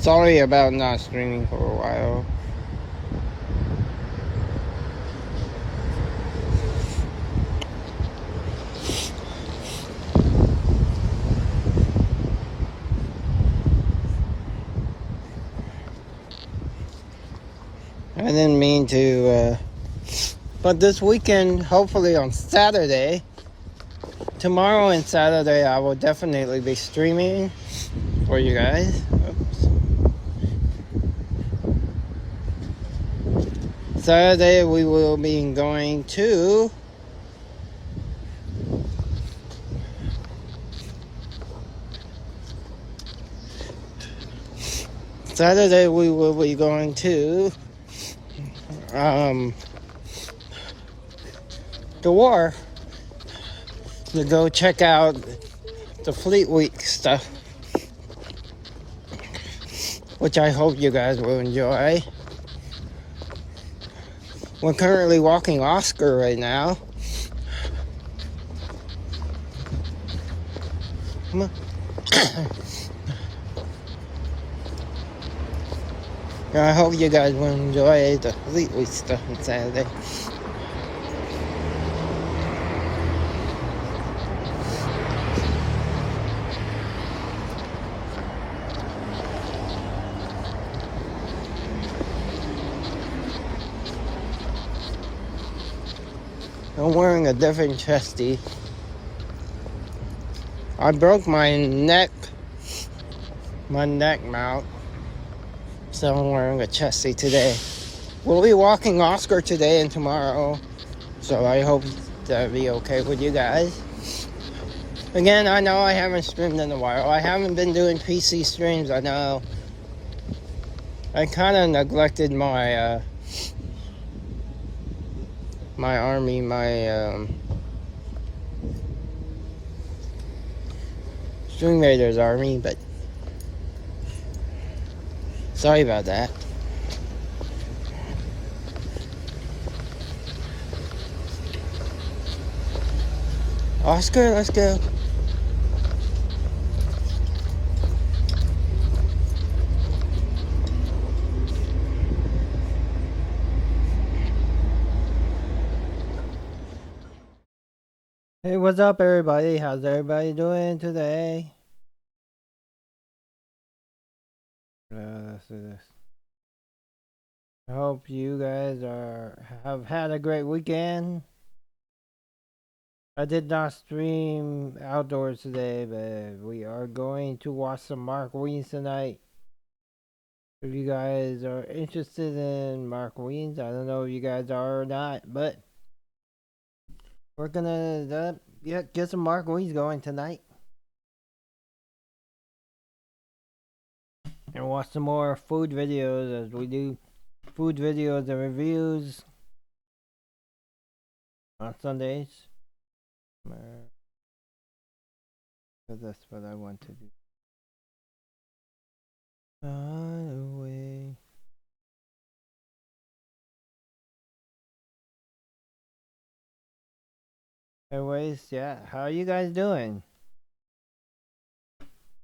Sorry about not streaming for a while. I didn't mean to, but this weekend, hopefully on Saturday, tomorrow and Saturday, I will definitely be streaming for you guys. Oops. Saturday, we will be going to the war to go check out the Fleet Week stuff, which I hope you guys will enjoy. We're currently walking Oscar right now. Come on. I hope you guys will enjoy the Fleet Week stuff on Saturday. I'm wearing a different chesty. I broke my neck mount, so I'm wearing a chesty today. We'll be walking Oscar today and tomorrow, so I hope that'll be okay with you guys. Again, I know I haven't streamed in a while. I haven't been doing PC streams, I know. I kind of neglected my my army, my String Raiders army, but sorry about that. Oscar, let's go. Hey, what's up, everybody? How's everybody doing today? Let's do this. I hope you guys have had a great weekend. I did not stream outdoors today, but we are going to watch some Mark Wiens tonight. If you guys are interested in Mark Wiens, I don't know if you guys are or not, but we're gonna get some Mark Wiens going tonight. And watch some more food videos as we do food videos and reviews on Sundays. Because that's what I want to do. Fly away. Anyways, yeah, how are you guys doing?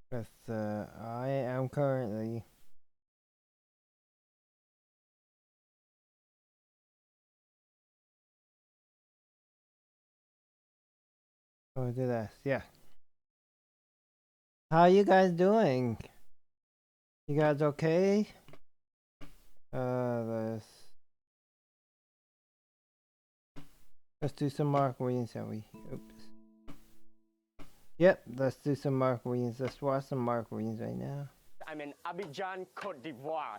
Because I am currently going to this. Yeah. How you guys doing? You guys okay? Let's do some Mark Wiens, shall we? Oops. Yep, let's do some Mark Wiens. Let's watch some Mark Wiens right now. I'm in Abidjan, Côte d'Ivoire,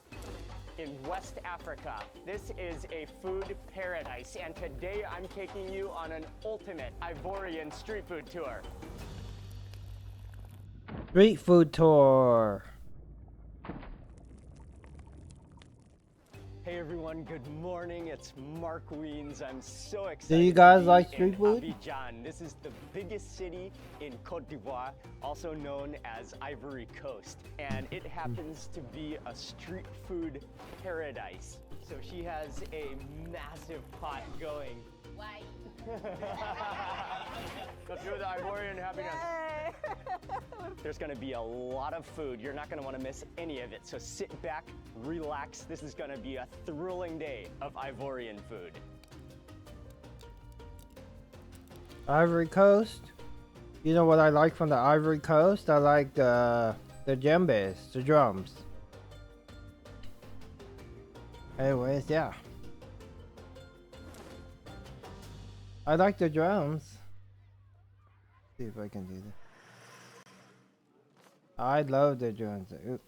in West Africa. This is a food paradise, and today I'm taking you on an ultimate Ivorian street food tour. Street food tour. Hey everyone, good morning. It's Mark Wiens. I'm so excited. Do you guys to be like street in food? Abidjan. This is the biggest city in Côte d'Ivoire, also known as Ivory Coast. And it happens to be a street food paradise. So she has a massive pot going Why? Let's do the Ivorian happiness. There's gonna be a lot of food. You're not gonna wanna miss any of it. So sit back, relax. This is gonna be a thrilling day of Ivorian food. Ivory Coast. You know what I like from the Ivory Coast? I like the djembes, the drums. Anyways, yeah. I like the drums. See if I can do this. I love the drums. Oop.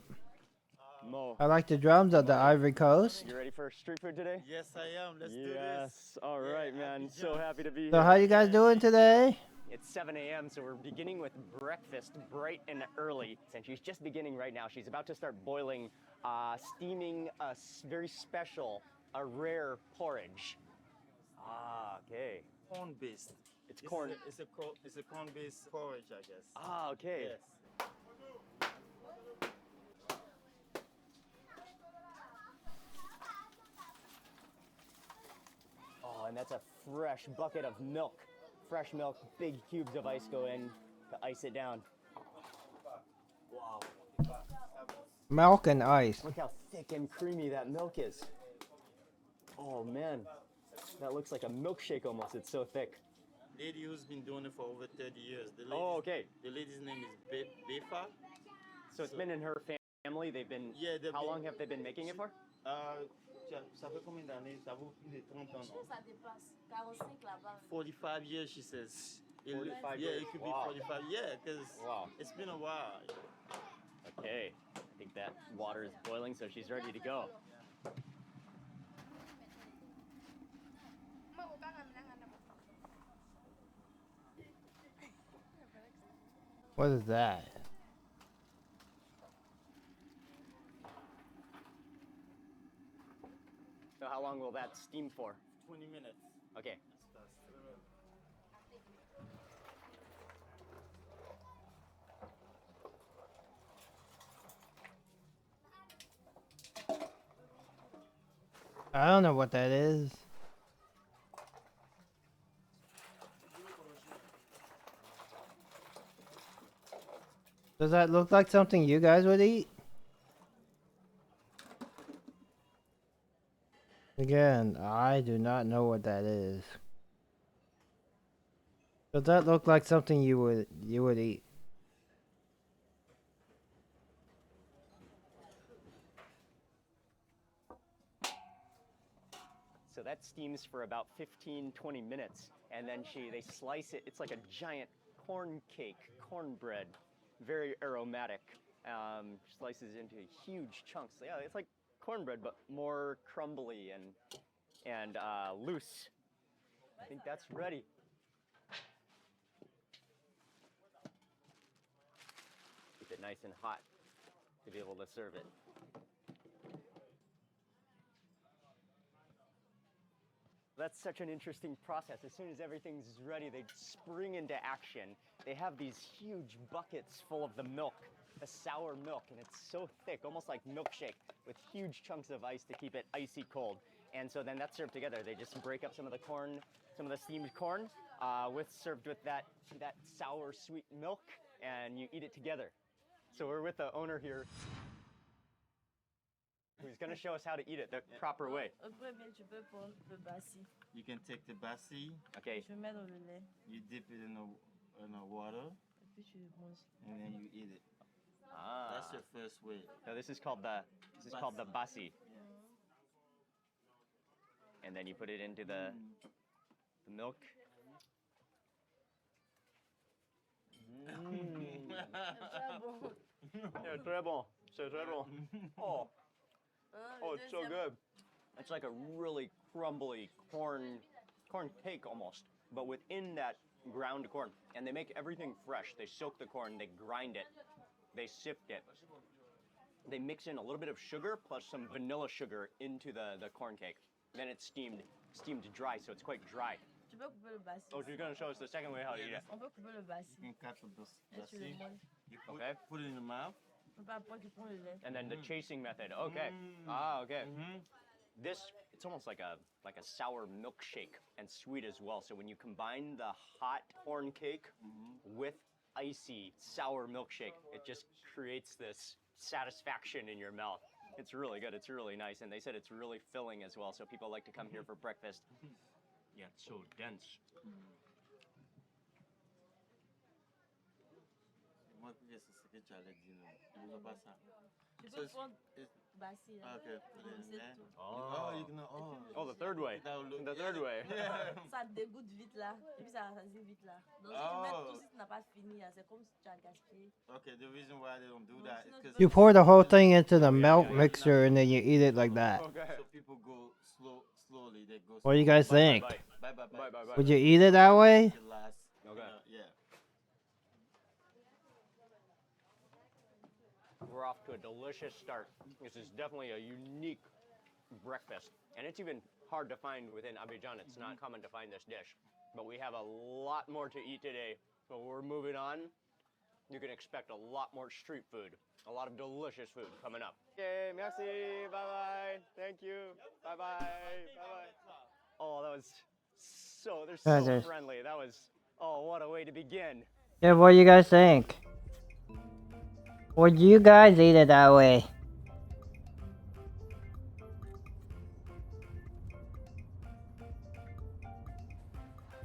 Mo, I like the drums of the Ivory Coast. you ready for street food today? Yes, I am. Let's do this. Yes. All right, man. So happy to be So here. how you guys doing today? It's 7 a.m., so we're beginning with breakfast bright and early. And she's just beginning right now. She's about to start boiling, steaming a very special, a rare porridge. Ah, okay. Corn based. It's corn. It's a corn based porridge, I guess. Ah, okay. Yes. Oh, and that's a fresh bucket of milk. Fresh milk, big cubes of ice go in to ice it down. Wow. Milk and ice. Look how thick and creamy that milk is. Oh man, that looks like a milkshake almost. It's so thick. Lady who's been doing it for over 30 years. Oh, okay. The lady's name is Befa. So it's been in her family. They've been. Yeah, How long have they been making it for? Ça fait combien d'années? Ça vaut plus de 30 ans. Ça dépasse 45 là-bas. 45 years, she says. 45 yeah, years? it could Wow. be 45. Yeah, because Wow. it's been a while. Okay. I think that water is boiling, so she's ready to go. What is that? So how long will that steam for? 20 minutes. Okay. I don't know what that is. Does that look like something you guys would eat? Again, I do not know what that is. Does that look like something you would eat? So that steams for about 15-20 minutes, and then they slice it. It's like a giant corn cake, cornbread, very aromatic. Slices into huge chunks. Yeah, it's like cornbread, but more crumbly and loose. I think that's ready. Keep it nice and hot to be able to serve it. That's such an interesting process. As soon as everything's ready, they spring into action. They have these huge buckets full of the milk, the sour milk, and it's so thick, almost like milkshake, with huge chunks of ice to keep it icy cold. And so then that's served together. They just break up some of the corn, some of the steamed corn, served with that sour sweet milk, and you eat it together. So we're with the owner here, who's going to show us how to eat it the proper way. You can take the basi, Okay. you dip it in the water, and then you eat it. Ah. That's your first way. No, this is called the basi. And then you put it into the milk. Yeah, très bon. C'est très bon. Oh, it's so good. It's like a really crumbly corn cake almost, but within that ground corn. And they make everything fresh. They soak the corn, they grind it, they sift it. They mix in a little bit of sugar plus some vanilla sugar into the corn cake. Then it's steamed dry, so it's quite dry. Tu peux couper le bassi. Oh, she's gonna show us the second way how to eat it. On peut couper le bassi. You can cut the Là, tu le basi, molles. you Okay. put it in the mouth. Après, tu prends le lait. And then the chasing method. Okay. Ah, okay. This it's almost like a sour milkshake and sweet as well. So when you combine the hot corn cake with icy sour milkshake, it just creates this satisfaction in your mouth. It's really good. It's really nice. And they said it's really filling as well. So people like to come here for breakfast. Yeah, it's so dense. Moi, c'est ce que tu allais dire. Non, je veux pas ça. Tu So peux it's- prendre it's- Bassi. ah, okay. C'est Yeah. tout. Oh, you can. Oh, the third way. That will look- The third way. Yeah. Ça dégoûte vite là. Et puis ça rassasie vite là. Donc si tu mets tout, si tu n'as pas fini, là, c'est comme si tu as gaspillé. Okay, the reason why they don't do that is because You pour the whole thing into the milk mixer and then you eat it like that. Okay. so people go slowly. They go. What do you guys slowly. think? Bye. Bye bye bye. Bye, bye, bye. Would you eat it that way? The last. Okay. Yeah. We're off to a delicious start. This is definitely a unique breakfast. And it's even hard to find within Abidjan. It's not common to find this dish. But we have a lot more to eat today. So we're moving on. You can expect a lot more street food. A lot of delicious food coming up. Okay, merci. Bye-bye. Thank you. Bye-bye. Bye-bye. Oh, that was they're so Guys, friendly. That was, oh, what a way to begin. Yeah, what do you guys think? Would you guys eat it that way?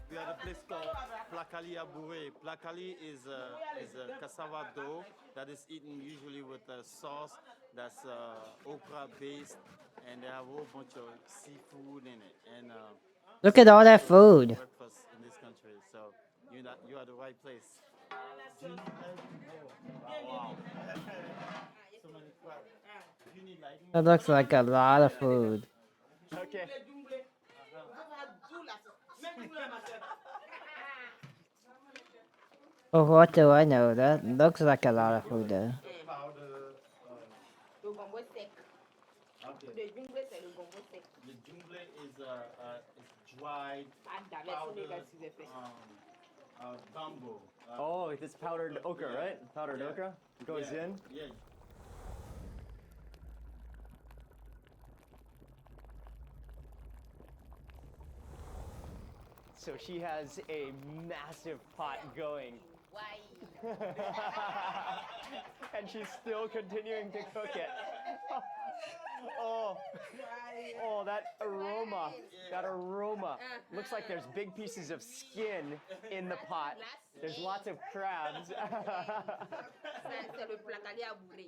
We have a place called Placali Abouré. Placali is a cassava dough that is eaten usually with a sauce that's okra based, and they have a whole bunch of seafood in it. And Look at all that food. breakfast in this country, so you are the right place. Wow. So many crabs. You need lighting? That looks like a lot of food. Okay. Oh, what do I know? That looks like a lot of food though. Powder. Le gombo sec. Okay. Le jungle, c'est le gombo sec. The jungle is dried Panda, powder merci les gars, si gumbo. Oh, it's powdered okra, right? Powdered okra goes yeah, in. Yeah. So she has a massive pot going. Why? And she's still continuing to cook it. Oh, oh, that aroma. That aroma. Looks like there's big pieces of skin in the pot. There's lots of crabs. C'est le placali abouré.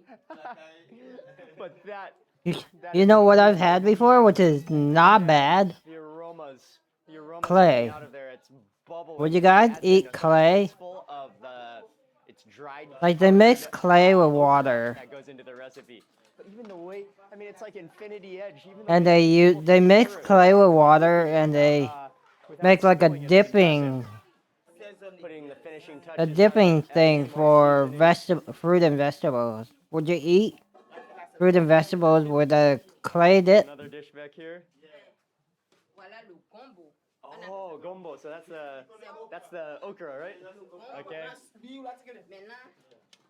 But that, You know what I've had before, which is not bad? the aromas Clay. coming out of there, it's bubbling. Would you guys Adds eat in a clay? full of it's dried. Like they mix clay with water, That goes into the recipe. But even the way, I mean, it's like Infinity Edge. Even and the way they people mix stir it clay with water, and they without make like a spilling it, dipping putting the finishing touches a on it, dipping adding thing more for seasoning. fruit and vegetables. Would you eat fruit and vegetables with a clay dip? Another dish back here. Voilà le gombo. Oh, gombo. So that's the okra, right? Okay. Maintenant,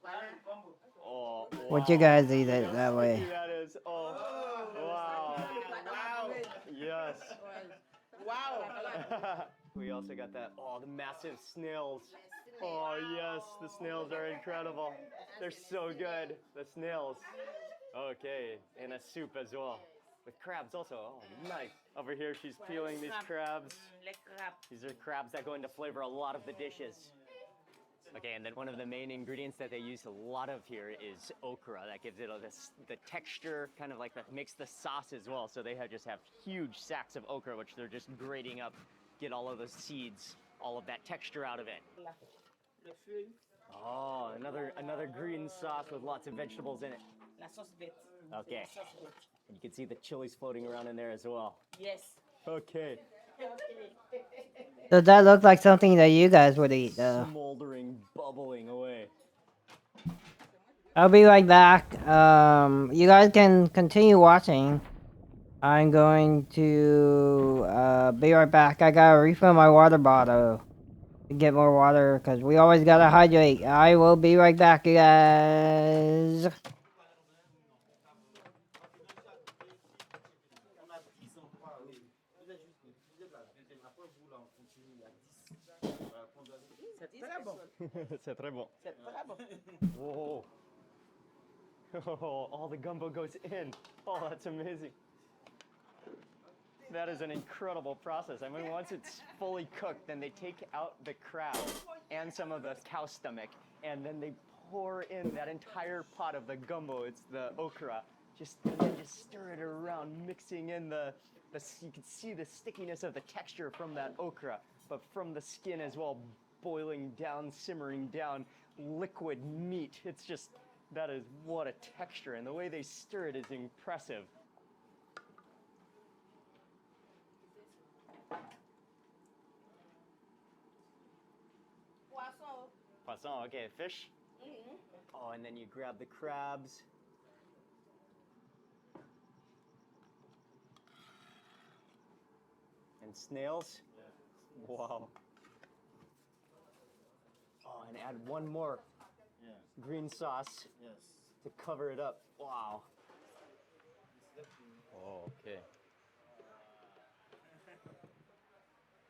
voilà. Oh, Would you wow. guys eat it that way? See, that is. Oh, wow. Yes. Wow. We also got that. Oh, the massive snails. Oh yes, the snails are incredible. They're so good. The snails. Okay, and a soup as well. With crabs also. Oh, nice. Over here, she's peeling these crabs. Les crabes. These are crabs that go into flavor a lot of the dishes. Okay, and then one of the main ingredients that they use a lot of here is okra. That gives it the texture, kind of like that makes the sauce as well. So they just have huge sacks of okra, which they're just grating up, get all of those seeds, all of that texture out of it. Oh, another green sauce with lots of vegetables in it. La sauce verte. Okay, and you can see the chilies floating around in there as well. Yes. Okay. Does that look like something that you guys would eat though? Smoldering, bubbling away. I'll be right back. You guys can continue watching. I'm going to be right back. I gotta refill my water bottle to get more water because we always gotta hydrate. I will be right back, you guys. On a 10 ans très bon. C'est très bon. C'est très bon. Whoa. Oh, all the gumbo goes in. Oh, that's amazing. That is an incredible process. I mean, once it's fully cooked, then they take out the crab and some of the cow stomach, and then they pour in that entire pot of the gumbo. It's the okra. And then just stir it around, mixing in you can see the stickiness of the texture from that okra, but from the skin as well, boiling down, simmering down, liquid meat. It's just, that is what a texture, and the way they stir it is impressive. Poisson. Poisson, okay, fish. Mhm. Oh, and then you grab the crabs. And snails. Yeah. Wow. Oh, and add one more Yeah. green sauce Yes. to cover it up. Wow. Oh, okay.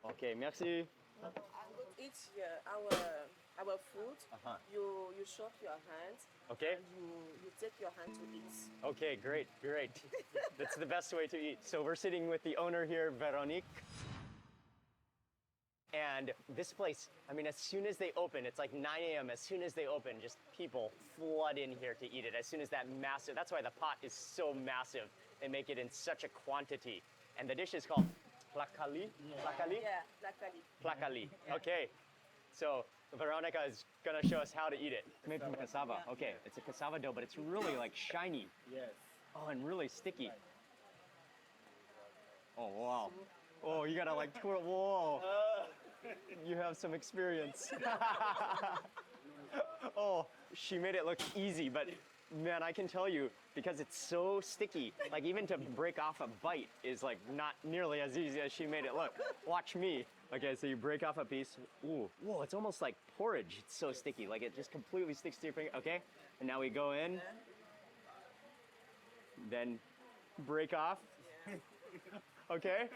Okay, merci. I'm going to eat our food. Uh-huh. You shake your hands. Okay. And you take your hand to eat. Okay, great. That's the best way to eat. So we're sitting with the owner here, Veronique. And this place, I mean, as soon as they open, it's like 9 a.m. As soon as they open, just people flood in here to eat it. As soon as that's why the pot is so massive. They make it in such a quantity. And the dish is called placali. Placali? Yeah, placali. Placali. Okay. So Veronica is gonna show us how to eat it. Made from cassava. Okay, it's a cassava dough, but it's really like shiny. Yes. Oh, and really sticky. Oh, wow. Oh, you gotta like twirl. Whoa. You have some experience. Oh, she made it look easy, but man, I can tell you, because it's so sticky, like even to break off a bite is like not nearly as easy as she made it look. Watch me. Okay, so you break off a piece. Ooh, whoa, it's almost like porridge. It's so sticky, like it just completely sticks to your finger. Okay, and now we go in, then break off. Okay.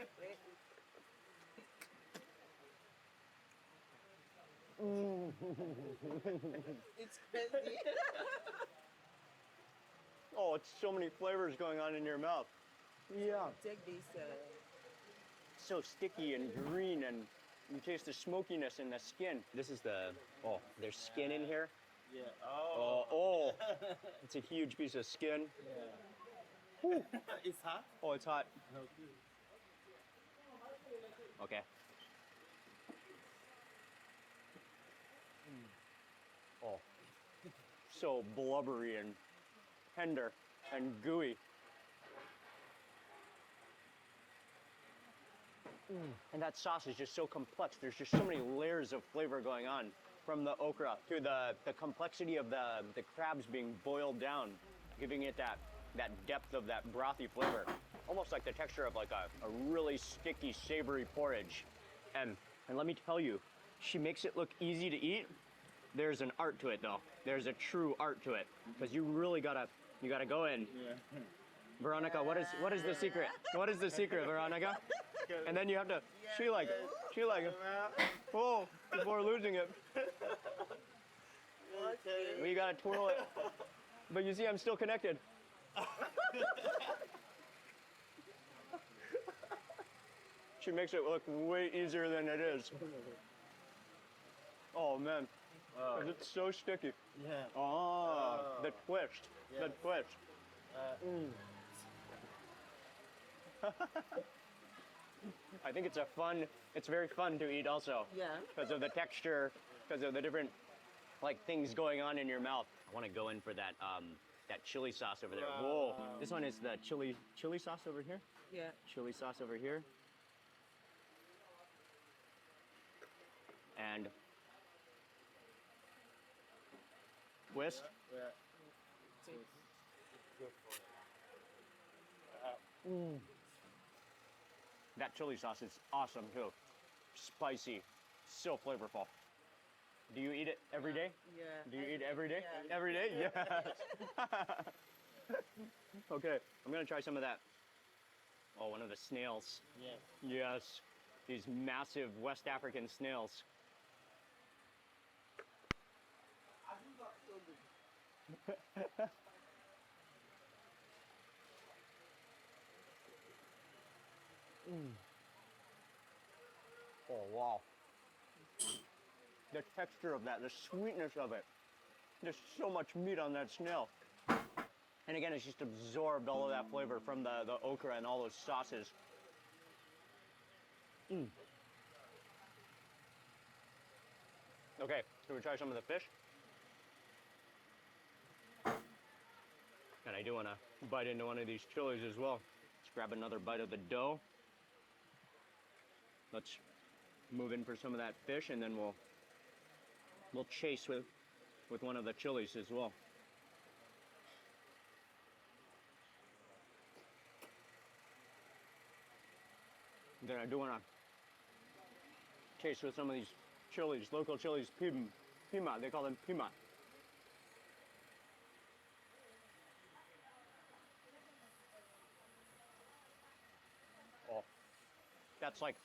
It's crazy. Oh, it's so many flavors going on in your mouth. Yeah. Take this. So sticky and green, and you taste the smokiness in the skin. This is there's skin in here. Yeah. Oh, it's a huge piece of skin. Yeah. It's hot. Oh, it's hot. Okay. Okay. Oh, so blubbery and tender and gooey. And that sauce is just so complex. There's just so many layers of flavor going on, from the okra to the complexity of the crabs being boiled down, giving it that depth of that brothy flavor. Almost like the texture of like a really sticky, savory porridge. And let me tell you, she makes it look easy to eat. There's an art to it though. There's a true art to it, because you really gotta go in. Yeah. Veronica, what is the secret? What is the secret, Veronica? And then you have to, she like, oh, before losing it. Okay. You gotta twirl it. But you see, I'm still connected. She makes it look way easier than it is. Oh man, 'cause it's so sticky. Yeah. Oh, the twist, the twist. I think it's very fun to eat also. Yeah. Because of the texture, because of the different like things going on in your mouth. I want to go in for that chili sauce over there. Whoa, this one is the chili sauce over here. Yeah. Chili sauce over here. And twist. Yeah. That chili sauce is awesome too. Spicy, so flavorful. Do you eat it every day? Yeah. Do you eat it every day? Yeah. Every day? Yes. Okay, I'm gonna try some of that. Oh, one of the snails. Yeah. Yes, these massive West African snails. Oh, wow. The texture of that, the sweetness of it. There's so much meat on that snail. And again, it's just absorbed all of that flavor from the okra and all those sauces. Okay, should we try some of the fish? And I do want to bite into one of these chilies as well. Let's grab another bite of the dough. Let's move in for some of that fish, and then we'll chase with one of the chilies as well. Then I do want to chase with some of these chilies, local chilies, pima, they call them pima. Oh, that's like,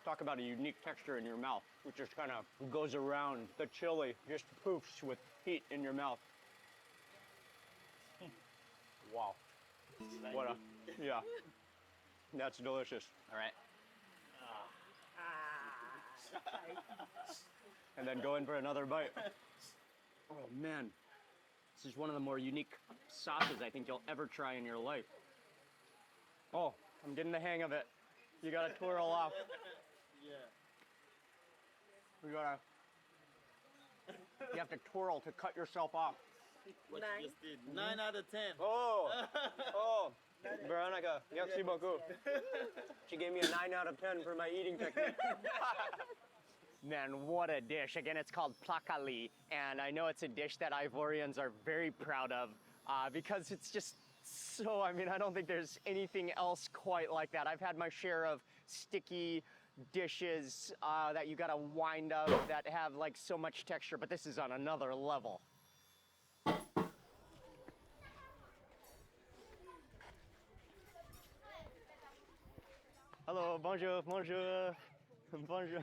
talk about a unique texture in your mouth, which just kind of goes around the chili, just poofs with heat in your mouth. Wow. What a, yeah. That's delicious. All right. And then go in for another bite. Oh man, this is one of the more unique sauces I think you'll ever try in your life. Oh, I'm getting the hang of it. You gotta twirl off. Yeah. You have to twirl to cut yourself off. What you just did. 9 out of 10. Oh, Veronica, merci beaucoup. She gave me a 9 out of 10 for my eating technique. Man, what a dish. Again, it's called placali, and I know it's a dish that Ivorians are very proud of because it's just so, I mean, I don't think there's anything else quite like that. I've had my share of sticky dishes that you gotta wind up that have like so much texture, but this is on another level. Hello, bonjour, bonjour, bonjour.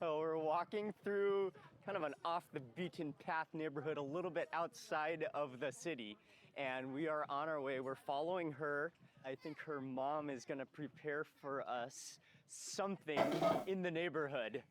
Oh, we're walking through kind of an off the beaten path neighborhood, a little bit outside of the city. And we are on our way, we're following her. I think her mom is gonna prepare for us something in the neighborhood.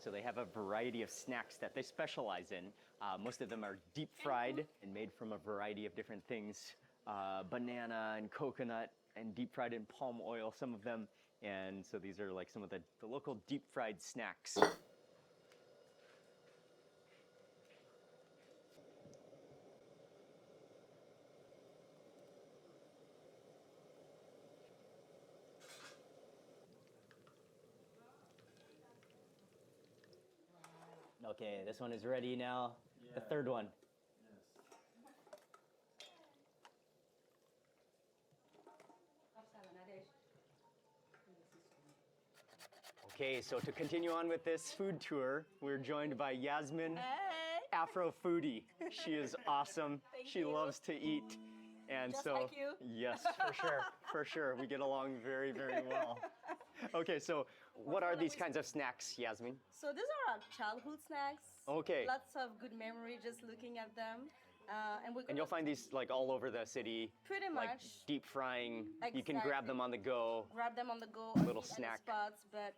So they have a variety of snacks that they specialize in. Most of them are deep fried and made from a variety of different things. Banana and coconut and deep fried in palm oil, some of them. And so these are like some of the local deep fried snacks. Okay, this one is ready now. Yeah. The third one. Yes. Okay, so to continue on with this food tour, we're joined by Yasmin, Hey! Afro foodie. She is awesome. She loves to eat. And Just so, like you. yes, for sure, for sure. We get along very, very well. Okay, so what are these kinds of snacks, Yasmin? So these are our childhood snacks. Okay. Lots of good memory just looking at them. And we're And you'll find these like all over the city. Pretty like much. Deep frying. You can Exactly. grab them on the go. grab them on the go. Little eat at the snack. spots, but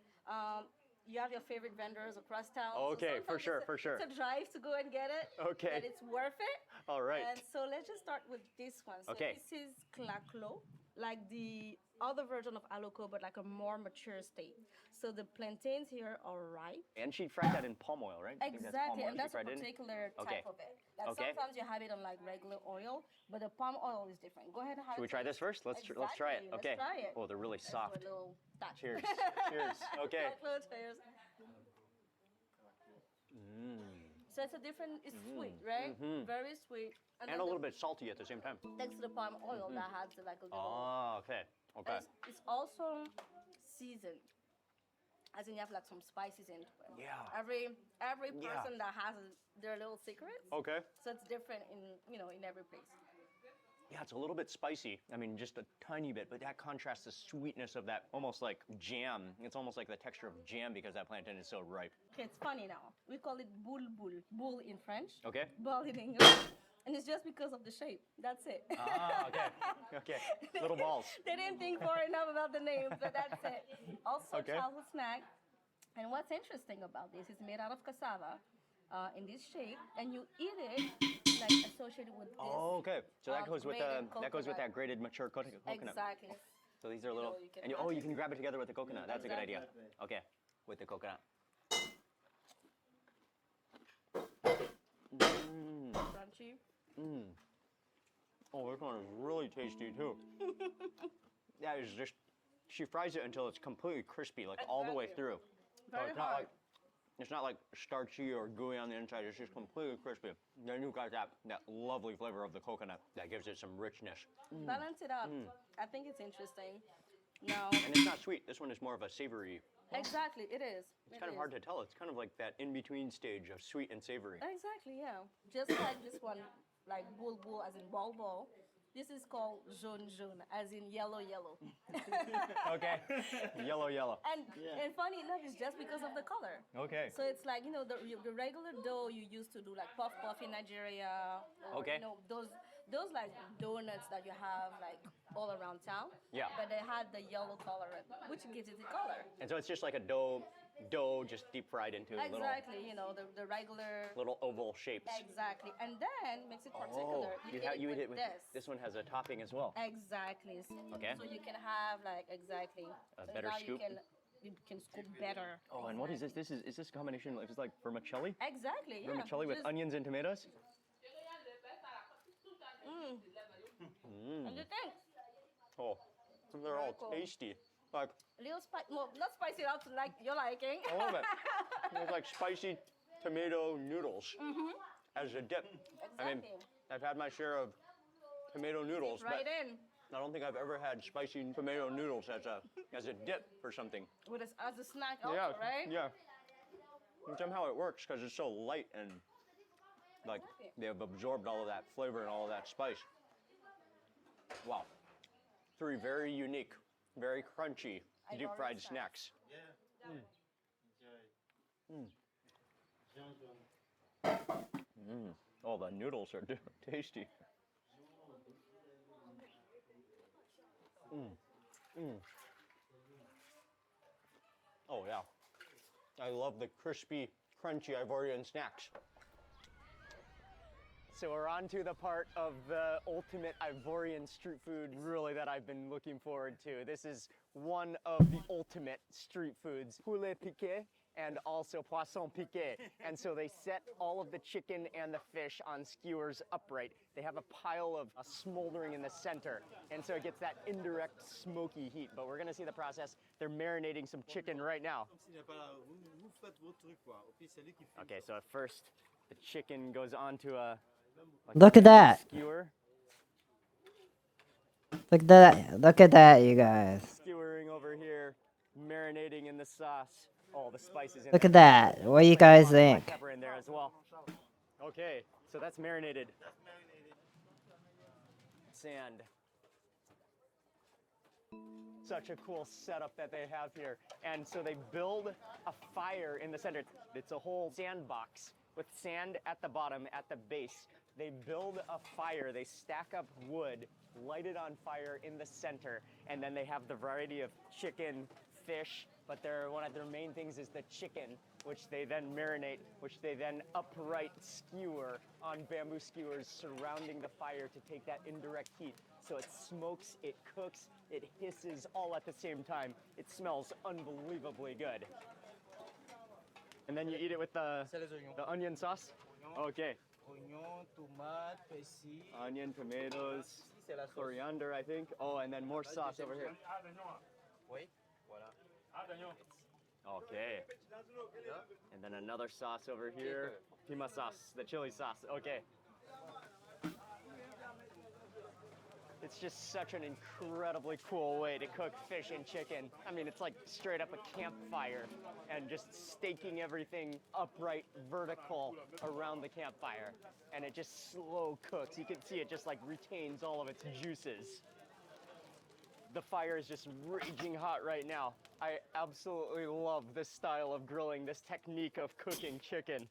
you have your favorite vendors across town. Okay, so for sure, sometimes for sure. It's a drive to go and get it. Okay. But it's worth it. All right. And so let's just start with this one. So Okay. this is claclo. like the other version of aloko, but like a more mature state. So the plantains here are ripe. And she fried that in palm oil, right? I think that's palm Exactly, oil and she that's a fried it in? particular Okay. type of it. Like Okay. sometimes you have it on like regular oil, but the palm oil is different. Go ahead and have Should we it. try this first? Let's try it. Exactly, Okay. Let's try it. Oh, they're really Let's do a soft. little touch. Cheers. Cheers. Okay. Cheers. So it's a different, it's sweet, right? Very sweet. And then a little bit salty at the same time. thanks to the palm oil that has like a little. Oh, okay. Okay. It's also seasoned. As in, you have like some spices into it. Yeah. Every Yeah. person that has their little secrets. Okay. So it's different in in every place. Yeah, it's a little bit spicy. I mean, just a tiny bit, but that contrasts the sweetness of that almost like jam. It's almost like the texture of jam because that plantain is so ripe. Okay, it's funny now. We call it boule in French. Okay. Boule in English. And it's just because of the shape. That's it. Ah, okay. Okay. Little balls. They didn't think far enough about the name, but that's it. Also, Okay. childhood snack. And what's interesting about this is made out of cassava in this shape, and you eat it like associated with this. Oh, okay. So that goes with grated that coconut. grated mature coconut. Exactly. So these are little, you can and you, have you can grab it together with the coconut. That's a good idea. Exactly. Okay, with the coconut. Crunchy. Oh, this one is really tasty too. That is just, she fries it until it's completely crispy, like all the way Exactly. through. Very it's not hard. like it's not like starchy or gooey on the inside. It's just completely crispy. Then you've got that lovely flavor of the coconut that gives it some richness. Balance it up. I think it's interesting. Now, And it's not sweet. This one is more of a savory. exactly, it is. It's kind of hard to tell. It's kind of like that in-between stage of sweet and savory. Exactly, yeah. Just like this one, like boule as in ball. This is called jaune, as in yellow. Okay. Yellow. And funny enough, it's just because of the color. Okay. So it's like, the regular dough you used to do like puff in Nigeria. Or, Okay. those like donuts that you have like all around town. Yeah. But they had the yellow color, which gives it the color. And so it's just like a dough just deep fried into Exactly, the regular. little oval shapes. Exactly. And then makes it particular. you eat eat it with this. this one has a topping as well. Exactly. Okay. So you can have like exactly A so better now scoop. You can scoop better. Oh, and what is this? Is this a combination? Is this like vermicelli? Exactly. Yeah. Vermicelli with Just- onions and tomatoes? And you think Oh, they're all cool. tasty. Like, a little spicy, well, not spicy enough to like your liking. I love it. It's like spicy tomato noodles as a dip. I mean, Exactly. I've had my share of tomato noodles, Right but in I don't think I've ever had spicy tomato noodles as a dip for something. with as a snack also, right? Yeah. And somehow it works because it's so light and like Exactly. they have absorbed all of that flavor and all of that spice. Wow. 3 very unique, very crunchy, deep fried snacks. Yeah. Enjoy. Oh, the noodles are tasty. Oh yeah. I love the crispy, crunchy Ivorian snacks. So we're on to the part of the ultimate Ivorian street food really that I've been looking forward to. This is one of the ultimate street foods, poulet piqué and also poisson piqué. And so they set all of the chicken and the fish on skewers upright. They have a pile of smoldering in the center. And so it gets that indirect smoky heat. But we're gonna see the process. They're marinating some chicken right now. Vous faites vos trucs, quoi. Et puis c'est lui qui filme. Okay, so at first the chicken goes onto a Look at that. skewer. Look at that, you guys. Skewering over here, marinating in the sauce. All the spices in Look there. at that. What do you guys Black think? pepper in there as well. Okay, so that's marinated. Sand. Such a cool setup that they have here. And so they build a fire in the center. It's a whole sandbox with sand at the bottom, at the base. They build a fire, they stack up wood, light it on fire in the center, and then they have the variety of chicken, fish, but one of their main things is the chicken. which they then marinate, which they then upright skewer on bamboo skewers surrounding the fire to take that indirect heat. So it smokes, it cooks, it hisses all at the same time. It smells unbelievably good. And then you eat it with the onion sauce? Okay. Oignon, tomate, persil. Onion, tomatoes, coriander, I think. Oh, and then more sauce over here. Oui, voilà. Okay. And then another sauce over here. Pima sauce, the chili sauce. Okay. It's just such an incredibly cool way to cook fish and chicken. I mean, it's like straight up a campfire and just staking everything upright, vertical around the campfire. And it just slow cooks. You can see it just like retains all of its juices. The fire is just raging hot right now. I absolutely love this style of grilling, this technique of cooking chicken.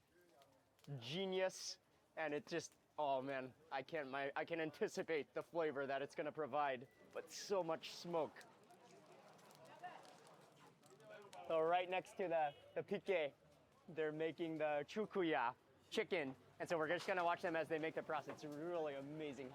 Genius, and it just, oh man, I can anticipate the flavor that it's gonna provide, but so much smoke. So right next to the pique, they're making the chukuya chicken, and so we're just gonna watch them as they make the process. It's really amazing.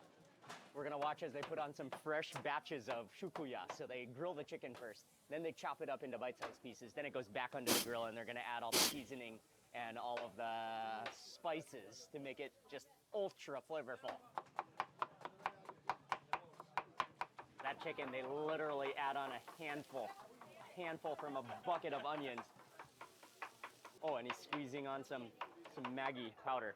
We're gonna watch as they put on some fresh batches of chukuya. So they grill the chicken first, then they chop it up into bite-sized pieces, then it goes back under the grill and they're gonna add all the seasoning and all of the spices to make it just ultra flavorful. That chicken, they literally add on a handful from a bucket of onions. Oh, and he's squeezing on some Maggi powder.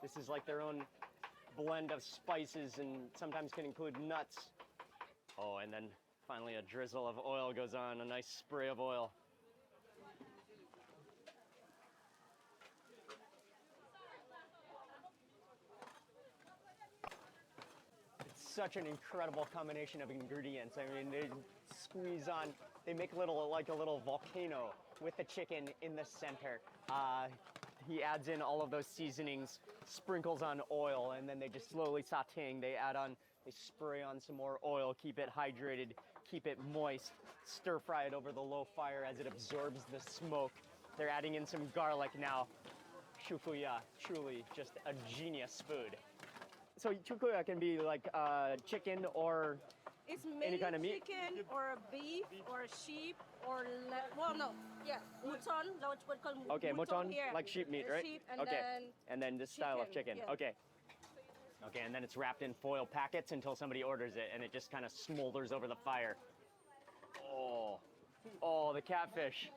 This is like their own blend of spices and sometimes can include nuts. Oh, and then finally a drizzle of oil goes on, a nice spray of oil. It's such an incredible combination of ingredients. I mean, they squeeze on, they make like a little volcano with the chicken in the center. He adds in all of those seasonings, sprinkles on oil, and then they just slowly sauteing. They spray on some more oil, keep it hydrated, keep it moist, stir fry it over the low fire as it absorbs the smoke. They're adding in some garlic now. Chukuya, truly just a genius food. So chukuya can be like chicken or It's any kind of meat? chicken or beef or sheep or mouton. That's what we call Okay, mouton, here. like sheep meat, right? Sheep and okay, then and then this style of chicken. yeah. Okay. Okay, and then it's wrapped in foil packets until somebody orders it, and it just kind of smolders over the fire. Oh, the catfish.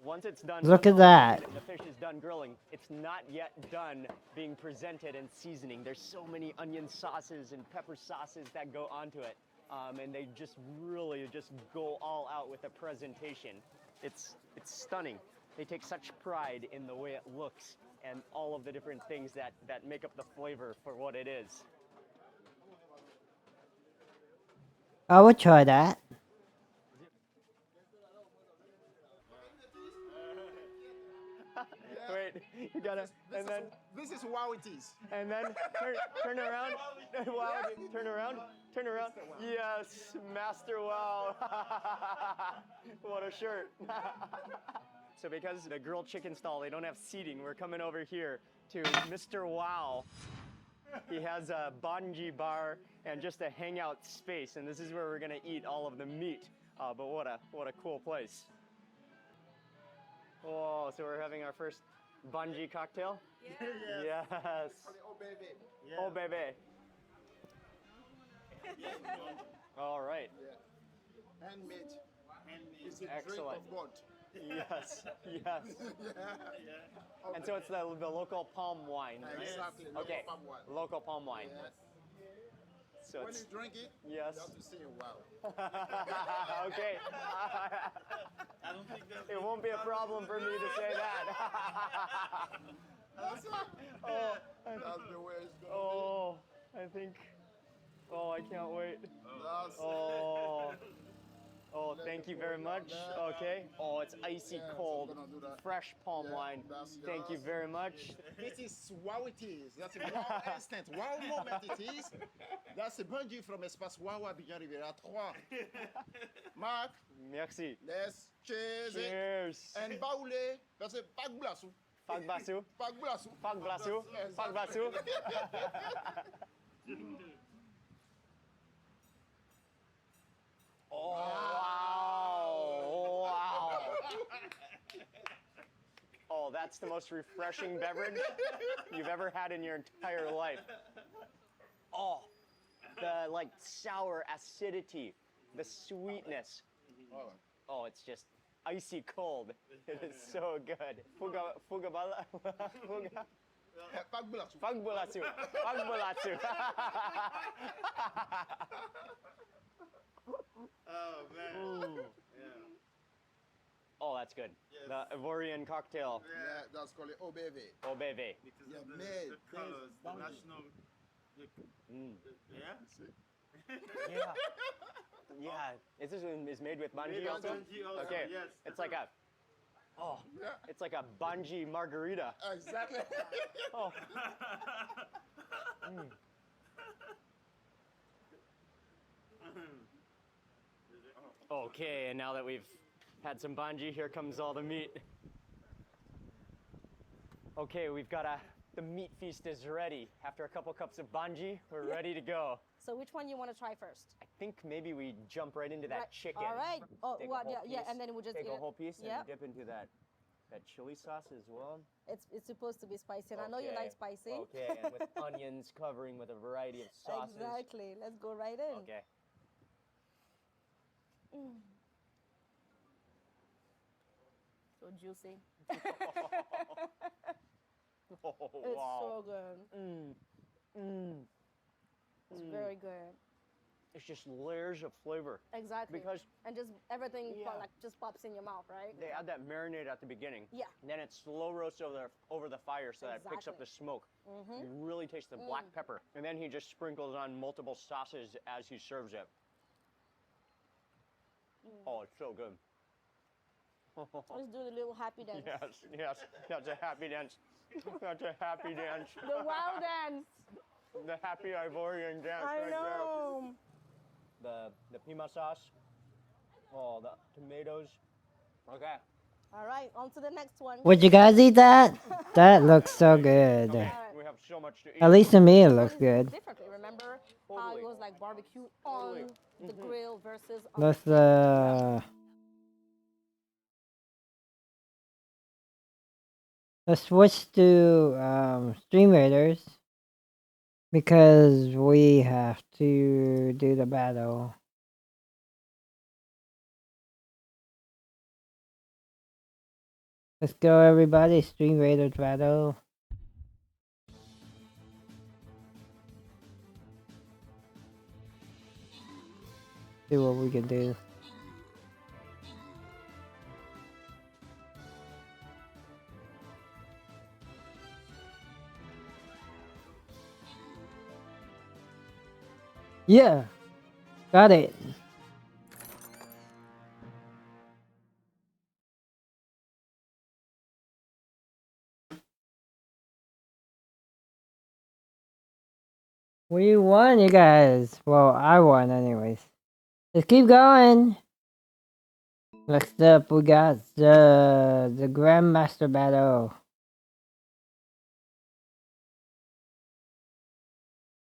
Once it's done, Look at that. The fish is done grilling. It's not yet done being presented and seasoning. There's so many onion sauces and pepper sauces that go onto it, and they just really just go all out with the presentation. It's stunning. They take such pride in the way it looks and all of the different things that make up the flavor for what it is. I would try that. Wait, you gotta, and then This is how it is. and then turn around. Wow, turn around. Yes, Master Wow. What a shirt. So because the grilled chicken stall, they don't have seating, we're coming over here to Mr. Wow. He has a bungee bar and just a hangout space, and this is where we're gonna eat all of the meat. But what a cool place. Oh, so we're having our first bungee cocktail? Yeah. Yes. Oh, baby. Oh, baby. All right. Handmade. It's a drink Excellent. of God. Yes. Yes. And so it's the local palm wine, right? Exactly. Okay. Local palm wine. Local palm wine. Yes. So When it's you drink it, yes. you have to say wow. Okay. I don't think that It won't be a problem for me to say that. That's it. Oh, That's the way it's going. oh, I think. Oh, I can't wait. That's Oh, Oh, thank you very much. Okay. Oh, it's icy cold. Fresh palm wine. Thank you very much. This is wow it is. That's a wow instant, wow moment it is. That's a bungee from Espace Wow Abidjan Riviera 3. Marc, Merci. let's cheers it. Cheers. And baoulé, that's a pak blasou. Fag basu. Pak blasou. Fag basu. Fag basu. Oh, wow. Wow. Oh, that's the most refreshing beverage you've ever had in your entire life. Oh, the like sour acidity, the sweetness. Oh, it's just icy cold. It is so good. Fuga bala. Fuga. Pak blasou. Fag bulasu. Fag bulasu. Oh man. Ooh. Oh, that's good. Yes. The Ivorian cocktail. Yeah, that's called it OBV. Obeve. Because Yeah, of man, the colors, the national. Yeah. Yeah. Yeah. This is made with Made banji with also? banji also, Okay. yes. It's like a Yeah, it's like a banji margarita. exactly. Oh. Okay, and now that we've had some banji, here comes all the meat. Okay, we've got the meat feast is ready. After a couple cups of banji, we're ready to go. So which one you want to try first? I think maybe we jump right into that Right. chicken. All right. Oh, Take a well, whole yeah, piece, and then we'll just take eat a it. whole piece Yep. and dip into that chili sauce as well. It's supposed to be spicy, and I know you Okay, like spicy. Okay, and with onions covering with a variety of sauces. Exactly. Let's go right in. Okay. So juicy. Oh, It's wow. so good. It's very good. It's just layers of flavor. Exactly. Because and just everything Yeah. like just pops in your mouth, right? they add that marinade at the beginning. Yeah. And then it's slow roast over the fire so that it picks up Exactly. the smoke. You really taste the black pepper. And then he just sprinkles on multiple sauces as he serves it. Oh, it's so good. Let's do the little happy dance. Yes, yes, that's a happy dance. That's a happy dance. The wild dance. The happy Ivorian dance I right know. there. The pima sauce. Oh, the tomatoes. Okay. All right, on to the next one. Would you guys eat that? That looks so good. We have so much to eat. At least to me, it This looks one is good. Differently. Remember how Totally. it was like barbecue on the grill versus on Let's let's switch to Stream Raiders because we have to do the battle. Let's go, everybody! Stream Raiders battle. See what we can do. Yeah, got it. We won, you guys. Well, I won, anyways. Let's keep going. Next up, we got the Grandmaster battle.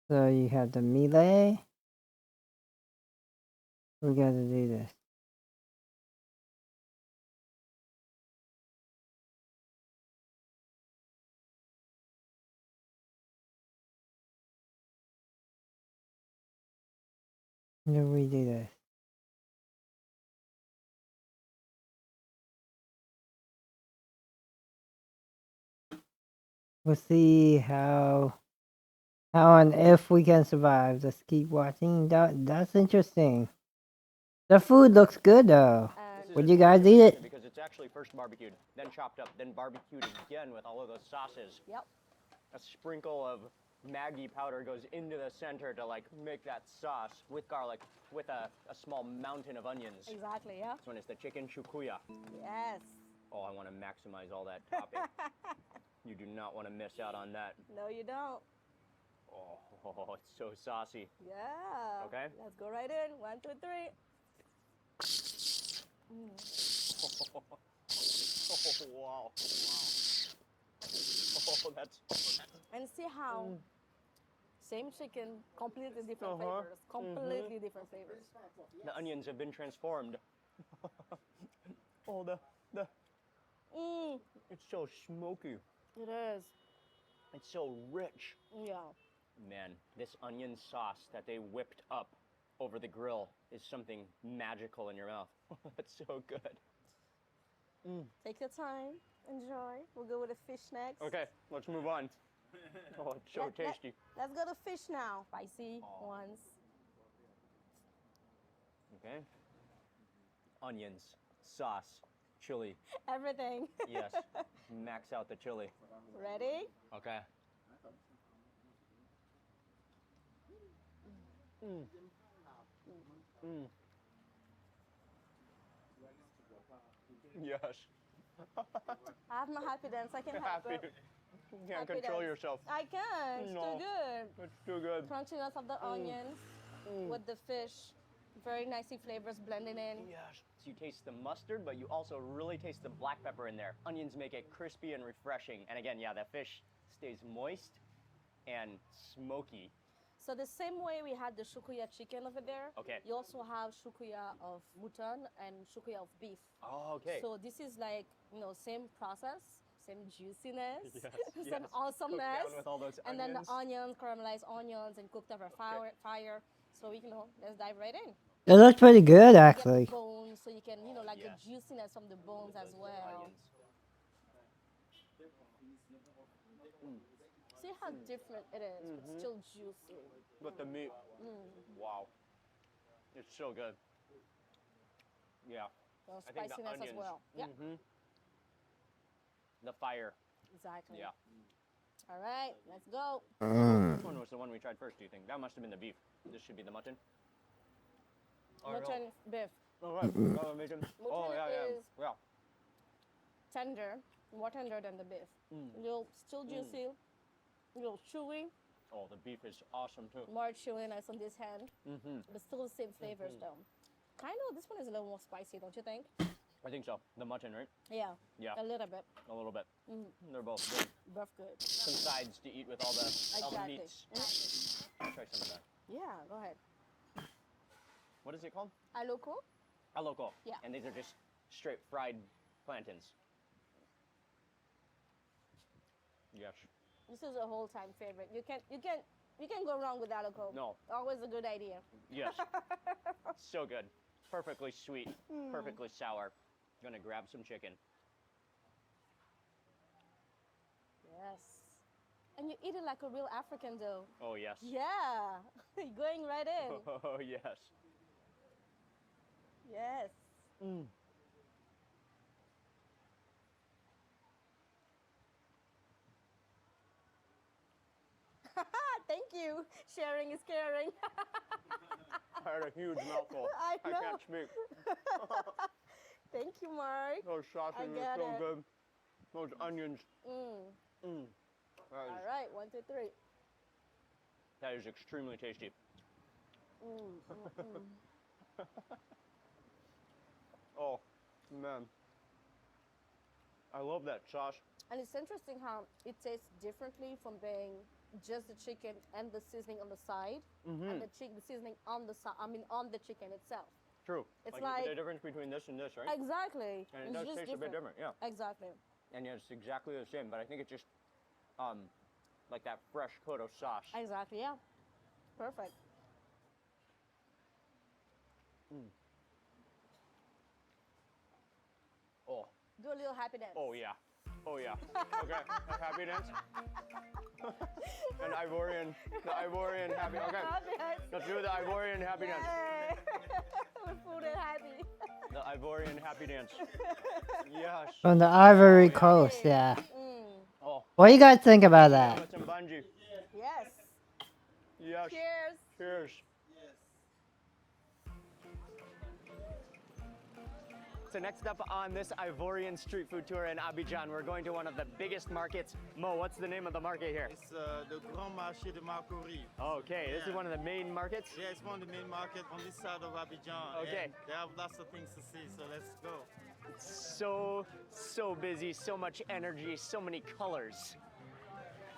So you have the melee. We gotta do this. How do we do this? We'll see how and if we can survive. Let's keep watching. That's interesting. The food looks good though. and Would you guys eat it? Because it's actually first barbecued, then chopped up, then barbecued again with all of those sauces. yep. A sprinkle of Maggi powder goes into the center to like make that sauce with garlic, with a small mountain of onions. Exactly, yeah. This one is the chicken shukuya. Yes. Oh, I want to maximize all that topping. You do not want to miss out on that. No, you don't. Oh, it's so saucy. Yeah. Okay. Let's go right in. 1, 2, 3. Oh, wow. Oh, that's... And see how same chicken, completely different Uh-huh. flavors. Completely different flavors. The onions have been transformed. Oh, the... Mm, It's so smoky. it is. It's so rich. Yeah. Man, this onion sauce that they whipped up over the grill is something magical in your mouth. That's so good. Take your time. Enjoy. We'll go with the fish next. Okay, let's move on. Oh, it's so tasty. Let's go to fish now. Spicy ones. Okay. Onions, sauce, chili. Everything. Yes. Max out the chili. Ready? Okay. Yes. I have my happy dance. I can help Happy. it. You can't Happy control dance. yourself. I can. It's No. too good. It's too good. Crunchiness of the onions with the fish. Very nicely flavors blending in. Yes. So you taste the mustard, but you also really taste the black pepper in there. Onions make it crispy and refreshing. And again, yeah, that fish stays moist and smoky. So the same way we had the shukuya chicken over there, Okay. you also have shukuya of mutton and shukuya of beef. Oh, okay. So this is like, same process, same juiciness, Yes, some yes. awesomeness. Cooked down with all those and then the onions. onions, caramelized onions, and cooked over fire. So let's dive right in. It looks pretty good, Get actually. the bones, so you can, like Yes. the juiciness from the bones as well. Onions. See how different it is, but still juicy. With the meat. Wow. It's so good. Yeah. So I think the spiciness onions. as well. Yeah, The fire. exactly. Yeah. All right, let's go. Which one was the one we tried first, do you think? That must have been the beef. This should be the mutton. Mutton beef. Oh, right. Oh, yeah. is- Yeah. Tender, more tender than the beef. Still juicy, a little chewy, Oh, the beef is awesome too. more chewiness on this hand, but still the same flavors though. Kind of, this one is a little more spicy, don't you think? I think so. The mutton, right? Yeah, Yeah. a little bit. A little bit. They're both good. Both good. Some sides to eat with all the Exactly. meats. Mm. I'll try some of that. Yeah, go ahead. What is it called? Aloko? Aloko. Yeah. And these are just straight fried plantains. Yes. This is a whole time favorite. You can go wrong with aloko. No. Always a good idea. Yes. So good. Perfectly sweet. Perfectly sour. Gonna grab some chicken. Yes. And you eat it like a real African though. Oh, yes. Yeah. Going right in. Oh, yes. Yes. Thank you. Sharing is caring. I had a huge mouthful. I know. can't speak. Thank you, Mark. Those sausages I are get so it. good. Those onions. All right, 1, 2, 3. That is extremely tasty. Oh, man. I love that sauce. And it's interesting how it tastes differently from being just the chicken and the seasoning on the side, and the seasoning on the side. On the chicken itself. True. It's the like- difference between this and this, right? Exactly. And it It's does just taste a bit different, yeah. Exactly. And yeah, it's exactly the same, but I think it's just like that fresh coat of sauce. Exactly. Yeah. Perfect. Oh, Do a little happy dance. oh yeah. Oh yeah. Okay, a happy dance. The Ivorian happy. Okay, Happy dance. let's do the Ivorian happy dance. Yay. We're food and happy. The Ivorian happy dance. Yes. From the Ivory yeah. Coast, yeah. Oh, What do you guys think about that? with some bungee. Yes. Yes. Cheers. Cheers. So next up on this Ivorian street food tour in Abidjan, we're going to one of the biggest markets. Mo, what's the name of the market here? It's the Grand Marché de Marcory. Okay, this is one of the main markets. Yeah, it's one of the main markets on this side of Abidjan. Okay. And they have lots of things to see, so let's go. So busy, so much energy, so many colors.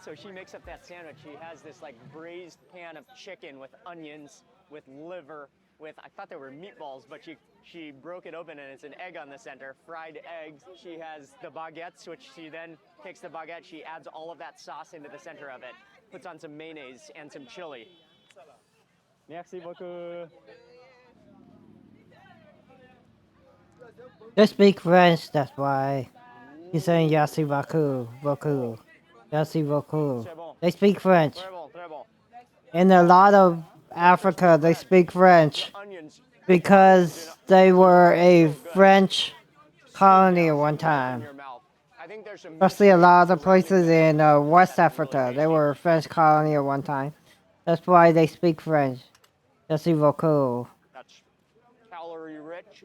So she makes up that sandwich. She has this like braised pan of chicken with onions, with liver, with, I thought they were meatballs, but she broke it open and it's an egg on the center, fried eggs. She has the baguettes, which she then takes the baguette, she adds all of that sauce into the center of it, puts on some mayonnaise and some chili. Merci beaucoup. They speak French, that's why. He's saying Yassi Baku, Boku. Yassi Boku. C'est bon. They speak French. Très bon, très bon. In a lot of Africa, they speak French Onions. because they were a French colony at one In time. your mouth. I think there's some Especially a lot of the places in West Africa, they were a French colony at one time. That's why they speak French. Yassi Boku. That's calorie rich.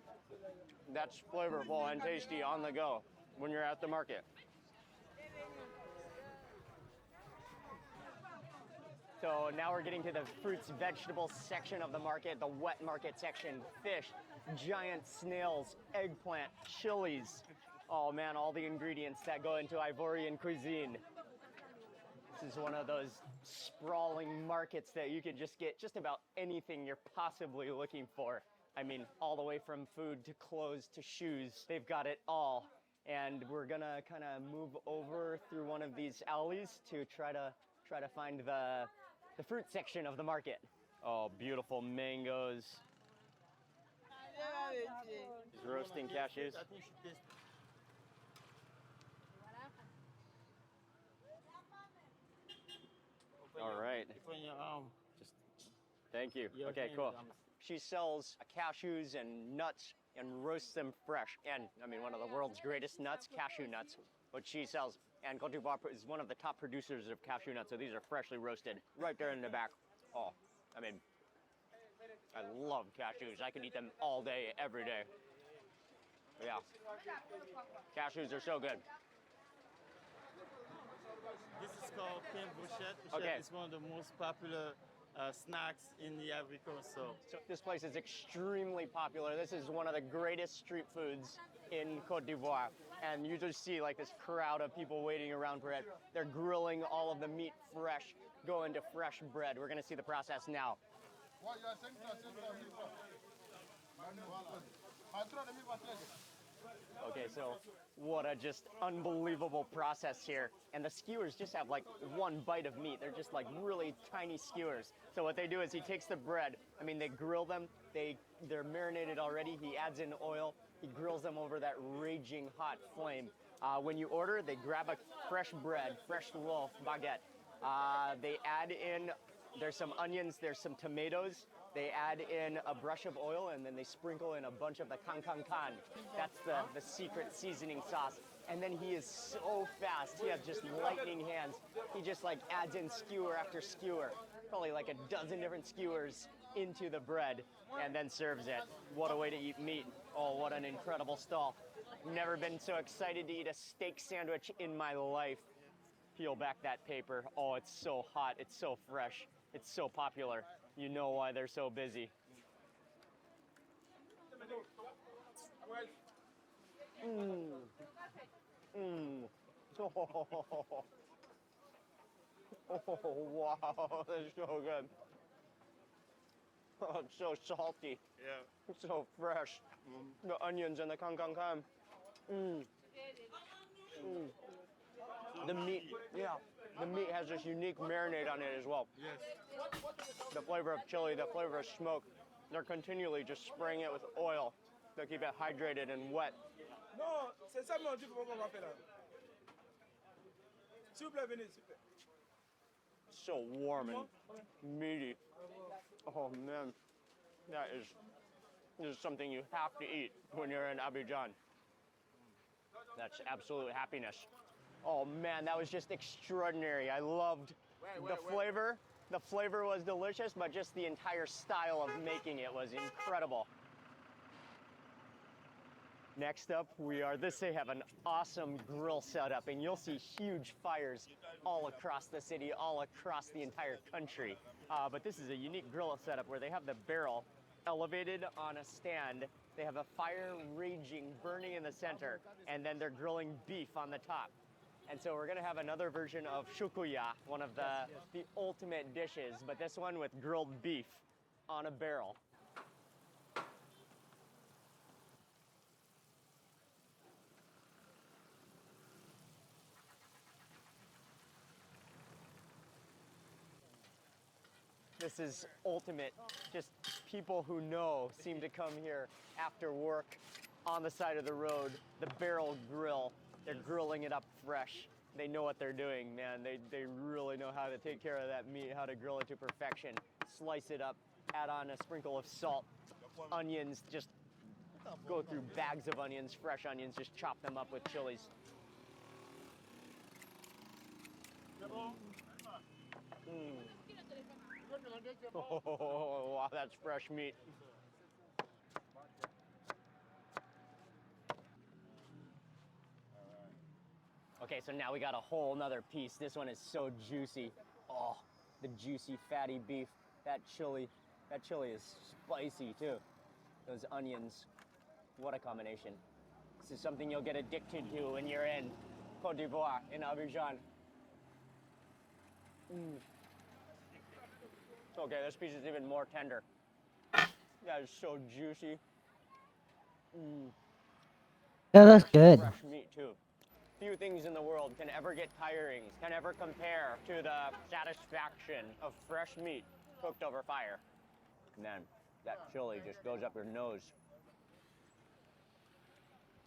That's flavorful and tasty on the go when you're at the market. So now we're getting to the fruits, vegetables section of the market, the wet market section. Fish, giant snails, eggplant, chilies. Oh man, all the ingredients that go into Ivorian cuisine. This is one of those sprawling markets that you could just get just about anything you're possibly looking for. I mean, all the way from food to clothes to shoes. They've got it all. And we're gonna kind of move over through one of these alleys to try to find the fruit section of the market. Oh, beautiful mangoes. These roasting cashews. I think you should taste. All right. Open your arm. Thank you. Your Okay, hand, cool. She sells cashews and nuts and roasts them fresh. And I mean, one of the world's greatest nuts, cashew nuts, which she sells. And Côte d'Ivoire is one of the top producers of cashew nuts, so these are freshly roasted right there in the back. Oh, I mean, I love cashews. I could eat them all day, every day. Yeah, cashews are so good. This is called pain brochette. Okay. It's one of the most popular snacks in the Ivory Coast. So This place is extremely popular. This is one of the greatest street foods in Côte d'Ivoire. And you just see like this crowd of people waiting around for it. They're grilling all of the meat fresh, going to fresh bread. We're gonna see the process now. Okay, so what a just unbelievable process here. And the skewers just have like one bite of meat. They're just like really tiny skewers. So what they do is he takes the bread, I mean, they grill them, they're marinated already. He adds in oil, he grills them over that raging hot flame. When you order, they grab a fresh bread, fresh loaf, baguette. They add in, there's some onions, there's some tomatoes. They add in a brush of oil and then they sprinkle in a bunch of the kan. That's the secret seasoning sauce. And then he is so fast. He has just lightning hands. He just like adds in skewer after skewer, probably like a dozen different skewers into the bread and then serves it. What a way to eat meat. Oh, what an incredible stall. Never been so excited to eat a steak sandwich in my life. Peel back that paper. Oh, it's so hot. It's so fresh. It's so popular. You know why they're so busy. Oh, wow, that's so good. Oh, it's so salty. yeah. It's so fresh. The onions and the kan. The meat, yeah. The meat has this unique marinade on it as well. Yes. The flavor of chili, the flavor of smoke. They're continually just spraying it with oil to keep it hydrated and wet. Non, c'est ça mon Dieu qu'on va faire là. S'il vous plaît, venez, s'il vous plaît. So warm and meaty. Oh man, this is something you have to eat when you're in Abidjan. That's absolute happiness. Oh man, that was just extraordinary. I loved the flavor. The flavor was delicious, but just the entire style of making it was incredible. Next up, they have an awesome grill setup, and you'll see huge fires all across the city, all across the entire country. But this is a unique grill setup where they have the barrel elevated on a stand. They have a fire raging, burning in the center, and then they're grilling beef on the top. And so we're gonna have another version of shukuya, one of the ultimate dishes, but this one with grilled beef on a barrel. This is ultimate. Just people who know seem to come here after work on the side of the road, the barrel grill. They're grilling it up fresh. They know what they're doing, man. They really know how to take care of that meat, how to grill it to perfection. Slice it up, add on a sprinkle of salt, onions, just go through bags of onions, fresh onions, just chop them up with chilies. Oh, wow, that's fresh meat. Okay, so now we got a whole nother piece. This one is so juicy. Oh, the juicy, fatty beef. That chili is spicy too. Those onions, what a combination. This is something you'll get addicted to when you're in Côte d'Ivoire, in Abidjan. Okay, this piece is even more tender. That is so juicy. That looks good. Fresh meat too. Few things in the world can ever get tiring, can ever compare to the satisfaction of fresh meat cooked over fire. And then that chili just goes up your nose.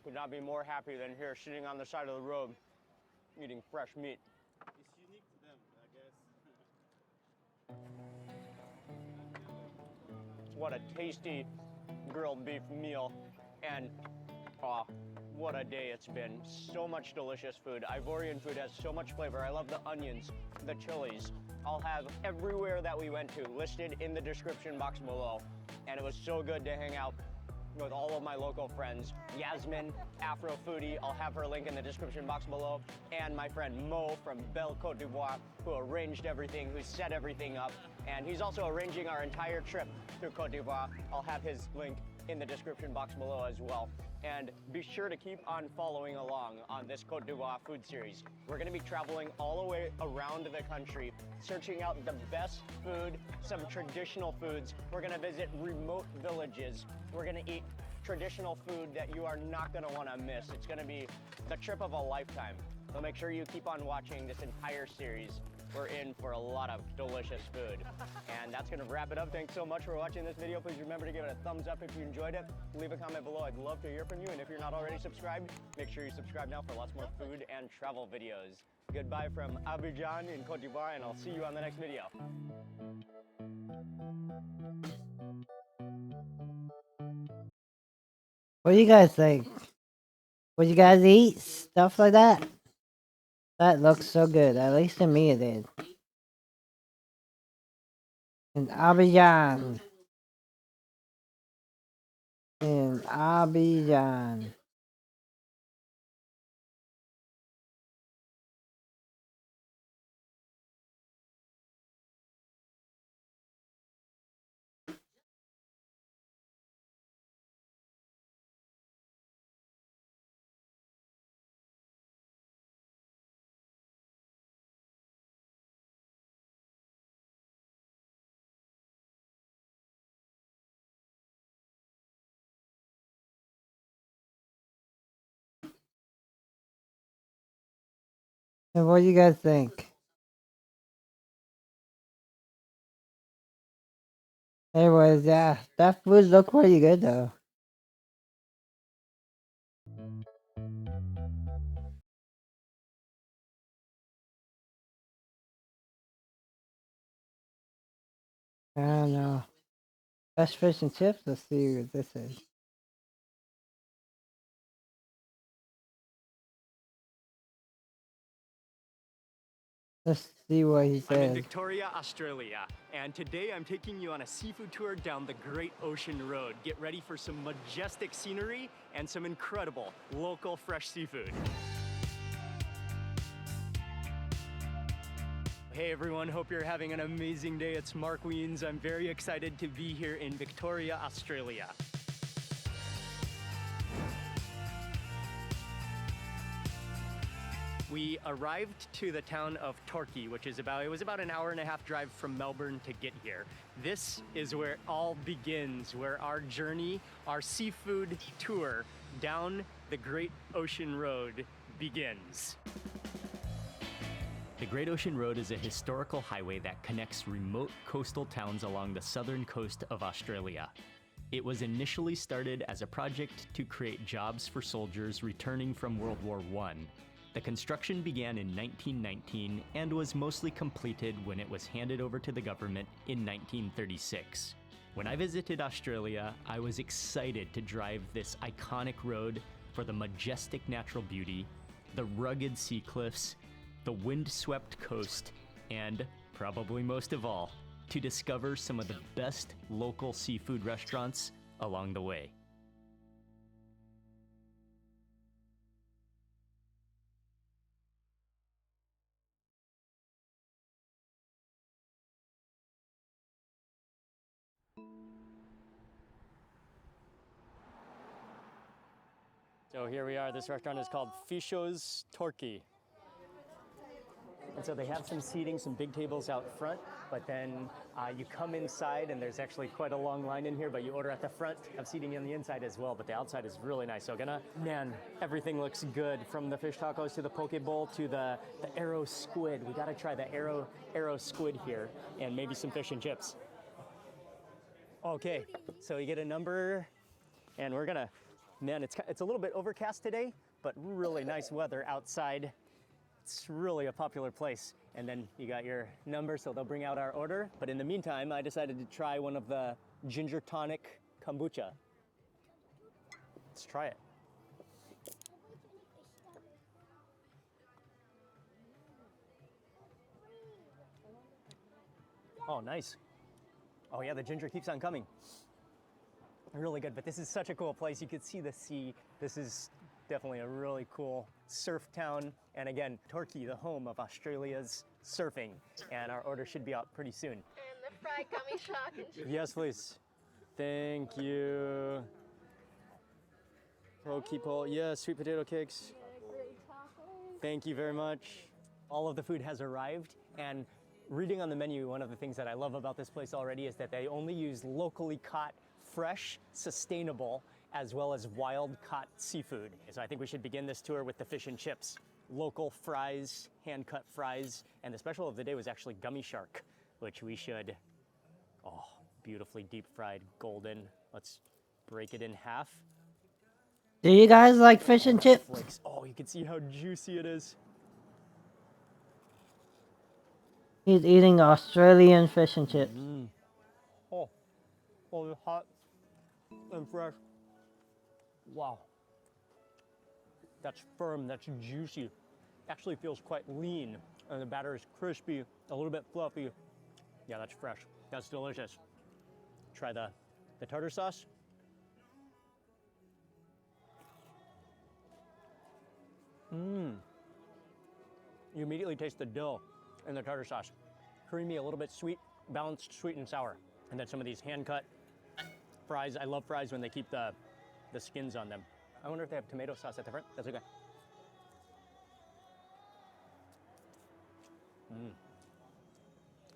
Could not be more happy than here sitting on the side of the road eating fresh meat. It's unique to them, I guess. What a tasty grilled beef meal, and what a day it's been. So much delicious food. Ivorian food has so much flavor. I love the onions, the chilies. I'll have everywhere that we went to listed in the description box below. And it was so good to hang out with all of my local friends. Yasmin, Afro Foodie, I'll have her link in the description box below. And my friend Mo from Belle Côte d'Ivoire, who arranged everything, who set everything up. And he's also arranging our entire trip through Côte d'Ivoire. I'll have his link in the description box below as well. And be sure to keep on following along on this Côte d'Ivoire food series. We're gonna be traveling all the way around the country, searching out the best food, some traditional foods. We're gonna visit remote villages. We're gonna eat traditional food that you are not gonna wanna miss. It's gonna be the trip of a lifetime. So make sure you keep on watching this entire series. We're in for a lot of delicious food. And that's gonna wrap it up. Thanks so much for watching this video. Please remember to give it a thumbs up if you enjoyed it. Leave a comment below. I'd love to hear from you. And if you're not already subscribed, make sure you subscribe now for lots more food and travel videos. Goodbye from Abidjan in Côte d'Ivoire, and I'll see you on the next video. What do you guys think? Would you guys eat stuff like that? That looks so good. At least to me it did. In Abidjan. In Abidjan. And what do you guys think? Anyways, yeah, that food looked pretty good though. I don't know. Best fish and chips? Let's see what this is. Let's see. See what he I'm in says. Victoria, Australia, and today I'm taking you on a seafood tour down the Great Ocean Road. Get ready for some majestic scenery and some incredible local fresh seafood. Hey everyone, hope you're having an amazing day. It's Mark Wiens. I'm very excited to be here in Victoria, Australia. We arrived to the town of Torquay, which is it was about an hour and a half drive from Melbourne to get here. This is where it all begins, where our journey, our seafood tour down the Great Ocean Road begins. The Great Ocean Road is a historical highway that connects remote coastal towns along the southern coast of Australia. It was initially started as a project to create jobs for soldiers returning from World War I. The construction began in 1919 and was mostly completed when it was handed over to the government in 1936. When I visited Australia, I was excited to drive this iconic road for the majestic natural beauty, the rugged sea cliffs, the wind-swept coast, and, probably most of all, to discover some of the best local seafood restaurants along the way. So here we are. This restaurant is called Fisho's Torquay. And so they have some seating, some big tables out front, but then you come inside and there's actually quite a long line in here, but you order at the front, have seating on the inside as well, but the outside is really nice. So man, everything looks good, from the fish tacos to the poke bowl to the arrow squid. We gotta try the arrow squid here, and maybe some fish and chips. Okay, so you get a number, and we're gonna, man, it's a little bit overcast today, but really nice weather outside. It's really a popular place. And then you got your number, so they'll bring out our order. But in the meantime, I decided to try one of the ginger tonic kombucha. Let's try it. Oh, nice. Oh yeah, the ginger keeps on coming. Really good, but this is such a cool place. You could see the sea. This is definitely a really cool surf town. And again, Torquay, the home of Australia's surfing. And our order should be out pretty soon. And the fried gummy shark. Yes, please. Thank you. Poke bowl, yes, sweet potato cakes. Thank you very much. All of the food has arrived, and reading on the menu, one of the things that I love about this place already is that they only use locally caught, fresh, sustainable, as well as wild-caught seafood. So I think we should begin this tour with the fish and chips. Local fries, hand-cut fries, and the special of the day was actually gummy shark, which we should, oh, beautifully deep-fried, golden. Let's break it in half. Do you guys like fish and chips? Flakes. Oh, you can see how juicy it is. He's eating Australian fish and chips. Oh, it's hot and fresh. Wow. That's firm, that's juicy. Actually feels quite lean, and the batter is crispy, a little bit fluffy. Yeah, that's fresh. That's delicious. Try the tartar sauce. You immediately taste the dill in the tartar sauce. Creamy, a little bit sweet, balanced sweet and sour. And then some of these hand-cut fries. I love fries when they keep the skins on them. I wonder if they have tomato sauce at the front. That's okay.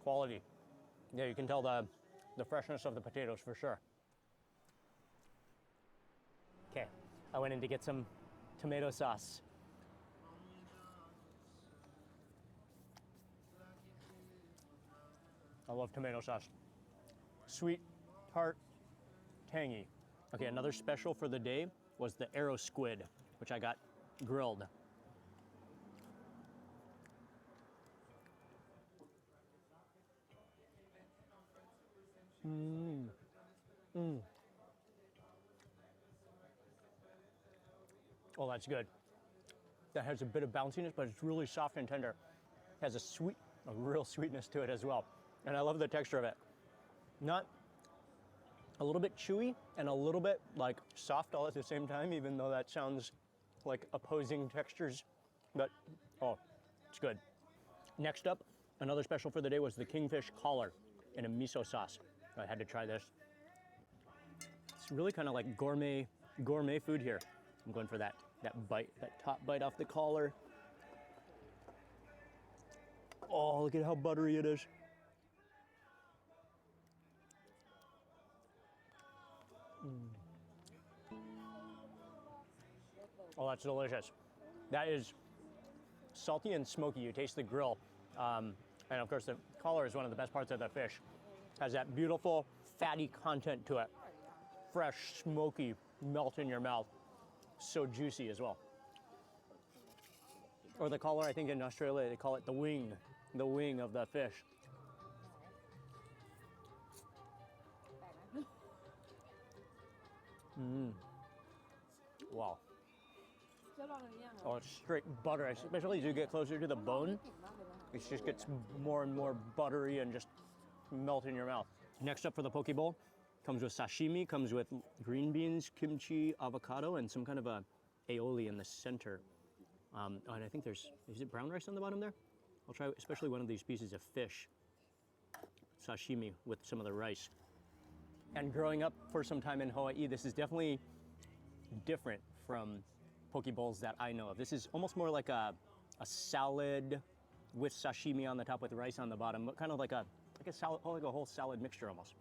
Quality. Yeah, you can tell the freshness of the potatoes for sure. Okay, I went in to get some tomato sauce. I love tomato sauce. Sweet, tart, tangy. Okay, another special for the day was the arrow squid, which I got grilled. Oh, that's good. That has a bit of bounciness, but it's really soft and tender. It has a sweet a real sweetness to it as well. And I love the texture of it. Not a little bit chewy and a little bit like soft all at the same time, even though that sounds like opposing textures, but oh, it's good. Next up, another special for the day was the kingfish collar in a miso sauce. I had to try this. It's really kind of like gourmet food here. I'm going for that bite, that top bite off the collar. Oh, look at how buttery it is. Oh, that's delicious. That is salty and smoky. You taste the grill. And of course, the collar is one of the best parts of the fish. Has that beautiful fatty content to it. Fresh, smoky, melt in your mouth. So juicy as well. Or the collar, I think in Australia, they call it the wing of the fish. Wow. Oh, it's straight butter, especially as you get closer to the bone. It just gets more and more buttery and just melt in your mouth. Next up for the poke bowl, comes with sashimi, comes with green beans, kimchi, avocado, and some kind of a aioli in the center. And I think is it brown rice on the bottom there? I'll try especially one of these pieces of fish, sashimi with some of the rice. And growing up for some time in Hawaii, this is definitely different from poke bowls that I know of. This is almost more like a salad with sashimi on the top with rice on the bottom, but kind of like a salad, like a whole salad mixture almost.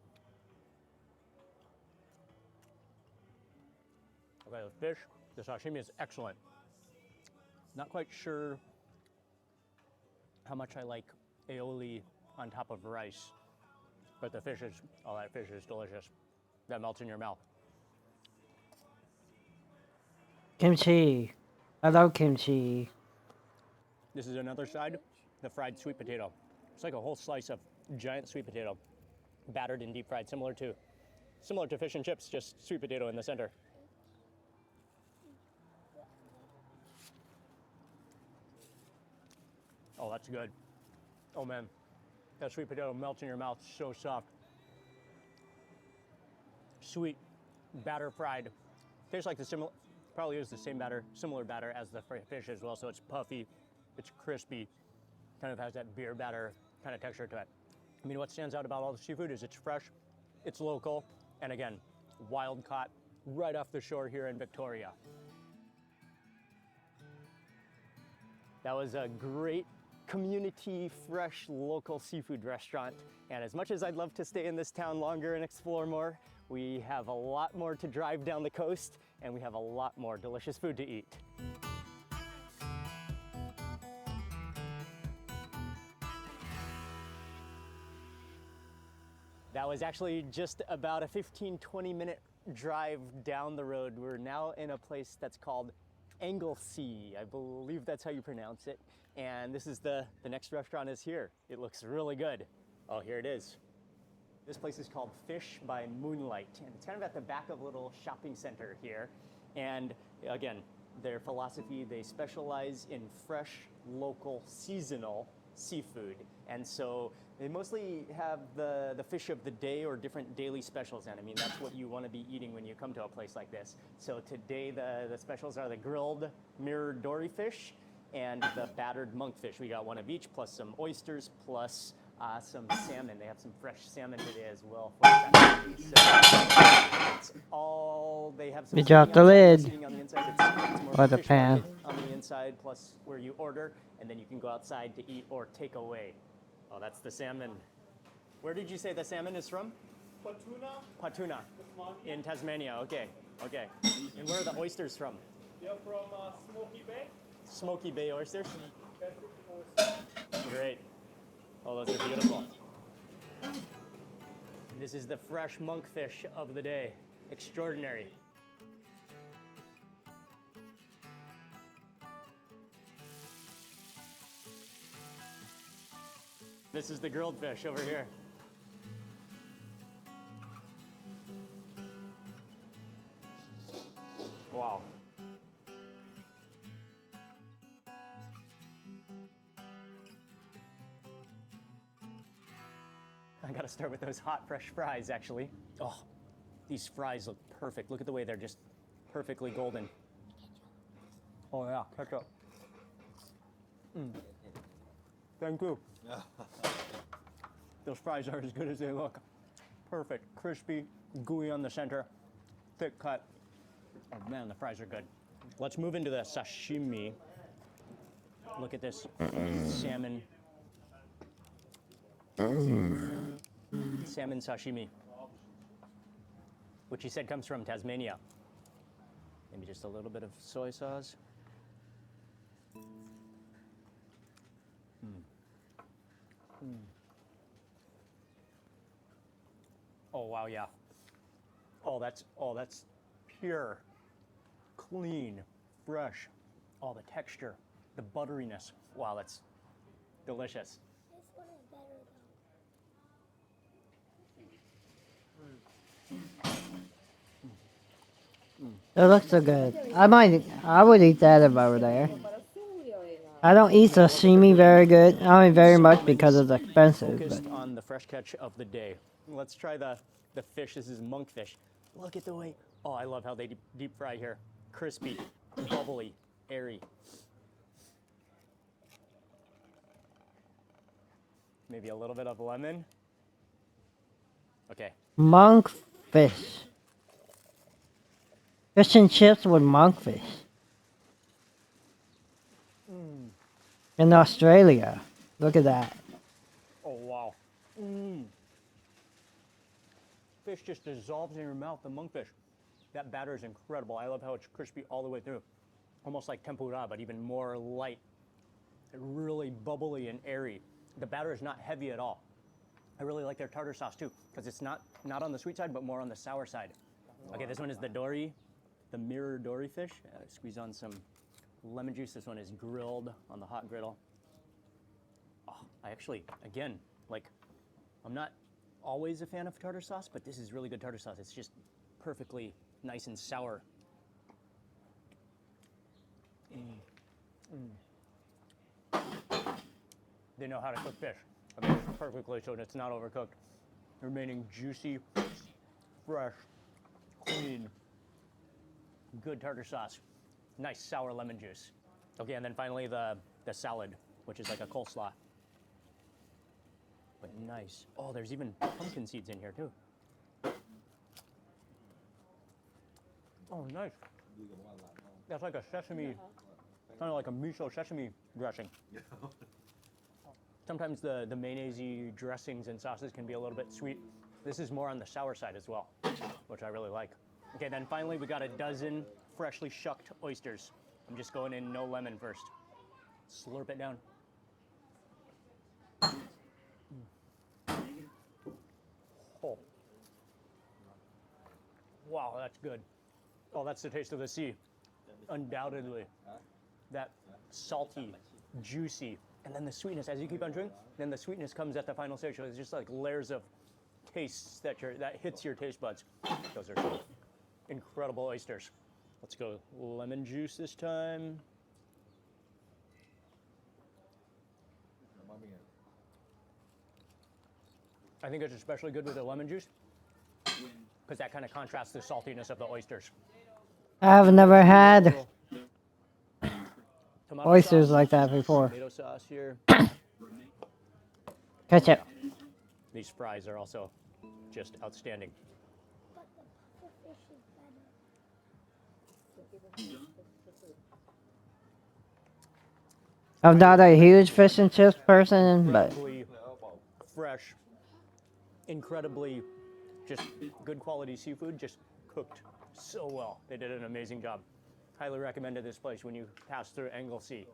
Okay, the fish, the sashimi is excellent. Not quite sure how much I like aioli on top of rice, but the fish is, oh, that fish is delicious. That melts in your mouth. Kimchi. I love kimchi. This is another side, the fried sweet potato. It's like a whole slice of giant sweet potato, battered and deep fried, similar to fish and chips, just sweet potato in the center. Oh, that's good. Oh man, that sweet potato melts in your mouth, so soft. Sweet, batter fried. Tastes like probably is the same batter, similar batter as the fish as well, so it's puffy, it's crispy, kind of has that beer batter kind of texture to it. I mean, what stands out about all the seafood is it's fresh, it's local, and again, wild caught right off the shore here in Victoria. That was a great community, fresh, local seafood restaurant. And as much as I'd love to stay in this town longer and explore more, we have a lot more to drive down the coast, and we have a lot more delicious food to eat. That was actually just about a 15-20 minute drive down the road. We're now in a place that's called Anglesea. I believe that's how you pronounce it. And this is the next restaurant is here. It looks really good. Oh, here it is. This place is called Fish by Moonlight, and it's kind of at the back of a little shopping center here. And again, their philosophy, they specialize in fresh, local, seasonal seafood. And so they mostly have the fish of the day or different daily specials. And I mean, that's what you want to be eating when you come to a place like this. So today the specials are the grilled mirror dory fish and the battered monkfish. We got one of each, plus some oysters, plus some salmon. They have some fresh salmon today as well. So it's all, they have some You dropped the lid. on the inside. It's more Or the fish pan. market on the inside, plus where you order, and then you can go outside to eat or take away. Oh, that's the salmon. Where did you say the salmon is from? Patuna. In Tasmania. Okay. Okay. And where are the oysters from? They're from Smoky Bay. Smoky Bay oysters. Great. Oh, those are beautiful. This is the fresh monkfish of the day. Extraordinary. This is the grilled fish over here. Wow. gotta start with those hot, fresh fries, actually. Oh, these fries look perfect. Look at the way they're just perfectly golden. Oh yeah, ketchup. Thank you. Those fries are as good as they look. Perfect, crispy, gooey on the center, thick cut. Oh man, the fries are good. Let's move into the sashimi. Look at this salmon. Salmon sashimi, which he said comes from Tasmania. Maybe just a little bit of soy sauce. Oh wow, yeah. Oh, that's pure, clean, fresh. Oh, the texture, the butteriness. Wow, that's delicious. This one is better though. It looks so good. I would eat that if I were there. I don't eat sashimi very good. I mean, very much because it's expensive. Focused But on the fresh catch of the day. Let's try the fish. This is monkfish. Look at the way. Oh, I love how they deep fry here. Crispy, bubbly, airy. Maybe a little bit of lemon. Okay. monkfish. Fish and chips with monkfish. In Australia. Look at that. Oh, wow. Fish just dissolves in your mouth, the monkfish. That batter is incredible. I love how it's crispy all the way through. Almost like tempura, but even more light. Really bubbly and airy. The batter is not heavy at all. I really like their tartar sauce too, because it's not on the sweet side, but more on the sour side. Okay, this one is the dory, the mirror dory fish. Squeeze on some lemon juice. This one is grilled on the hot griddle. Oh, I actually, again, like, I'm not always a fan of tartar sauce, but this is really good tartar sauce. It's just perfectly nice and sour. They know how to cook fish. I mean, it's perfectly so it's not overcooked. Remaining juicy, fresh, clean, good tartar sauce. Nice sour lemon juice. Okay, and then finally the salad, which is like a coleslaw. But nice. Oh, there's even pumpkin seeds in here too. Oh, nice. That's like a sesame, kind of like a miso sesame dressing. Sometimes the mayonnaise dressings and sauces can be a little bit sweet. This is more on the sour side as well, which I really like. Okay, then finally we got a dozen freshly shucked oysters. I'm just going in no lemon first. Slurp it down. Oh. Wow, that's good. Oh, that's the taste of the sea. Undoubtedly. That salty, juicy, and then the sweetness as you keep on chewing, then the sweetness comes at the final stage. So it's just like layers of tastes that hits your taste buds. Those are some incredible oysters. Let's go lemon juice this time. I think it's especially good with the lemon juice because that kind of contrasts the saltiness of the oysters. I've never had Tomato oysters sauce, like that before. Tomato sauce here. Ketchup. These fries are also just outstanding. But the fish is better. I'm not a huge fish and chips person, but Incredibly fresh, incredibly just good quality seafood, just cooked so well. They did an amazing job. Highly recommended this place when you pass through Anglesey.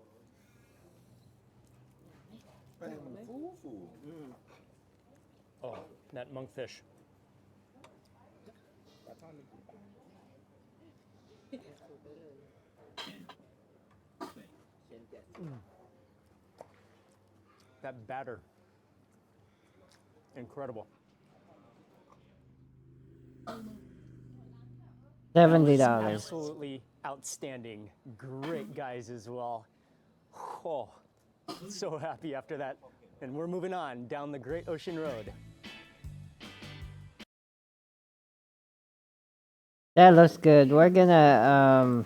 Oh, that monkfish. That batter. Incredible. $70. Absolutely outstanding. Great guys as well. Oh, so happy after that. And we're moving on down the Great Ocean Road. That looks good. We're gonna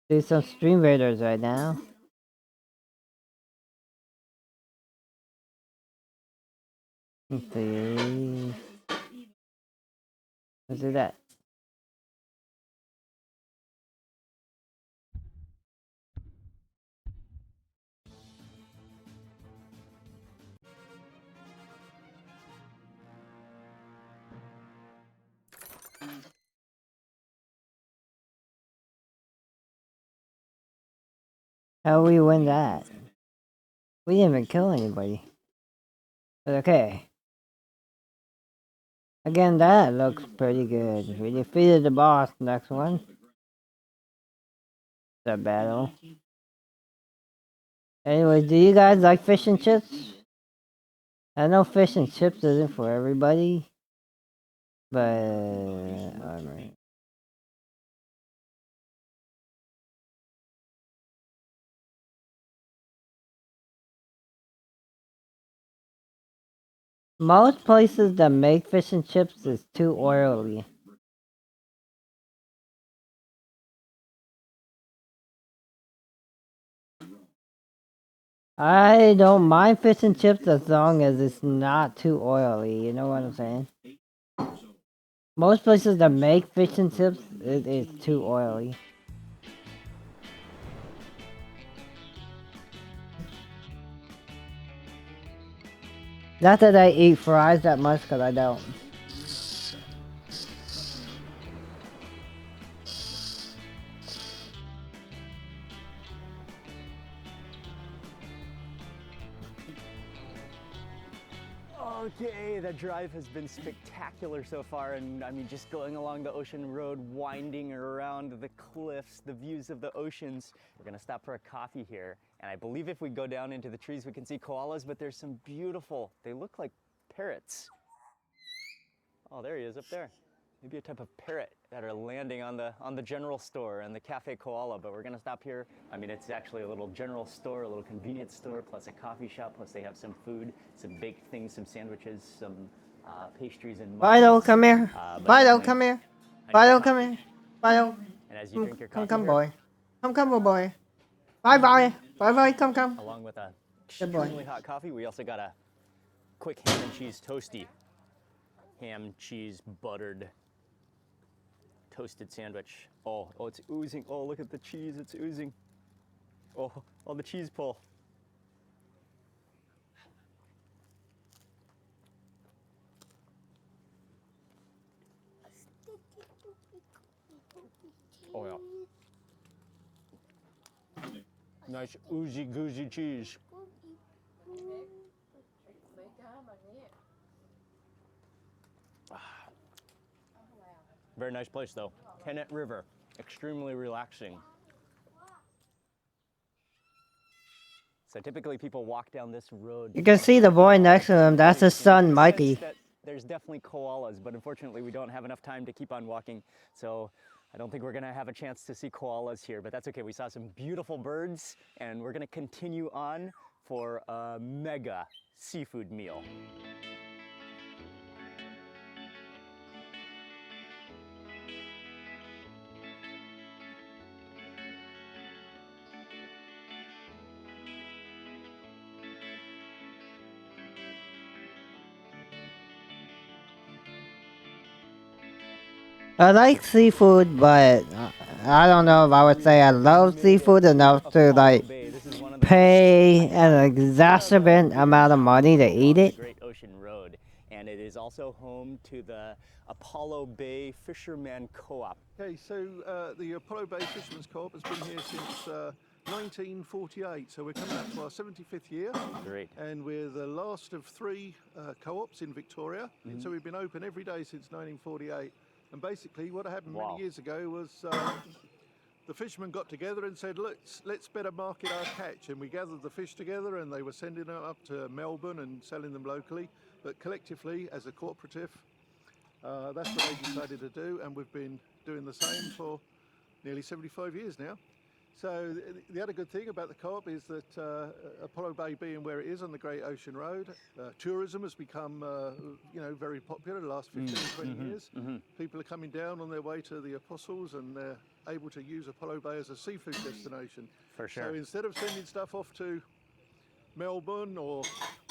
do some stream raiders right now. Let's see. Let's do that. How we win that? We didn't even kill anybody. But okay. Again, that looks pretty good. We defeated the boss. Next one. The battle. Anyway, do you guys like fish and chips? I know fish and chips isn't for everybody, but alright. Most places that make fish and chips is too oily. I don't mind fish and chips as long as it's not too oily, you know what I'm saying? Most places that make fish and chips, it is too oily. Not that I eat fries that much, because I don't. Okay, the drive has been spectacular so far, and I mean, just going along the ocean road, winding around the cliffs, the views of the oceans. We're gonna stop for a coffee here, and I believe if we go down into the trees, we can see koalas, but there's some beautiful, they look like parrots. Oh, there he is up there. Maybe a type of parrot that are landing on the general store and the cafe koala, but we're gonna stop here. I mean, it's actually a little general store, a little convenience store, plus a coffee shop, plus they have some food, some baked things, some sandwiches, some pastries and Fido, come here. Fido, definitely come here. I need Fido, a come coffee. here. Fido. And as you drink your coffee Come, here, boy. Come, boy. Bye, bye. Bye, bye. Come. along with a Good boy. extremely hot coffee, we also got a quick ham and cheese toasty. Ham, cheese, buttered, toasted sandwich. Oh, it's oozing. Oh, look at the cheese, it's oozing. Oh, the cheese pull. Oh yeah. Nice oozy goozy cheese. Very nice place though. Kennett River, extremely relaxing. So typically people walk down this road. You can see the boy next to him. That's his son, Mikey. There's definitely koalas, but unfortunately we don't have enough time to keep on walking. So I don't think we're gonna have a chance to see koalas here, but that's okay. We saw some beautiful birds and we're gonna continue on for a mega seafood meal. I like seafood, but I don't know if I would say I love seafood enough to like pay an exorbitant amount of money to eat it. Great Ocean Road, and it is also home to the Apollo Bay Fisherman Co-op. Okay, so the Apollo Bay Fishermen's Co-op has been here since 1948, so we're coming up to our 75th year. Great. And we're the last of three co-ops in Victoria, so we've been open every day since 1948. And basically what happened many years ago was the fishermen got together and said, let's better market our catch. And we gathered the fish together and they were sending them up to Melbourne and selling them locally. But collectively, as a cooperative, that's what they decided to do. And we've been doing the same for nearly 75 years now. So the other good thing about the co-op is that Apollo Bay being where it is on the Great Ocean Road, tourism has become very popular the last 15, 20 years. People are coming down on their way to the Apostles and they're able to use Apollo Bay as a seafood destination. For sure. So instead of sending stuff off to Melbourne or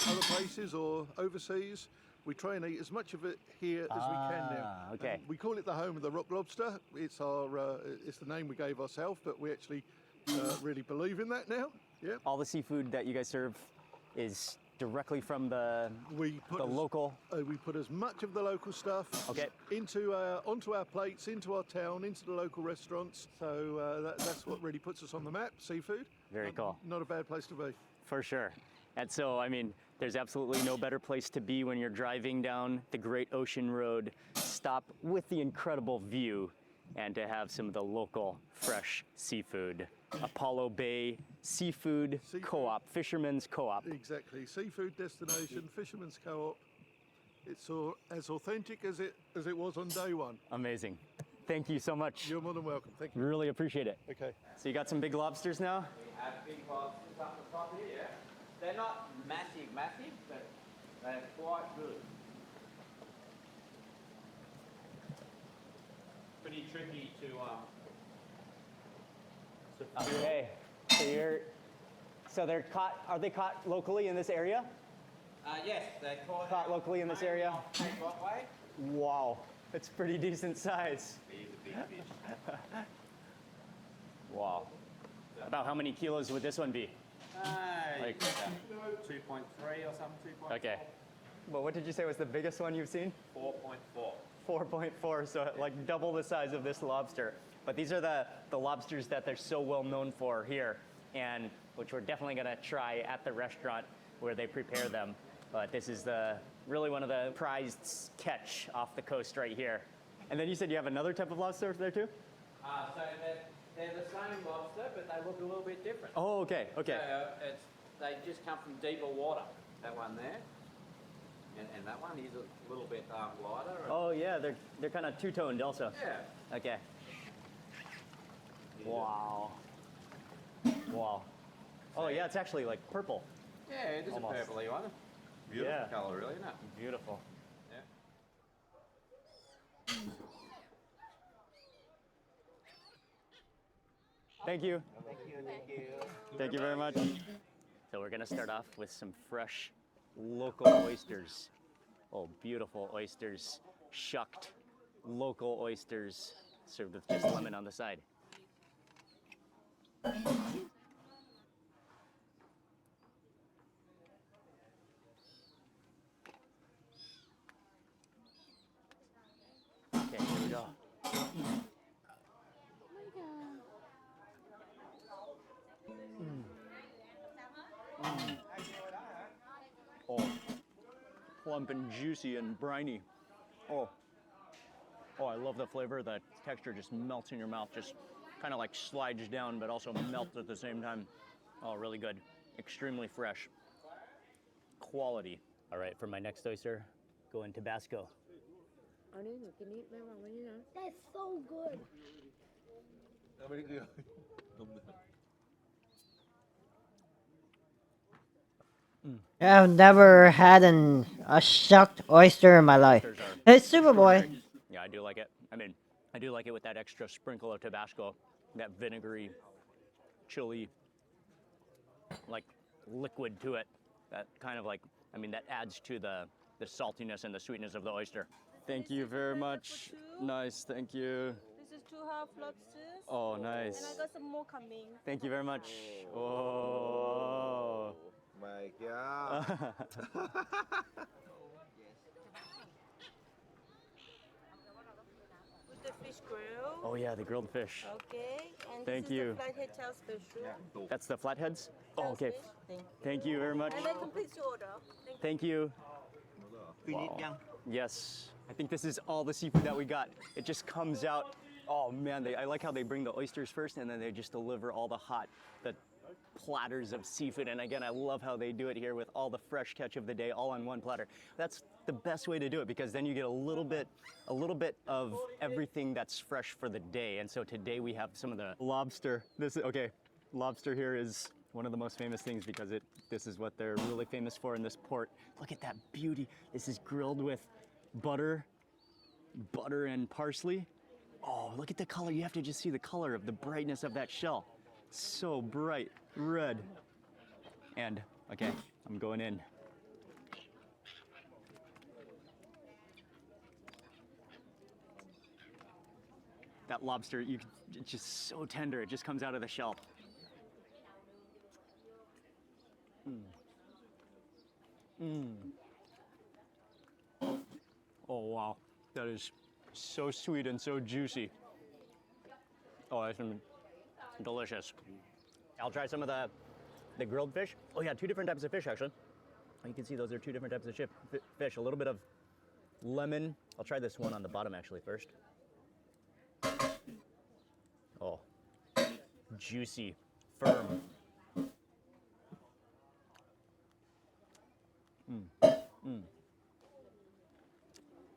other places or overseas, we try and eat as much of it here as we can now. Okay. And we call it the home of the rock lobster. It's the name we gave ourselves, but we actually really believe in that now. Yeah. All the seafood that you guys serve is directly from the local. We put as much of the local stuff onto our plates, into our town, into the local restaurants. So that's what really puts us on the map. Seafood. Very cool. Not a bad place to be. For sure. And so, I mean, there's absolutely no better place to be when you're driving down the Great Ocean Road, stop with the incredible view, and to have some of the local fresh seafood. Apollo Bay Seafood Co-op, Fisherman's Co-op. Exactly. Seafood destination, Fisherman's Co-op. It's as authentic as it was on day one. Amazing. Thank you so much. You're more than welcome. Thank you. Really appreciate it. Okay. So you got some big lobsters now? We have big lobsters up the top here, yeah. They're not massive, but they're quite good. Pretty tricky to Okay. So they're caught. Are they caught locally in this area? yes, they're Caught locally in this area? Way. Wow, it's pretty decent size. He's a big fish. Wow. About how many kilos would this one be? Like 2.3 or something. 2.4. Okay. Well, what did you say was the biggest one you've seen? 4.4. 4.4, so like double the size of this lobster. But these are the lobsters that they're so well known for here, and which we're definitely gonna try at the restaurant where they prepare them. But this is really one of the prized catch off the coast right here. And then you said you have another type of lobster there too? So they're the same lobster, but they look a little bit different. Oh, okay, okay. They just come from deeper water. That one there, and that one is a little bit lighter. Oh yeah, they're kind of two-toned also. Yeah. Okay. Wow. Wow. Oh yeah, it's actually like purple. Yeah, it is Almost. a purpley one. Beautiful Yeah. colour, really, isn't it? Beautiful. Yeah. Thank you. Thank you. Thank you very much. So we're gonna start off with some fresh local oysters. Oh, beautiful oysters, shucked local oysters, served with just lemon on the side. Okay, here we go. Oh, plump and juicy and briny. Oh, I love the flavor. The texture just melts in your mouth, just kind of like slides down, but also melts at the same time. Oh, really good. Extremely fresh. Quality. All right, for my next oyster, go in Tabasco. That's so good. I've never had a shucked oyster in my life. Oysters are Hey, Superboy. Yeah, I do like it. I mean, I do like it with that extra sprinkle of Tabasco, that vinegary, chili, like liquid to it. That kind of like, I mean, that adds to the saltiness and the sweetness of the oyster. Thank you very much. Nice, thank you. This is 2 half lobsters. Oh, nice. And I got some more coming. Thank you very much. Oh. My God. With the fish grill. Oh yeah, the grilled fish. Okay. And Thank this is you. the flathead tail special. That's the flatheads? Oh, Tail okay. fish. Thank you. Thank you very much. And that completes your order. Thank you. Wow. Yes. I think this is all the seafood that we got. It just comes out. Oh man, I like how they bring the oysters first and then they just deliver all the hot, platters of seafood. And again, I love how they do it here with all the fresh catch of the day all on one platter. That's the best way to do it because then you get a little bit of everything that's fresh for the day. And so today we have some of the lobster. Lobster here is one of the most famous things because this is what they're really famous for in this port. Look at that beauty. This is grilled with butter and parsley. Oh, look at the color. You have to just see the color of the brightness of that shell. So bright red. And okay, I'm going in. That lobster, it's just so tender. It just comes out of the shell. Oh wow, that is so sweet and so juicy. Oh, that's delicious. I'll try some of the grilled fish. Oh yeah, 2 different types of fish actually. You can see those are 2 different types of fish. A little bit of lemon. I'll try this one on the bottom actually first. Oh, juicy, firm.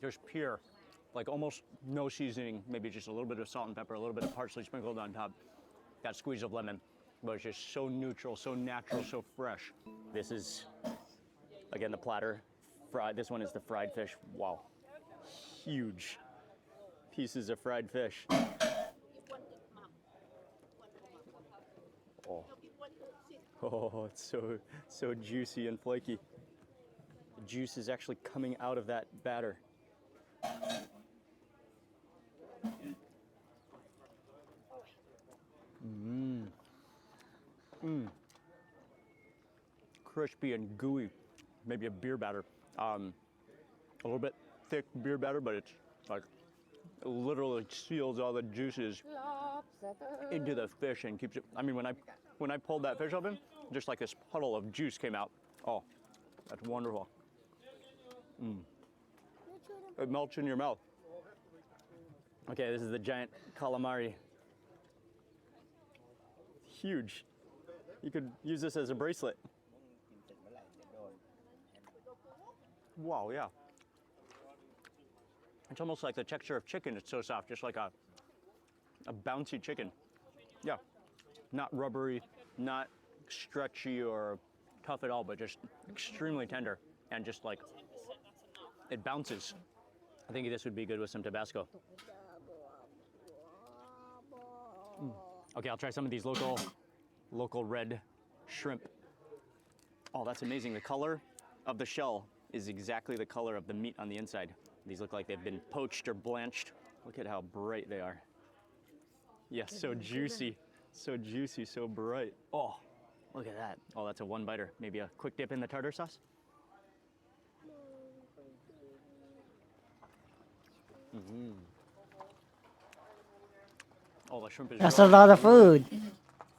Just pure, like almost no seasoning, maybe just a little bit of salt and pepper, a little bit of parsley sprinkled on top. That squeeze of lemon, but it's just so neutral, so natural, so fresh. This is, again, the platter. This one is the fried fish. Wow, huge pieces of fried fish. Oh, it's so juicy and flaky. The juice is actually coming out of that batter. Crispy and gooey, maybe a beer batter. A little bit thick beer batter, but it's like it literally seals all the juices into the fish and keeps it. I mean, when I pulled that fish open, just like this puddle of juice came out. Oh, that's wonderful. It melts in your mouth. Okay, this is the giant calamari. Huge. You could use this as a bracelet. Wow, yeah. It's almost like the texture of chicken. It's so soft, just like a bouncy chicken. Yeah, not rubbery, not stretchy or tough at all, but just extremely tender and just like it bounces. I think this would be good with some Tabasco. Okay, I'll try some of these local red shrimp. Oh, that's amazing. The color of the shell is exactly the color of the meat on the inside. These look like they've been poached or blanched. Look at how bright they are. Yeah, so juicy, so bright. Oh, look at that. Oh, that's a one biter. Maybe a quick dip in the tartar sauce. Oh, the shrimp is That's a lot of food.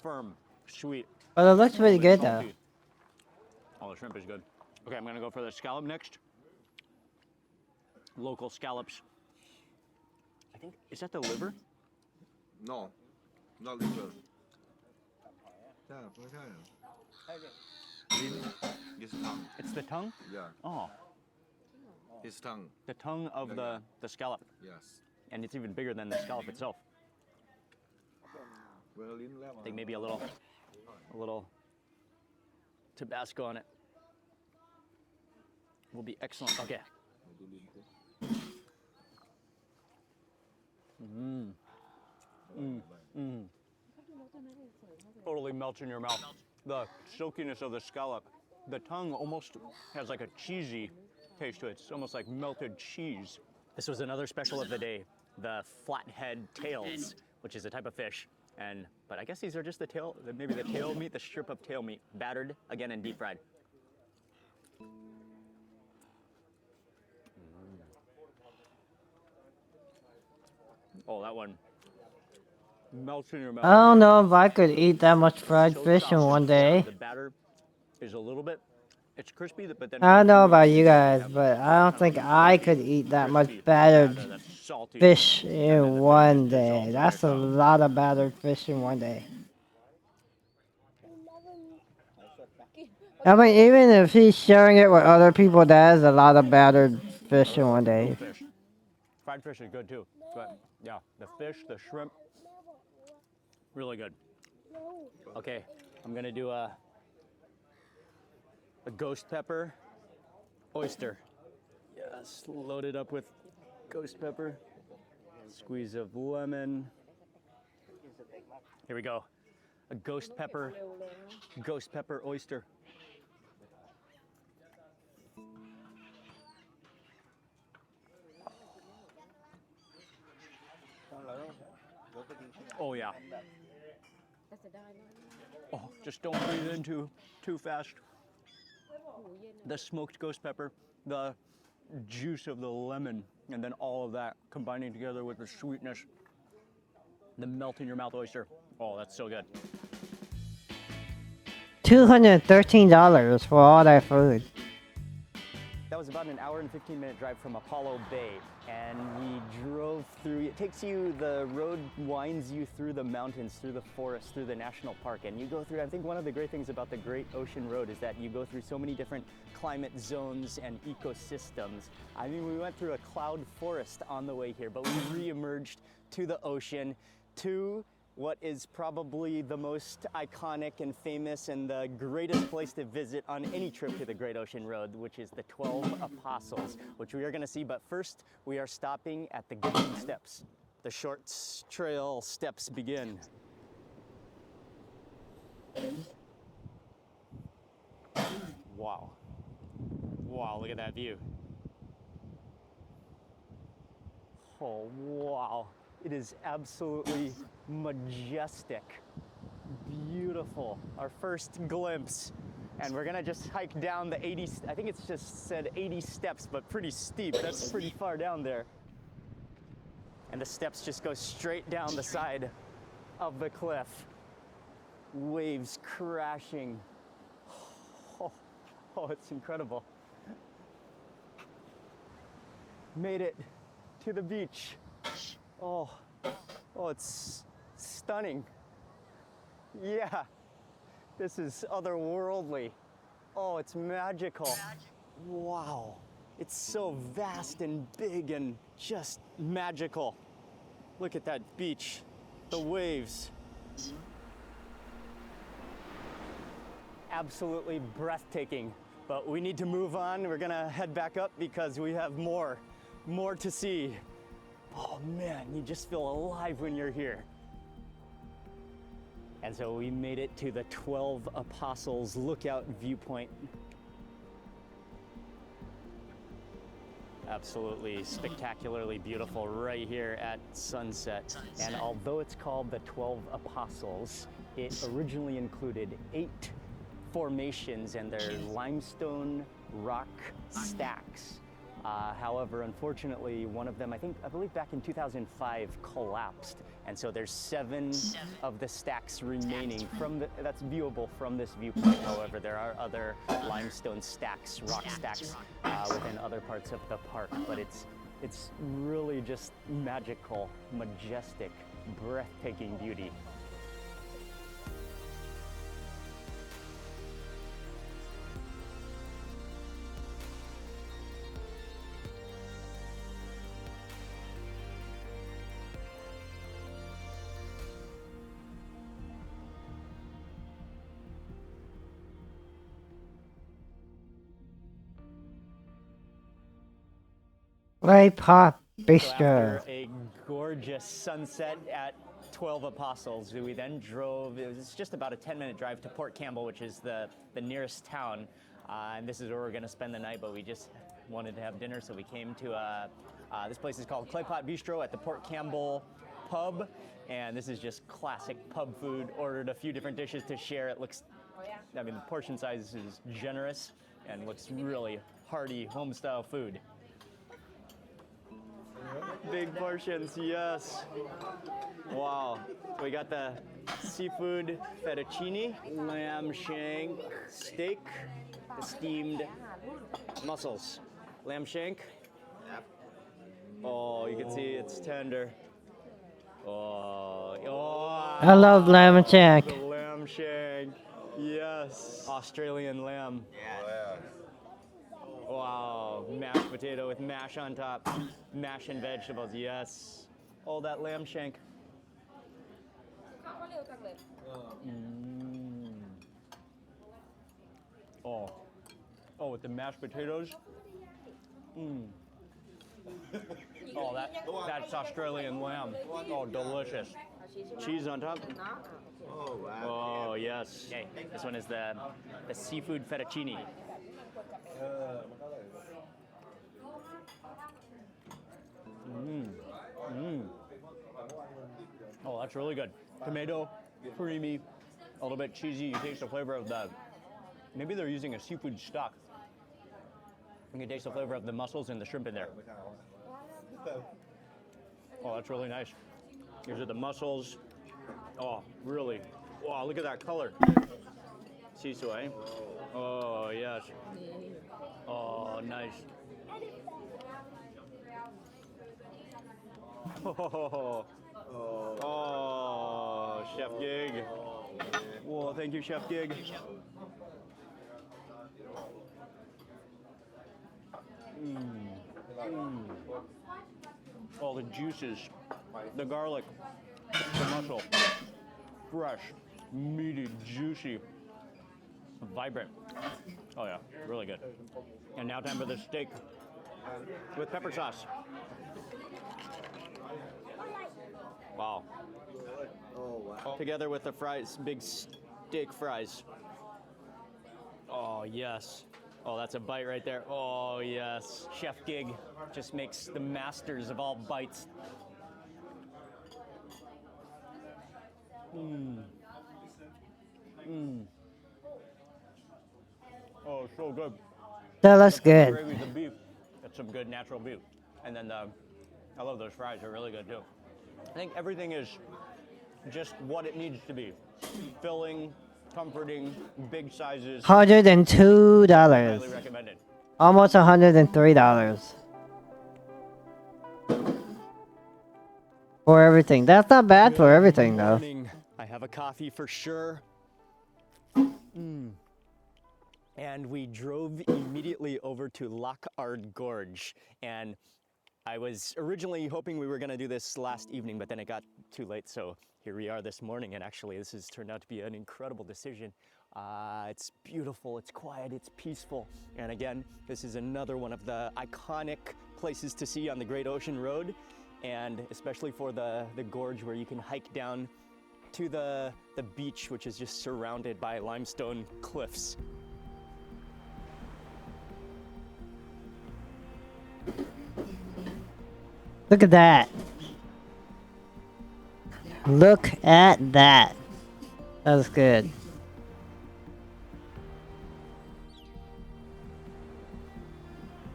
Firm, sweet. But it looks pretty good though. Oh, the shrimp is good. Okay, I'm gonna go for the scallop next. Local scallops. I think, is that the liver? No, not liver. It's tongue. It's the tongue? Yeah. Oh. It's tongue. The tongue of the scallop. Yes. And it's even bigger than the scallop itself. I think maybe a little Tabasco on it will be excellent. Okay. Totally melts in your mouth. The silkiness of the scallop. The tongue almost has like a cheesy taste to it. It's almost like melted cheese. This was another special of the day, the flathead tails, which is a type of fish. But I guess these are just maybe the tail meat, the strip of tail meat, battered again and deep fried. Oh, that one melts in your mouth. I don't know if I could eat that much fried fish in one day. The batter is a little bit, it's crispy, but then I don't know about you guys, but I don't think I could eat that much battered fish in one day. That's a lot of battered fish in one day. I mean, even if he's sharing it with other people, that is a lot of battered fish in one day. Fish. Fried fish is good too. But yeah, the fish, the shrimp, really good. Okay, I'm gonna do a ghost pepper oyster. Yes, load it up with ghost pepper. Squeeze of lemon. Here we go. A ghost pepper oyster. Oh yeah. Oh, just don't breathe in too fast. The smoked ghost pepper, the juice of the lemon, and then all of that combining together with the sweetness, the melt in your mouth oyster. Oh, that's so good. $213 for all that food. That was about an hour and 15-minute drive from Apollo Bay, and we drove through. It takes you, the road winds you through the mountains, through the forest, through the national park, and you go through. I think one of the great things about the Great Ocean Road is that you go through so many different climate zones and ecosystems. I mean, we went through a cloud forest on the way here, but we re-emerged to the ocean, to what is probably the most iconic and famous and the greatest place to visit on any trip to the Great Ocean Road, which is the 12 Apostles, which we are going to see. But first, we are stopping at the Gibson Steps. The short trail steps begin. Wow. Wow, look at that view. Oh, wow. It is absolutely majestic, beautiful. Our first glimpse. And we're gonna just hike down the 80, I think it's just said 80 steps, but pretty steep. That's pretty far down there. And the steps just go straight down the side of the cliff. Waves crashing. Oh, it's incredible. Made it to the beach. Oh, it's stunning. Yeah, this is otherworldly. Oh, it's magical. Wow, it's so vast and big and just magical. Look at that beach, the waves. Absolutely breathtaking, but we need to move on. We're gonna head back up because we have more to see. Oh man, you just feel alive when you're here. And so we made it to the 12 Apostles lookout viewpoint. Absolutely spectacularly beautiful right here at sunset. And although it's called the 12 Apostles, it originally included 8 formations and they're limestone rock stacks. However, unfortunately, one of them, I believe back in 2005, collapsed. And so there's 7 of the stacks remaining that's viewable from this viewpoint. However, there are other limestone stacks, rock stacks within other parts of the park. But it's really just magical, majestic, breathtaking beauty. Ray Pop So Bistro. after a gorgeous sunset at 12 Apostles, we then drove, it was just about a 10-minute drive to Port Campbell, which is the nearest town. And this is where we're gonna spend the night, but we just wanted to have dinner, so we came to this place is called Clay Pot Bistro at the Port Campbell pub. And this is just classic pub food. Ordered a few different dishes to share. It looks, I mean, the portion size is generous and looks really hearty, home-style food. Big portions, yes. Wow. We got the seafood fettuccine, lamb shank steak, the steamed mussels. Lamb shank. Oh, you can see it's tender. Oh, I love lamb shank. the lamb shank. Yes. Yes. Australian lamb. Yeah. Wow. Mashed potato with mash on top. Mash and vegetables. Yes. Oh, that lamb shank. Oh. Oh, with the mashed potatoes. Oh, that's Australian lamb. Oh, delicious. Cheese on top. Oh, wow. Oh, yes. Okay, this one is the seafood fettuccine. Oh, that's really good. Tomato, creamy, a little bit cheesy. You taste the flavor of the, maybe they're using a seafood stock. You can taste the flavor of the mussels and the shrimp in there. Oh, that's really nice. These are the mussels. Oh, really? Wow, look at that color. Sisu, eh? Oh, yes. Oh, nice. Oh, Chef Gig. Whoa, thank you, Chef Gig. All the juices, the garlic, the mussel, fresh, meaty, juicy, vibrant. Oh yeah, really good. And now time for the steak with pepper sauce. Wow. Together with the fries, big steak fries. Oh yes. Oh, that's a bite right there. Oh yes. Chef Gig just makes the masters of all bites. Oh, so good. That looks The good. gravy, the beef, that's some good natural beef. And then I love those fries, they're really good too. I think everything is just what it needs to be. Filling, comforting, big sizes. $102. Highly recommended. Almost $103 for everything. That's not bad for everything though. Morning. I have a coffee for sure. And we drove immediately over to Lockard Gorge. And I was originally hoping we were gonna do this last evening, but then it got too late. So here we are this morning. And actually this has turned out to be an incredible decision. It's beautiful, it's quiet, it's peaceful. And again, this is another one of the iconic places to see on the Great Ocean Road. And especially for the gorge where you can hike down to the beach, which is just surrounded by limestone cliffs. Look at that. Look at that. That was good.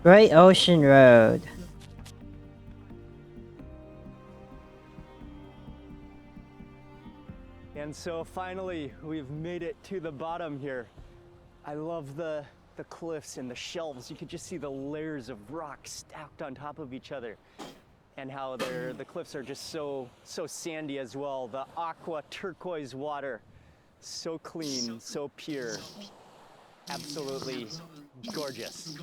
Great Ocean Road. And so finally, we've made it to the bottom here. I love the cliffs and the shelves. You could just see the layers of rock stacked on top of each other. And how the cliffs are just so sandy as well. The aqua turquoise water, so clean, so pure. Absolutely gorgeous.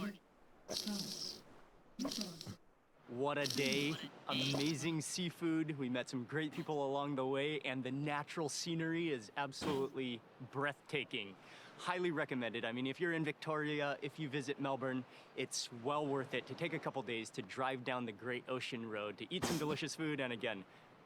What a day, amazing seafood. We met some great people along the way, and the natural scenery is absolutely breathtaking. Highly recommended. I mean, if you're in Victoria, if you visit Melbourne, it's well worth it to take a couple days to drive down the Great Ocean Road to eat some delicious food, and again,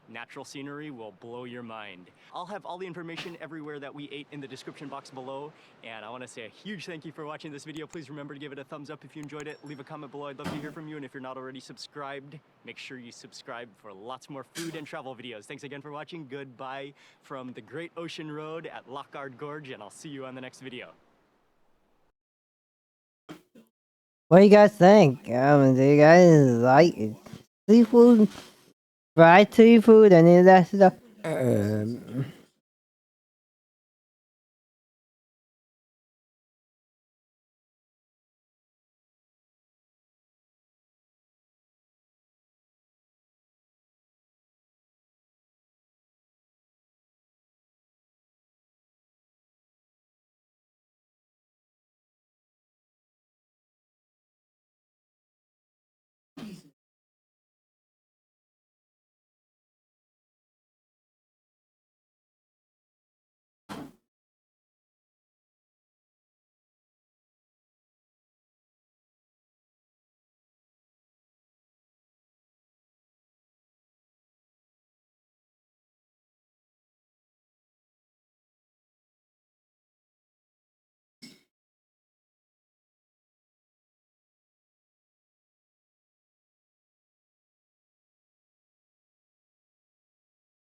natural scenery will blow your mind. I'll have all the information everywhere that we ate in the description box below, and I want to say a huge thank you for watching this video. Please remember to give it a thumbs up if you enjoyed it. Leave a comment below. I'd love to hear from you, and if you're not already subscribed, make sure you subscribe for lots more food and travel videos. Thanks again for watching. Goodbye from the Great Ocean Road at Lockard Gorge, and I'll see you on the next video. What do you guys think? Do you guys like seafood? Fried seafood? Any of that stuff?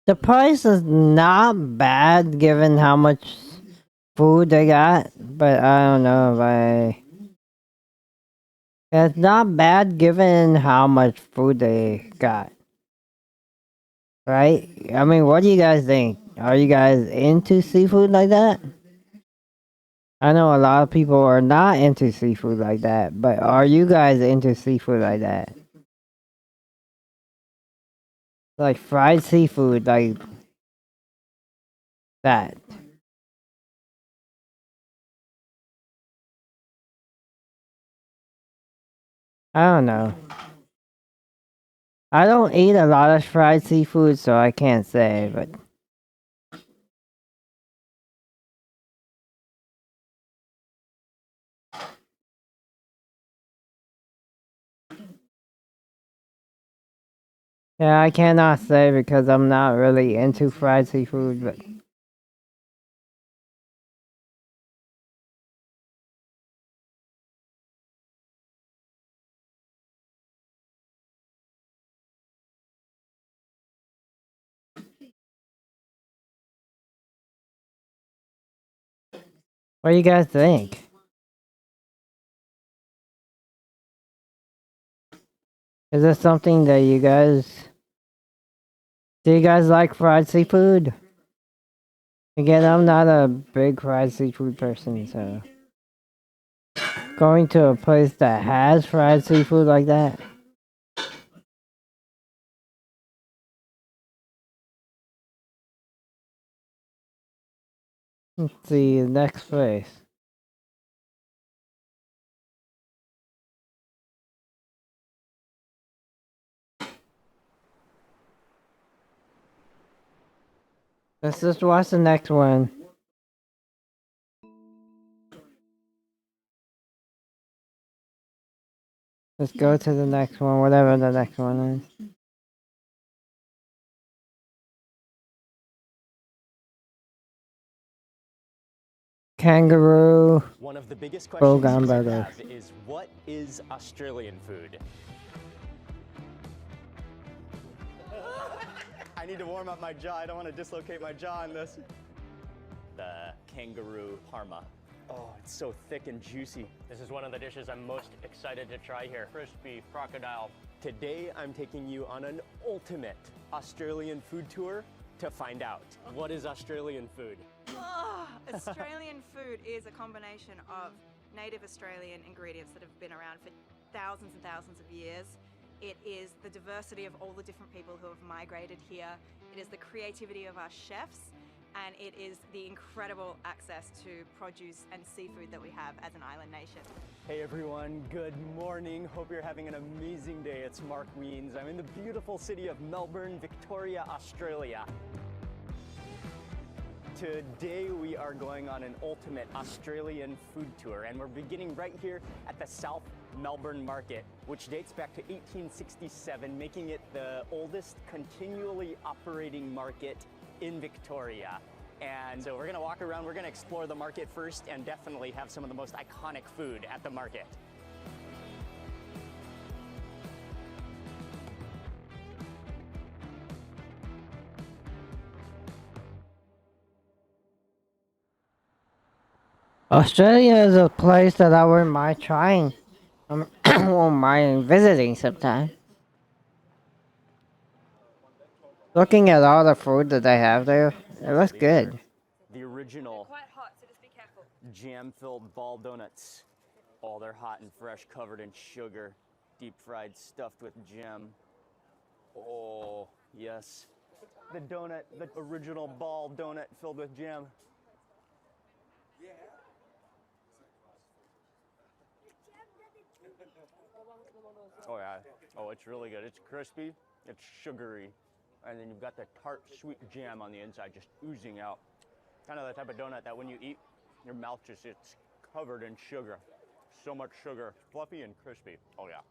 The price is not bad given how much food they got, but I don't know if I. It's not bad given how much food they got. Right? I mean, what do you guys think? Are you guys into seafood like that? I know a lot of people are not into seafood like that, but are you guys into seafood like that? Like fried seafood like that. I don't know. I don't eat a lot of fried seafood, so I can't say, but yeah, I cannot say because I'm not really into fried seafood, but what do you guys think? Is this something that you guys do you guys like fried seafood? Again, I'm not a big fried seafood person, so going to a place that has fried seafood like that. Let's see, the next place. Let's just watch the next one. Let's go to the next one, whatever the next one is. Kangaroo. One of the biggest Bulldog questions you burger. have is, what is Australian food? I need to warm up my jaw. I don't want to dislocate my jaw on this. The kangaroo parma. Oh, it's so thick and juicy. This is one of the dishes I'm most excited to try here. Crispy crocodile. Today, I'm taking you on an ultimate Australian food tour to find out. What is Australian food? Oh, Australian food is a combination of native Australian ingredients that have been around for thousands and thousands of years. It is the diversity of all the different people who have migrated here. It is the creativity of our chefs, and it is the incredible access to produce and seafood that we have as an island nation. Hey everyone, good morning. Hope you're having an amazing day. It's Mark Wiens. I'm in the beautiful city of Melbourne, Victoria, Australia. Today we are going on an ultimate Australian food tour, and we're beginning right here at the South Melbourne Market, which dates back to 1867, making it the oldest continually operating market in Victoria. And so we're gonna walk around, we're gonna explore the market first, and definitely have some of the most iconic food at the market. Australia is a place that I wouldn't mind trying. I won't mind visiting sometime. Looking at all the food that they have there, it looks good. The original jam-filled ball donuts. Oh, they're hot and fresh, covered in sugar, deep-fried, stuffed with jam. Oh, yes. The donut, the original ball donut filled with jam. Oh yeah, oh it's really good. It's crispy, it's sugary, and then you've got the tart sweet jam on the inside just oozing out. Kind of the type of donut that when you eat, your mouth just it's covered in sugar. So much sugar, fluffy and crispy. Oh yeah,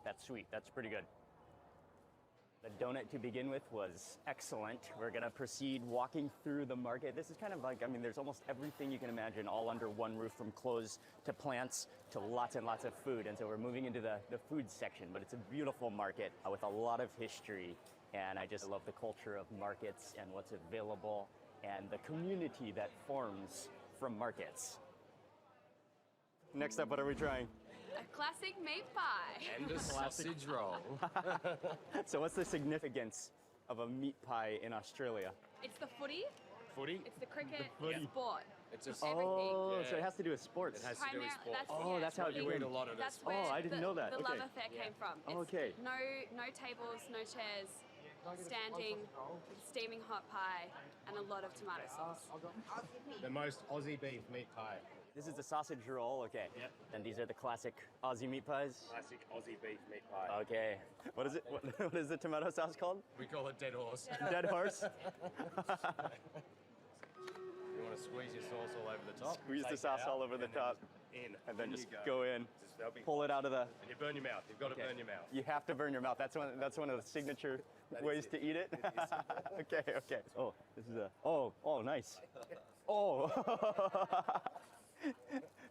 that's sweet, that's pretty good. The donut to begin with was excellent. We're gonna proceed walking through the market. This is kind of like, I mean, there's almost everything you can imagine all under one roof, from clothes to plants to lots and lots of food. And so we're moving into the food section, but it's a beautiful market with a lot of history and I just love the culture of markets and what's available and the community that forms from markets. Next up, what are we trying? A classic meat pie. And a sausage roll. So what's the significance of a meat pie in Australia? It's the footy. Footy? It's the cricket footy. sport. It's a Oh, yeah. so it has to do with sports. It has to do with sports. That's how you eat a lot of That's this. where I didn't know that. the Okay. love affair came from. It's Okay. No tables, no chairs, standing, steaming hot pie, and a lot of tomato sauce. The most Aussie beef meat pie. This is the sausage roll, okay. Yep. And these are the classic Aussie meat pies? Classic Aussie beef meat pie. Okay. What is it? What is the tomato sauce called? We call it dead horse. Dead horse? You want to squeeze your sauce all over the top. Squeeze the take it sauce out, all over the and then top. In. And then In just you go in. That'll be- Pull it out of the... And you burn your mouth. You've got to burn your mouth. You have to burn your mouth. That's one of the signature ways to eat it. Okay. Oh, this is a... Oh, nice. Oh.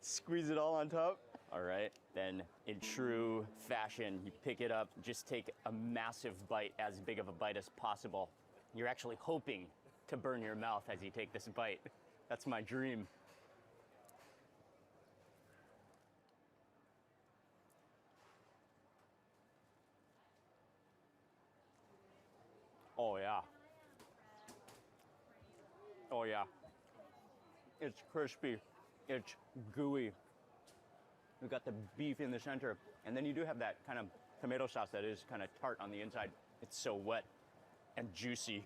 Squeeze it all on top. All right. Then in true fashion, you pick it up, just take a massive bite, as big of a bite as possible. You're actually hoping to burn your mouth as you take this bite. That's my dream. Oh yeah. Oh yeah. It's crispy. It's gooey. You've got the beef in the center, and then you do have that kind of tomato sauce that is kind of tart on the inside. It's so wet and juicy.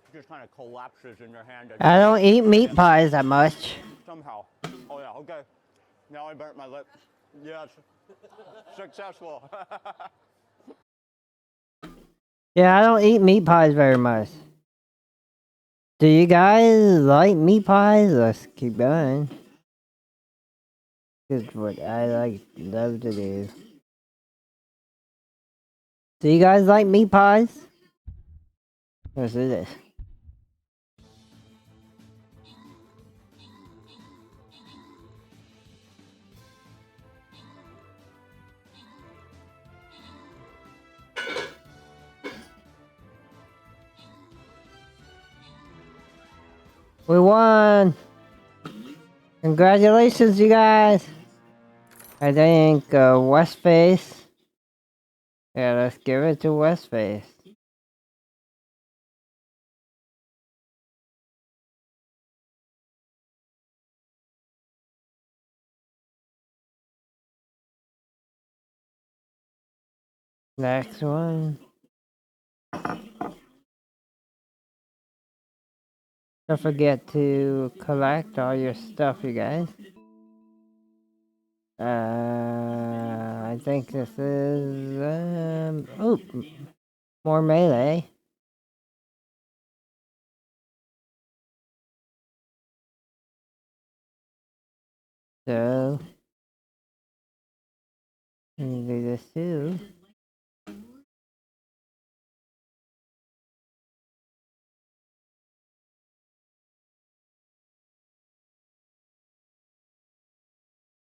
It just kind of collapses in your hand. I don't eat meat pies that much. Somehow. Oh yeah, okay. Now I burnt my lip. Yes. Successful. Yeah, I don't eat meat pies very much. Do you guys like meat pies? Let's keep going. This is what I love to do. Do you guys like meat pies? Let's do this. We won! Congratulations, you guys! I think West Face. Yeah, let's give it to West Face. Next one. Don't forget to collect all your stuff, you guys. I think this is, oh, more melee. So, let me do this too.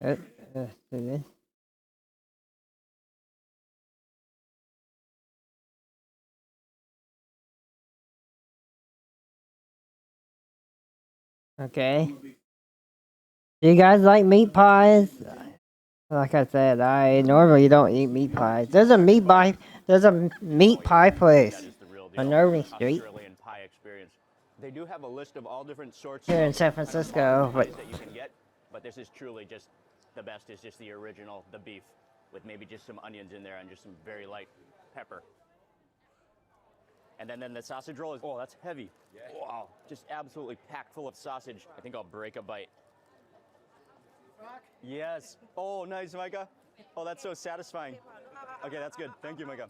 Let's do this. Okay. Do you guys like meat pies? Like I said, I normally don't eat meat pies. There's a meat pie place on Irving Street. Australian pie experience. They do have a list of all different sorts Here in of San kind of Francisco, pies but that you can get, but this is truly just the best. Is just the original, the beef, with maybe just some onions in there and just some very light pepper. And then the sausage roll is, oh, that's heavy. Yeah. Wow, just absolutely packed full of sausage. I think I'll break a bite. Yes. Oh, nice, Micah. Oh, that's so satisfying. Okay, that's good. Thank you, Micah.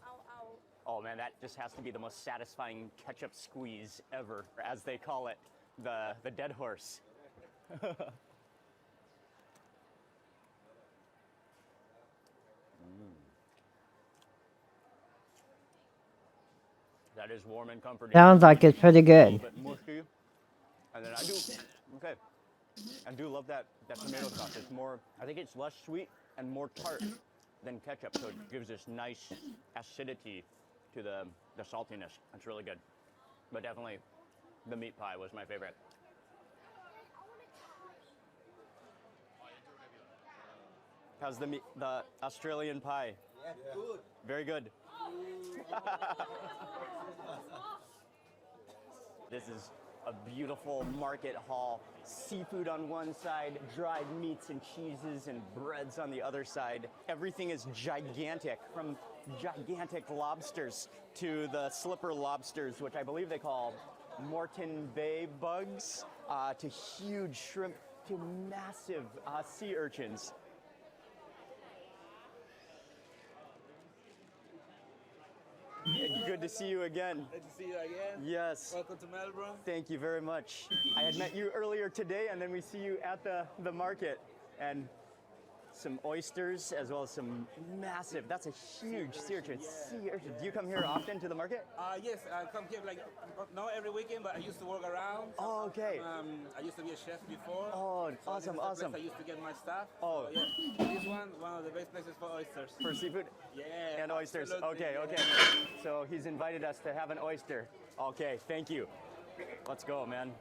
Oh man, that just has to be the most satisfying ketchup squeeze ever, as they call it, the dead horse. That is warm and comforting. sounds like it's pretty A good. little bit mushy. And then I do love that tomato sauce. It's more, I think it's less sweet and more tart than ketchup, so it gives this nice acidity to the saltiness. It's really good. But definitely the meat pie was my favorite. How's the Australian pie? Yeah, good. Very good. This is a beautiful market hall. Seafood on one side, dried meats and cheeses and breads on the other side. Everything is gigantic, from gigantic lobsters to the slipper lobsters, which I believe they call Moreton Bay bugs, to huge shrimp, to massive sea urchins. Good to see you again. Good to see you again. Yes. Welcome to Melbourne. Thank you very much. I had met you earlier today, and then we see you at the market. And some oysters, as well as some massive, that's a huge sea urchin. Sea urchin. Do you come here often to the market? Yes, I come here like not every weekend, but I used to work around. Oh, okay. I used to be a chef before. Oh, so awesome, this is the awesome. place I used to get my stuff. Oh. So, yeah. This one of the best places for oysters. For seafood? Yeah. And oysters. absolutely, Okay, yeah. okay. So he's invited us to have an oyster. Okay, thank you. Let's go, man.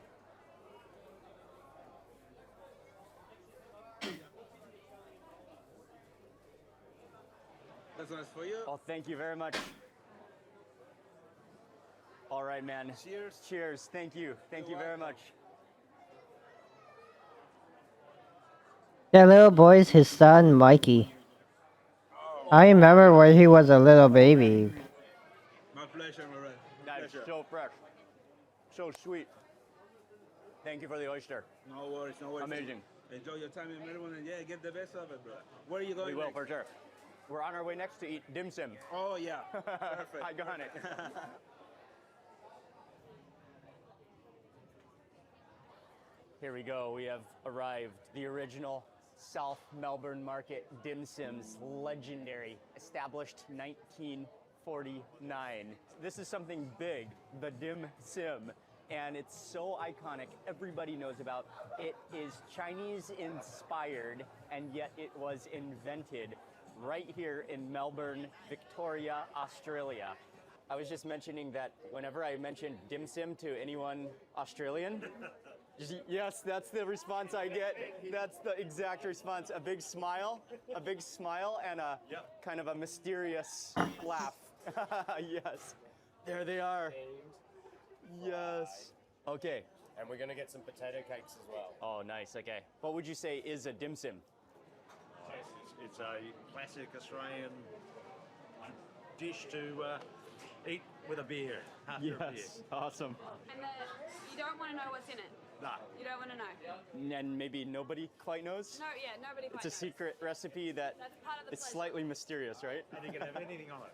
That's nice for you. Oh, thank you very much. All right, man. Cheers. Cheers. Thank you. Thank you very much. That little boy's his son, Mikey. I remember when he was a little baby. My pleasure, my friend. That is so fresh. So sweet. Thank you for the oyster. No worries, no worries. Amazing. Enjoy your time in Melbourne and yeah, get the best of it, bro. Where are you going We will, next? for sure. We're on our way next to eat dim sum. Oh, yeah. Perfect. I got it. Here we go. We have arrived. The original South Melbourne Market dim sums, legendary, established 1949. This is something big, the dim sum, and it's so iconic. Everybody knows about it. Is Chinese inspired, and yet it was invented right here in Melbourne, Victoria, Australia. I was just mentioning that whenever I mention dim sum to anyone Australian, yes, that's the response I get. That's the exact response. A big smile, and a kind of a mysterious laugh. Yes, there they are. Yes. Okay. And we're going to get some potato cakes as well. Oh, nice. Okay. What would you say is a dim sum? It's a classic Australian dish to eat with a beer. After a beer. Yes. Awesome. And you don't want to know what's in it. No. You don't want to know. And maybe nobody quite knows? No, yeah, nobody quite It's a knows. secret recipe that That's part of the it's pleasure. slightly mysterious, right? And you can have anything on it.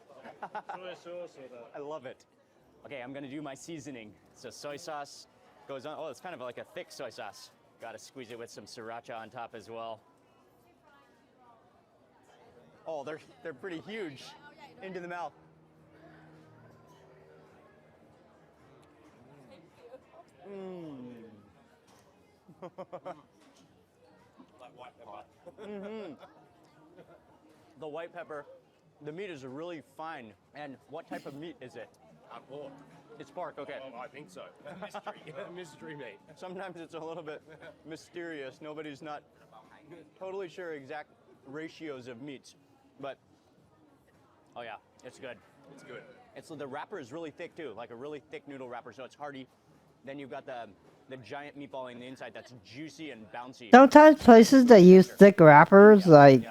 Soy sauce or the... I love it. Okay, I'm gonna do my seasoning. So soy sauce goes on. Oh, it's kind of like a thick soy sauce. Gotta squeeze it with some sriracha on top as well. Oh, they're pretty huge. Into the mouth. Mmm. Like white pepper. Mm-hmm. The white pepper. The meat is really fine. And what type of meat is it? Pork. It's pork, okay. Oh, I think so. Mystery. Mystery meat. Sometimes it's a little bit mysterious. Nobody's not totally sure exact ratios of meats. But, oh yeah, it's good. It's good. The wrapper is really thick too, like a really thick noodle wrapper, so it's hearty. Then you've got the giant meatball on the inside that's juicy and bouncy. Sometimes places that use thick wrappers, like,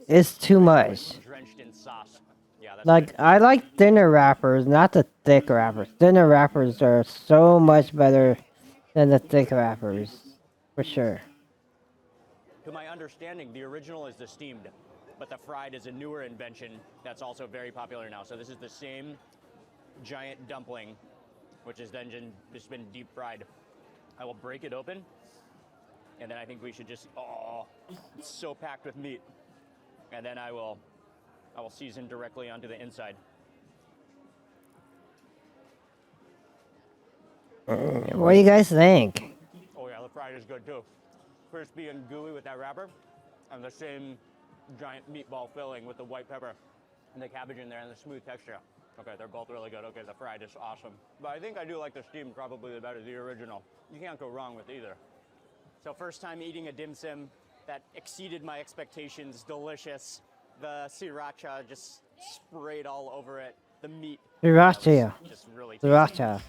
it's too much. Drenched in sauce. Yeah, that's Like, good. I like thinner wrappers, not the thick wrappers. Thinner wrappers are so much better than the thick wrappers, for sure. To my understanding, the original is the steamed, but the fried is a newer invention that's also very popular now. So this is the same giant dumpling, which is then just been deep fried. I will break it open, and then I think we should just, it's so packed with meat. And then I will season directly onto the inside. What do you guys think? Oh yeah, the fried is good too. Crispy and gooey with that wrapper, and the same giant meatball filling with the white pepper and the cabbage in there and the smooth texture. Okay, they're both really good. Okay, the fried is awesome. But I think I do like the steamed probably the better, the original. You can't go wrong with either. So first time eating a dim sum that exceeded my expectations, delicious. The sriracha just sprayed all over it. The meat Sriracha. just really Sriracha.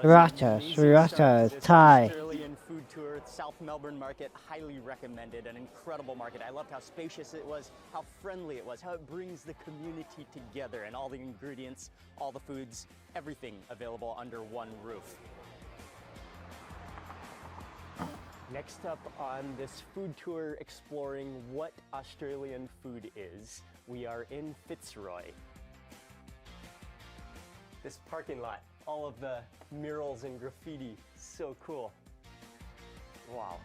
Sriracha. Sriracha is Thai. Australian food tour, South Melbourne Market, highly recommended. An incredible market. I loved how spacious it was, how friendly it was, how it brings the community together, and all the ingredients, all the foods, everything available under one roof. Next up on this food tour exploring what Australian food is, we are in Fitzroy. This parking lot, all of the murals and graffiti, so cool. Wow.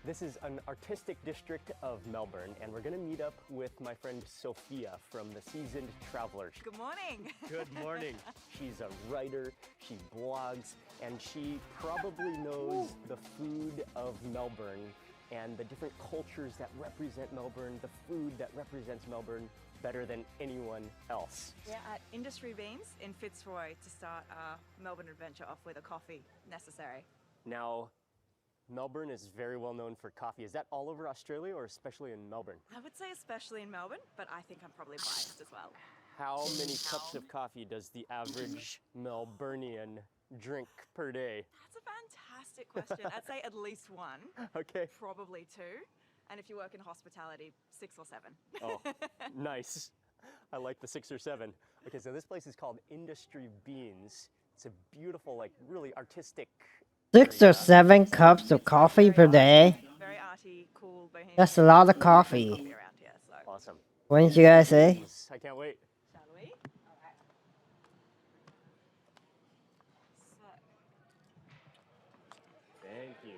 This is an artistic district of Melbourne, and we're gonna meet up with my friend Sophia from the Seasoned Traveler. Good morning. Good morning. She's a writer, she blogs, and she probably knows the food of Melbourne and the different cultures that represent Melbourne, the food that represents Melbourne better than anyone else. We're at Industry Beans in Fitzroy to start our Melbourne adventure off with a coffee necessary. Now, Melbourne is very well known for coffee. Is that all over Australia or especially in Melbourne? I would say especially in Melbourne, but I think I'm probably biased as well. How many cups of coffee does the average Melburnian drink per day? That's a fantastic question. I'd say at least one. Okay. Probably two. And if you work in hospitality, 6 or 7. Oh, nice. I like the 6 or 7. Okay, so this place is called Industry Beans. It's a beautiful, like really artistic 6 or 7 cups of coffee per day. Very arty, cool, bohemian. That's a lot of coffee. Around here, so. Awesome. What did you guys say? I can't wait. Shall we? All right. Thank you.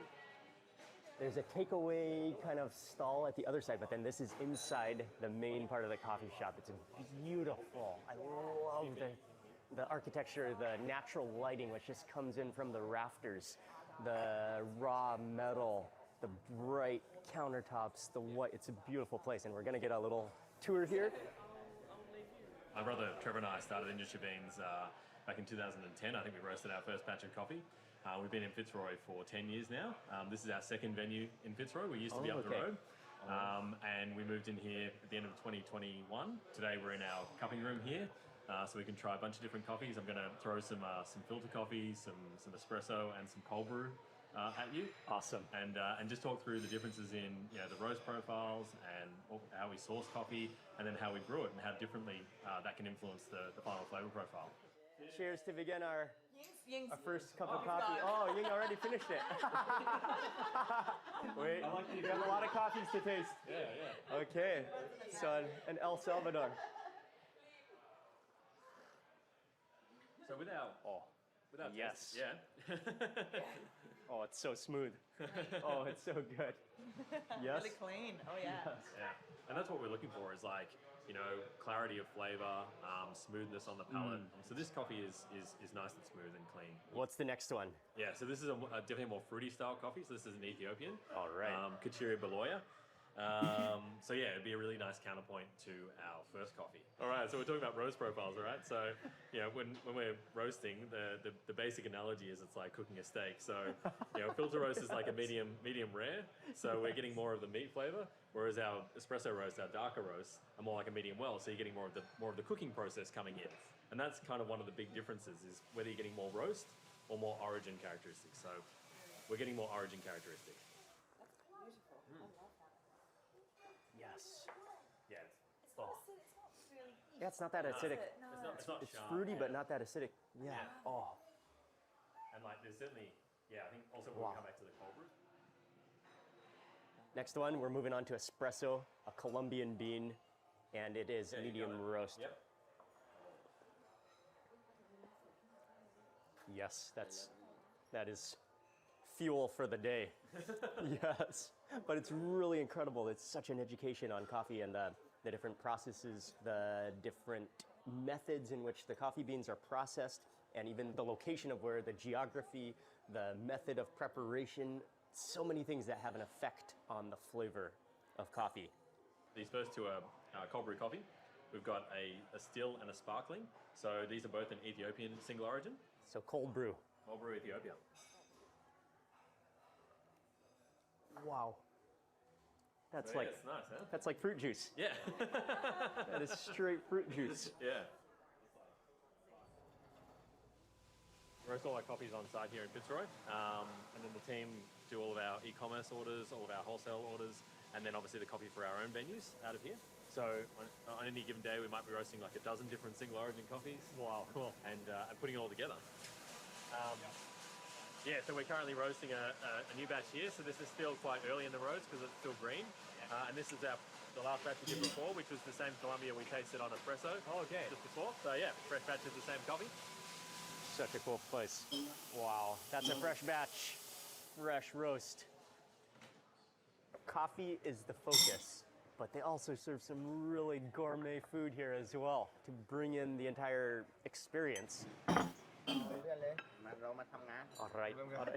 There's a takeaway kind of stall at the other side, but then this is inside the main part of the coffee shop. It's beautiful. I love the architecture, the natural lighting, which just comes in from the rafters, the raw metal, the bright countertops, the white. It's a beautiful place, and we're gonna get a little tour here. My brother Trevor and I started Industry Beans back in 2010. I think we roasted our first batch of coffee. We've been in Fitzroy for 10 years now. This is our second venue in Fitzroy. We used to be up the road. And we moved in here at the end of 2021. Today we're in our cupping room here. So we can try a bunch of different coffees. I'm going to throw some filter coffees, some espresso, and some cold brew at you. Awesome. And just talk through the differences in the roast profiles and how we source coffee, and then how we brew it and how differently that can influence the final flavor profile. Cheers to begin our first cup of coffee. Oh, Ying already finished it. Wait, you have a lot of coffees to taste. Yeah. Okay, so in El Salvador. So without yes. Yeah. Oh, it's so smooth. Oh, it's so good. Yes. Really clean. Oh yeah. Yes. Yeah, and that's what we're looking for is like, clarity of flavor, smoothness on the palate. So this coffee is nice and smooth and clean. What's the next one? Yeah, so this is a definitely more fruity style coffee. So this is an Ethiopian. All right. Kachiri Beloya. So yeah, it'd be a really nice counterpoint to our first coffee. All right, so we're talking about roast profiles, all right? So when we're roasting, the basic analogy is it's like cooking a steak. So filter roast is like a medium rare. So we're getting more of the meat flavor, whereas our espresso roast, our darker roasts, are more like a medium well. So you're getting more of the cooking process coming in, and that's kind of one of the big differences is whether you're getting more roast or more origin characteristics. So we're getting more origin characteristics. Yes. Yeah. Yeah, it's not that acidic. It's not It's sharp. fruity, but not that acidic. Yeah. Oh. And like there's certainly, I think also we'll come back to the cold brew. Next one, we're moving on to espresso, a Colombian bean, and it is medium roast. Yep. Yes, that is fuel for the day. Yes, but it's really incredible. It's such an education on coffee and the different processes, the different methods in which the coffee beans are processed, and even the location of where, the geography, the method of preparation, so many things that have an effect on the flavor of coffee. These first two are cold brew coffee. We've got a still and a sparkling. So these are both an Ethiopian single origin. So cold brew. Cold brew Ethiopia. Wow. That's So, like it's nice, huh? That's like fruit juice. Yeah. That is straight fruit juice. Yeah. Roast all our coffees on site here in Fitzroy, and then the team do all of our e-commerce orders, all of our wholesale orders, and then obviously the coffee for our own venues out of here. So on any given day, we might be roasting like a dozen different single origin coffees. Wow, cool. And putting it all together. Yeah, so we're currently roasting a new batch here. So this is still quite early in the roast because it's still green. And this is the last batch we did before, which was the same Colombia we tasted on espresso. Oh, okay. Just before. So yeah, fresh batch of the same coffee. Such a cool place. Wow, that's a fresh batch, fresh roast. Coffee is the focus, but they also serve some really gourmet food here as well to bring in the entire experience. All right,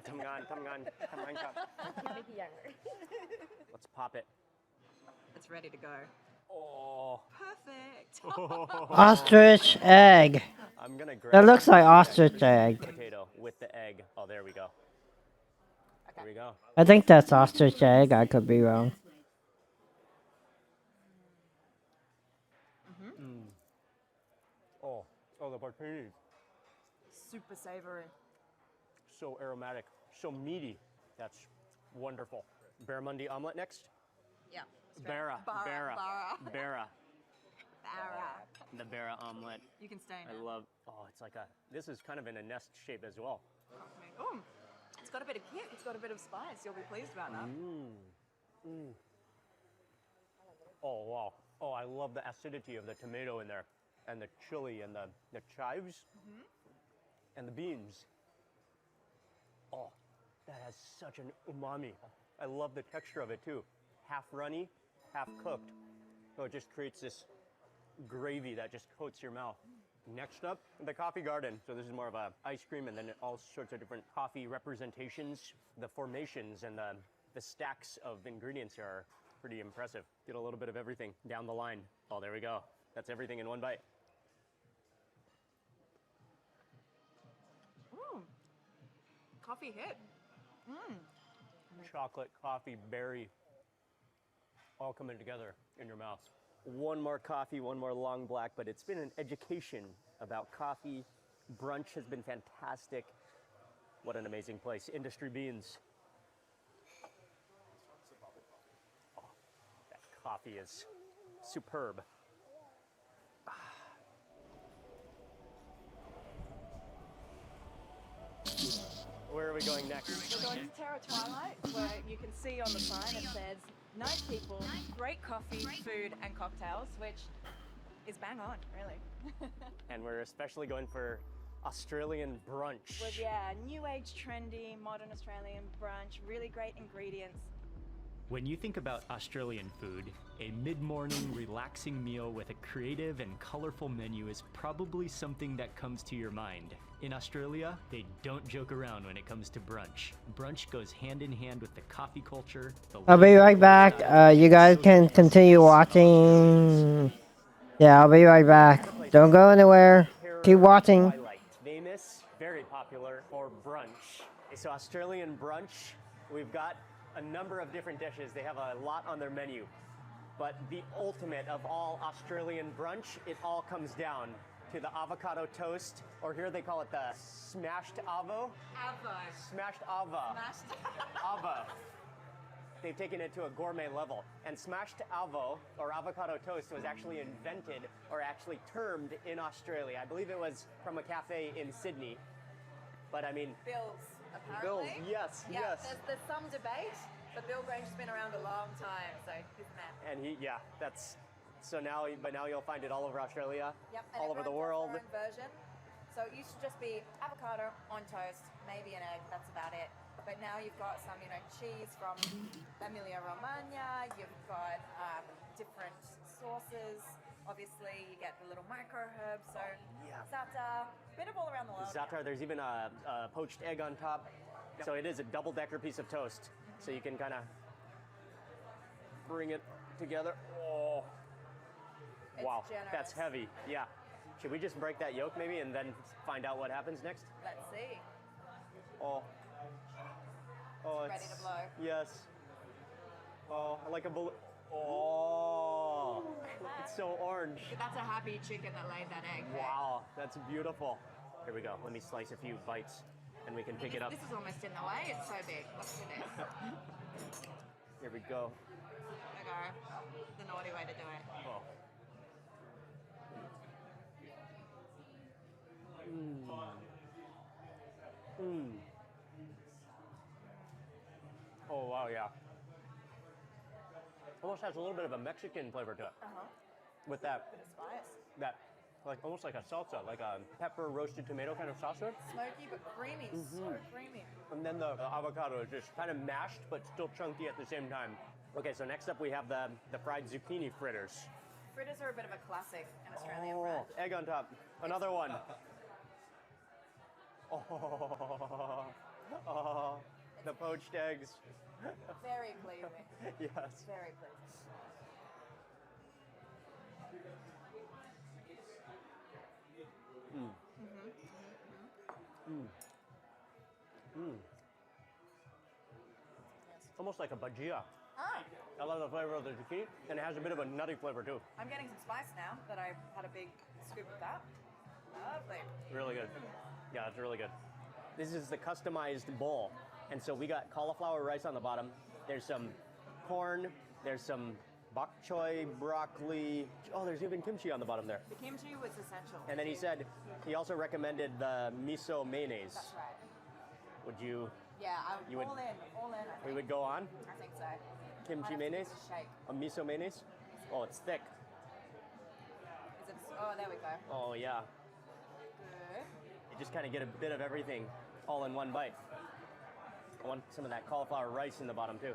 ทำงาน ครับ Let's pop it. It's ready to go. Oh, Perfect. Ostrich egg. I'm gonna grab That looks like ostrich egg. potato with the egg. Oh, there we go. There we go. I think that's ostrich egg. I could be wrong. Oh, the potato. Super savory. So aromatic, so meaty. That's wonderful. Barramundi omelet next. Yeah. Barra. The Barra omelet. You can stay I now. love. Oh, it's like this is kind of in a nest shape as well. Oh, it's got a bit of kick. It's got a bit of spice. You'll be pleased about that. Oh wow. Oh, I love the acidity of the tomato in there, and the chili and the chives, and the beans. Oh, that has such an umami. I love the texture of it too. Half runny, half cooked. So it just creates this gravy that just coats your mouth. Next up, the coffee garden. So this is more of a ice cream, and then all sorts of different coffee representations. The formations and the stacks of ingredients here are pretty impressive. Get a little bit of everything down the line. Oh, there we go. That's everything in one bite. Coffee hit. Chocolate, coffee, berry, all coming together in your mouth. One more coffee, one more long black, but it's been an education about coffee. Brunch has been fantastic. What an amazing place. Industry beans. Oh, that coffee is superb. Where are we going next? We're going to Terra Twilight, where you can see on the sign it says, nice people, great coffee, food, and cocktails, which is bang on, really. And we're especially going for Australian brunch. Well, yeah, new age, trendy, modern Australian brunch, really great ingredients. When you think about Australian food, a mid-morning relaxing meal with a creative and colorful menu is probably something that comes to your mind. In Australia, they don't joke around when it comes to brunch. Brunch goes hand in hand with the coffee culture. I'll be right back. You guys can continue watching. Yeah, I'll be right back. Don't go anywhere. Keep watching. Twilight. Famous, very popular for brunch. So Australian brunch, we've got a number of different dishes. They have a lot on their menu. But the ultimate of all Australian brunch, it all comes down to the avocado toast, or here they call it the smashed avo. Avo. Smashed ava. Smashed. Ava. They've taken it to a gourmet level. And smashed avo, or avocado toast, was actually invented, or actually termed in Australia. I believe it was from a cafe in Sydney. But I mean... Bill's, apparently. Bill's, yes, yeah, yes. There's some debate, but Bill Grange's been around a long time, so he's the man. And that's... So now you'll find it all over Australia, Yep, and all over the everyone world. does their own version. So it used to just be avocado on toast, maybe an egg, that's about it. But now you've got some, cheese from Emilia Romagna, you've got different sauces Obviously, you get the little micro herbs, so za'atar, bit of all around the world. Za'atar, there's even a poached egg on top. So it is a double-decker piece of toast. So you can kind of bring it together. Oh, wow, generous. that's heavy. Yeah. Should we just break that yolk maybe and then find out what happens next? Let's see. Oh, It's ready to blow. Yes. Oh, I like a balloon. Oh, it's so orange. That's a happy chicken that laid that egg. Wow, that's beautiful. Here we go. Let me slice a few bites and we can pick it up. This is almost in the way. It's so big. Look at this. Here we go. There we go. The naughty way to do it. Oh. Oh, wow, yeah. Almost has a little bit of a Mexican flavor to it. With that, Bit of spice. that, like almost like a salsa, like a pepper roasted tomato kind of salsa. Smoky but creamy. So creamy. And then the avocado is just kind of mashed, but still chunky at the same time. Okay, so next up we have the fried zucchini fritters. Fritters are a bit of a classic in Australian bread. Egg on top. Another one. The poached eggs. Very pleasing. Yes. Very pleasing. Almost like a bhajia. Ah, I love the flavor of the zucchini, and it has a bit of a nutty flavor too. I'm getting some spice now that I've had a big scoop of that. Lovely. Really good. Yeah, it's really good. This is the customized bowl. And so we got cauliflower rice on the bottom. There's some corn. There's some bok choy, broccoli. Oh, there's even kimchi on the bottom there. The kimchi was essential. And then he said, he also recommended the miso mayonnaise. That's right. Would you, Yeah, I'm You would- all in. All in. I think. we would go on? I think so. Kimchi Might have to mayonnaise? give it a shake. A miso mayonnaise? Oh, it's thick. Is it, oh, there we go. Oh, yeah. Good. You just kind of get a bit of everything all in one bite. I want some of that cauliflower rice in the bottom too.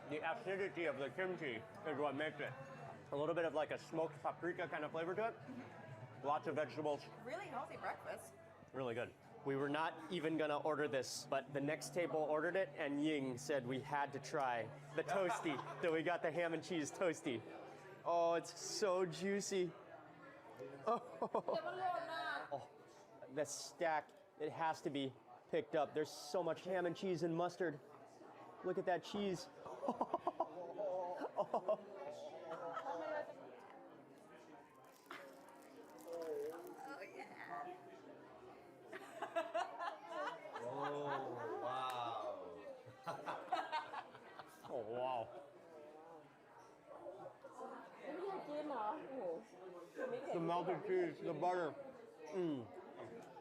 The acidity of the kimchi is what makes it. A little bit of like a smoked paprika kind of flavor to it. Lots of vegetables. Really healthy breakfast. Really good. We were not even gonna order this, but the next table ordered it, and Ying said we had to try the toasty. So we got the ham and cheese toasty. Oh, it's so juicy. Oh, the stack, it has to be picked up. There's so much ham and cheese and mustard. Look at that cheese. Oh. Oh, wow. The melted cheese, the butter.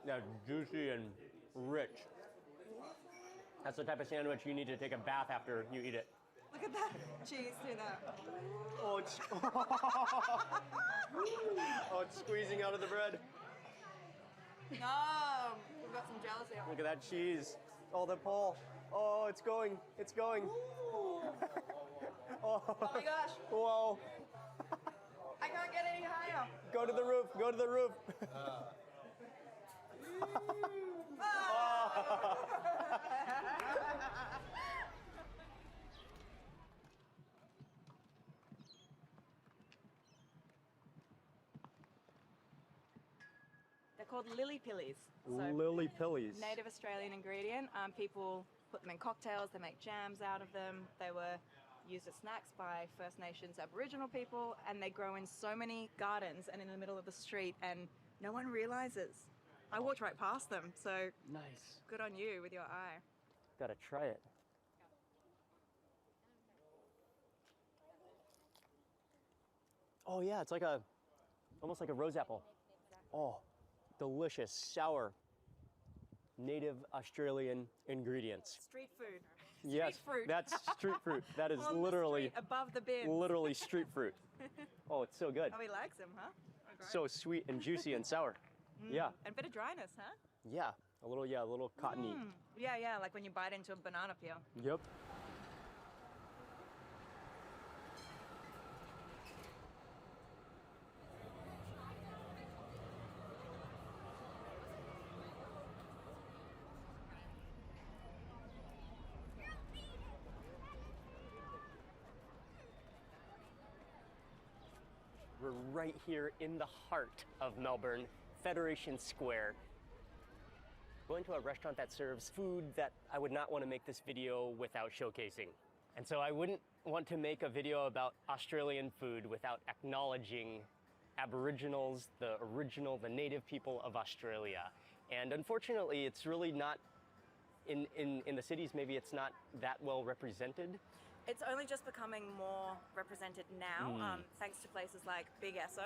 That's juicy and rich. That's the type of sandwich you need to take a bath after you eat it. Look at that cheese do that. Oh, it's oh, it's squeezing out of the bread. No, we've got some jealousy. Look at that cheese. Oh, the pole. Oh, it's going. It's going. Oh my gosh. Whoa. I can't get any higher. Go to the roof. Go to the roof. They're called lily pillies. Lily pillies. Native Australian ingredient. People put them in cocktails. They make jams out of them. They were used as snacks by First Nations Aboriginal people, and they grow in so many gardens and in the middle of the street, and no one realizes. I walked right past them, so nice. Good on you with your eye. Gotta try it. Oh yeah, it's like almost like a rose apple. Oh, delicious, sour, native Australian ingredients. Street food. Yes, Street fruit. that's street fruit. That is On the literally street, above the bin. literally street fruit. Oh, it's so good. Oh, he likes them, huh? So sweet and juicy and sour. Yeah. And a bit of dryness, huh? Yeah, a little cottony. Yeah, like when you bite into a banana peel. Yep. We're right here in the heart of Melbourne, Federation Square. Going to a restaurant that serves food that I would not want to make this video without showcasing. And so I wouldn't want to make a video about Australian food without acknowledging Aboriginals, the native people of Australia. And unfortunately, it's really not, in the cities, maybe it's not that well represented. It's only just becoming more represented now, thanks to places like Big Esso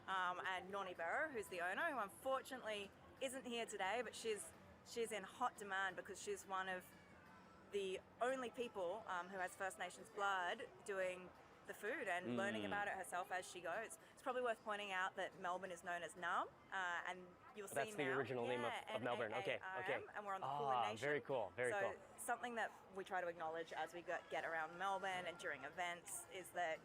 and Nonny Barrow, who's the owner, who unfortunately isn't here today, but she's in hot demand because she's one of the only people who has First Nations blood doing the food and learning about it herself as she goes. It's probably worth pointing out that Melbourne is known as Naarm, and you'll see That's the original name of Melbourne. Okay. And we're on the Kulin Nation. Very cool. Very cool. Something that we try to acknowledge as we get around Melbourne and during events is that,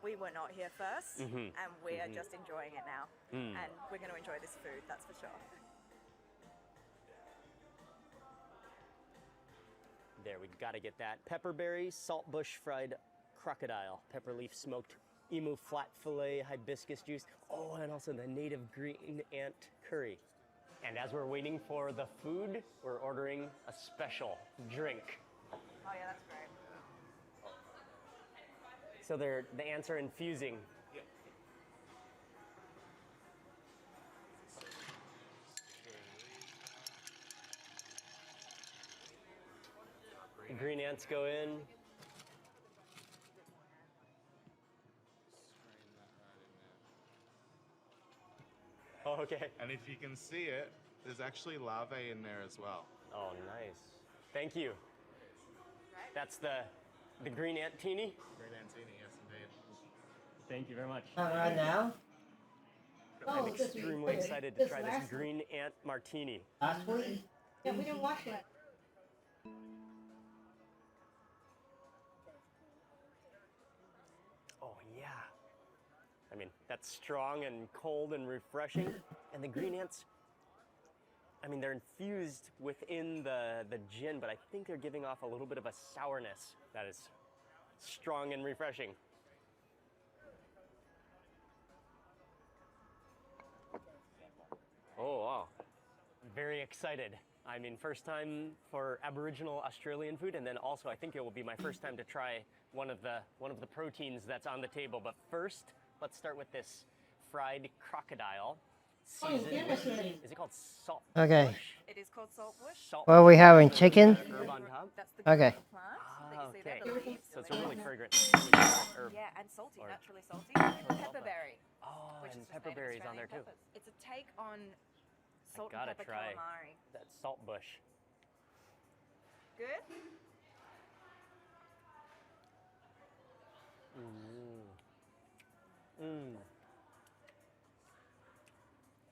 we were not here first, and we are just enjoying it now. And we're going to enjoy this food, that's for sure. There, we gotta get that. Pepperberry, saltbush fried crocodile, pepper leaf smoked emu flat fillet, hibiscus juice. Oh, and also the native green ant curry. And as we're waiting for the food, we're ordering a special drink. Oh yeah, that's great. So the ants are infusing. The green ants go in. Oh, okay. And if you can see it, there's actually larvae in there as well. Oh, nice. Thank you. That's the green antini? Green antini, yes indeed. Thank you very much. Right now? I'm extremely excited to try this green ant martini. Last week? Yeah, we didn't watch it. Oh, yeah. I mean, that's strong and cold and refreshing. And the green ants, I mean, they're infused within the gin, but I think they're giving off a little bit of a sourness that is strong and refreshing. Oh, wow. Very excited. I mean, first time for Aboriginal Australian food, and then also I think it will be my first time to try one of the proteins that's on the table. But first, let's start with this fried crocodile. Seasoned with, is it called salt? Okay. It is called saltbush. What are we having? Chicken? Herb on top? That's the Okay. plant that you see Okay. there, the leaves. So it's a really fragrant herb. Yeah, and salty, Or- naturally salty. Pepperberry. Oh, which and is just native pepperberries on there Australian too. peppers. It's a take on salt gotta and pepper try calamari. that salt bush. Good?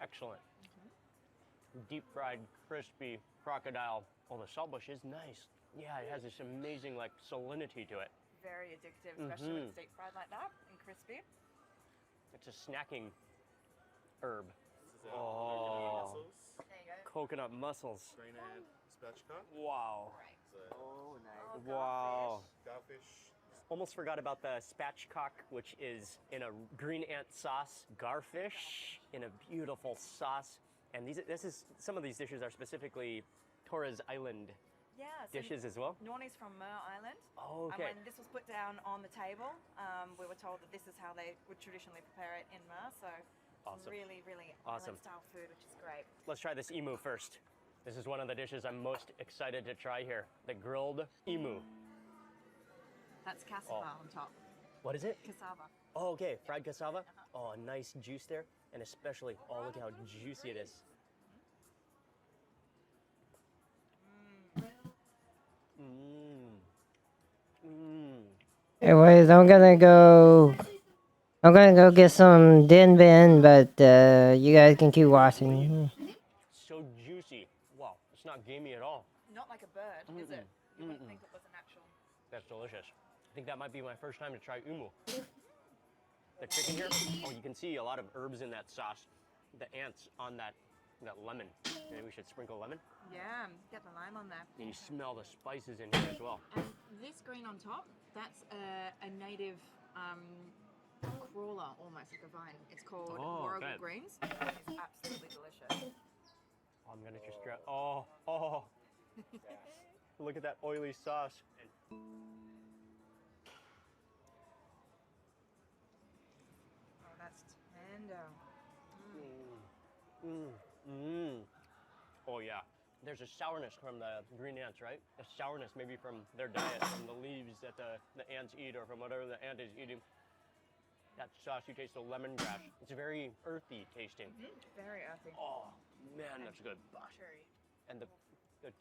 Excellent. Deep fried, crispy crocodile. Oh, the salt bush is nice. Yeah, it has this amazing like salinity to it. Very addictive, especially when it's deep fried like that and crispy. It's a snacking herb. This is Oh, There you go. coconut mussels. green ant spatchcock. Wow. Oh, Wow. Garfish. Almost forgot about the spatchcock, which is in a green ant sauce, garfish in a beautiful sauce. And some of these dishes are specifically Torres Island Yeah, so dishes as well. Nonny's from Mer Island. Oh, okay. And when this was put down on the table, we were told that this is how they would traditionally prepare it in Mer. So Awesome. really, really Awesome. island style food, which is great. Let's try this emu first. This is one of the dishes I'm most excited to try here. The grilled emu. That's cassava on top. What is it? Cassava. Oh, okay. Fried cassava. Oh, a nice juice there. And especially, oh, look how juicy it is. Anyways, I'm gonna go I'm gonna go get some din bin, but you guys can keep watching. So juicy. Wow, it's not gamey at all. Not like a bird, is it? You wouldn't think it was an actual. That's delicious. I think that might be my first time to try umu. The chicken here, oh, you can see a lot of herbs in that sauce. The ants on that lemon. Maybe we should sprinkle lemon. Yeah, get the lime on there. And you smell the spices in here as well. And this green on top, that's a native crawler, almost like a vine. It's called warrigal greens. It's absolutely delicious. Oh, I'm gonna just grab. Oh. Look at that oily sauce. Oh, that's tender. Oh yeah. There's a sourness from the green ants, right? A sourness maybe from their diet, from the leaves that the ants eat or from whatever the ant is eating. That sauce, you taste the lemongrass. It's very earthy tasting. Very earthy. Oh, man, that's good. Buttery. And the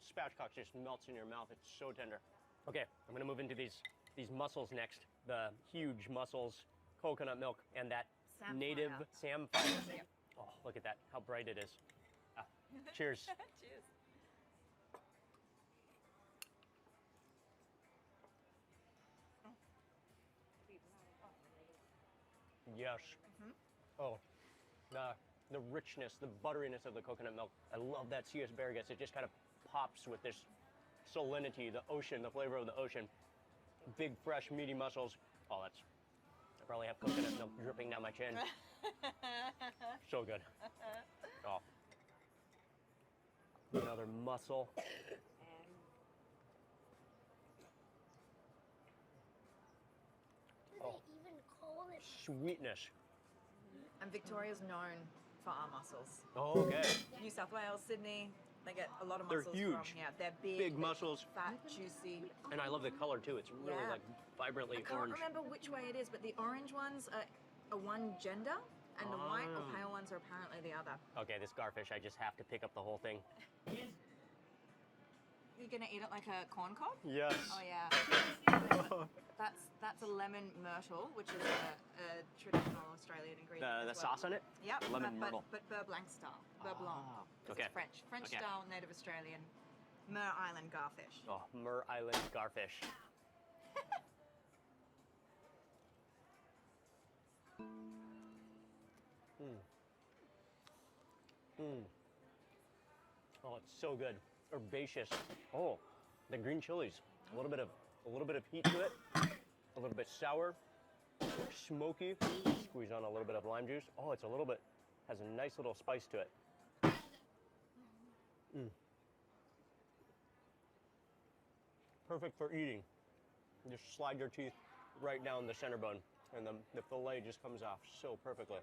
spatchcock just melts in your mouth. It's so tender. Okay, I'm gonna move into these mussels next. The huge mussels, coconut milk, and that native samphire. Oh, look at that, how bright it is. Cheers. Cheers. Yes. Oh, the richness, the butteriness of the coconut milk. I love that C.S. Asparagus. It just kind of pops with this salinity, the ocean, the flavor of the ocean. Big, fresh, meaty mussels. Oh, I probably have coconut milk dripping down my chin. So good. Oh. Another mussel. Oh. Sweetness. And Victoria's known for our mussels. Oh, okay. New South Wales, Sydney, they get a lot of They're mussels huge. from. Yeah, they're big. Big mussels. Fat, juicy. And I love the color too. It's really Yeah. like vibrantly I can't orange. remember which way it is, but the orange ones are one gender, and the white or pale ones are apparently the other. Okay, this garfish, I just have to pick up the whole thing. You're gonna eat it like a corn cob? Yes. Oh yeah. That's a lemon myrtle, which is a traditional Australian ingredient. The as well. sauce on it? Yep. Lemon myrtle. But beurre blanc style. Beurre blanc. Okay. It's French. French Okay. style, native Australian. Mer Island garfish. Oh, Mer Island garfish. Oh, it's so good. Herbaceous. Oh, the green chilies. A little bit of heat to it. A little bit sour, smoky. Squeeze on a little bit of lime juice. Oh, it's has a nice little spice to it. Perfect for eating. You just slide your teeth right down the center bone, and the fillet just comes off so perfectly.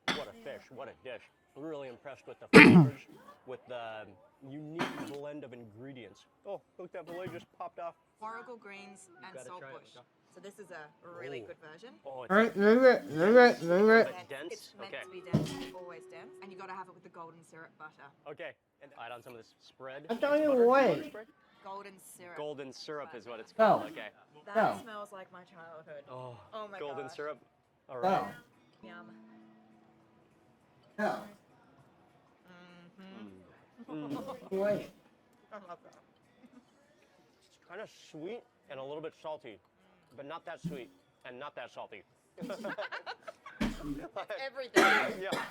What a fish, what a dish. I'm really impressed with the flavors, with the unique blend of ingredients. Oh, look, that fillet just popped off. Warrigal greens and Gotta try it. saltbush. So this is a really good version. Oh, it's Alright, move it. dense? It's meant Okay. to be dense, always dense. And you gotta have it with the golden syrup butter. Okay, and add on some of this spread. I'm telling you Butter- what. butter spread? Golden syrup. Golden syrup is what it's Oh. called. Okay. That Oh. smells like my childhood. Oh, my golden gosh. syrup. All right. Yum. Oh. Wait. I love that. It's kind of sweet and a little bit salty, but not that sweet and not that salty. Everything. Yeah.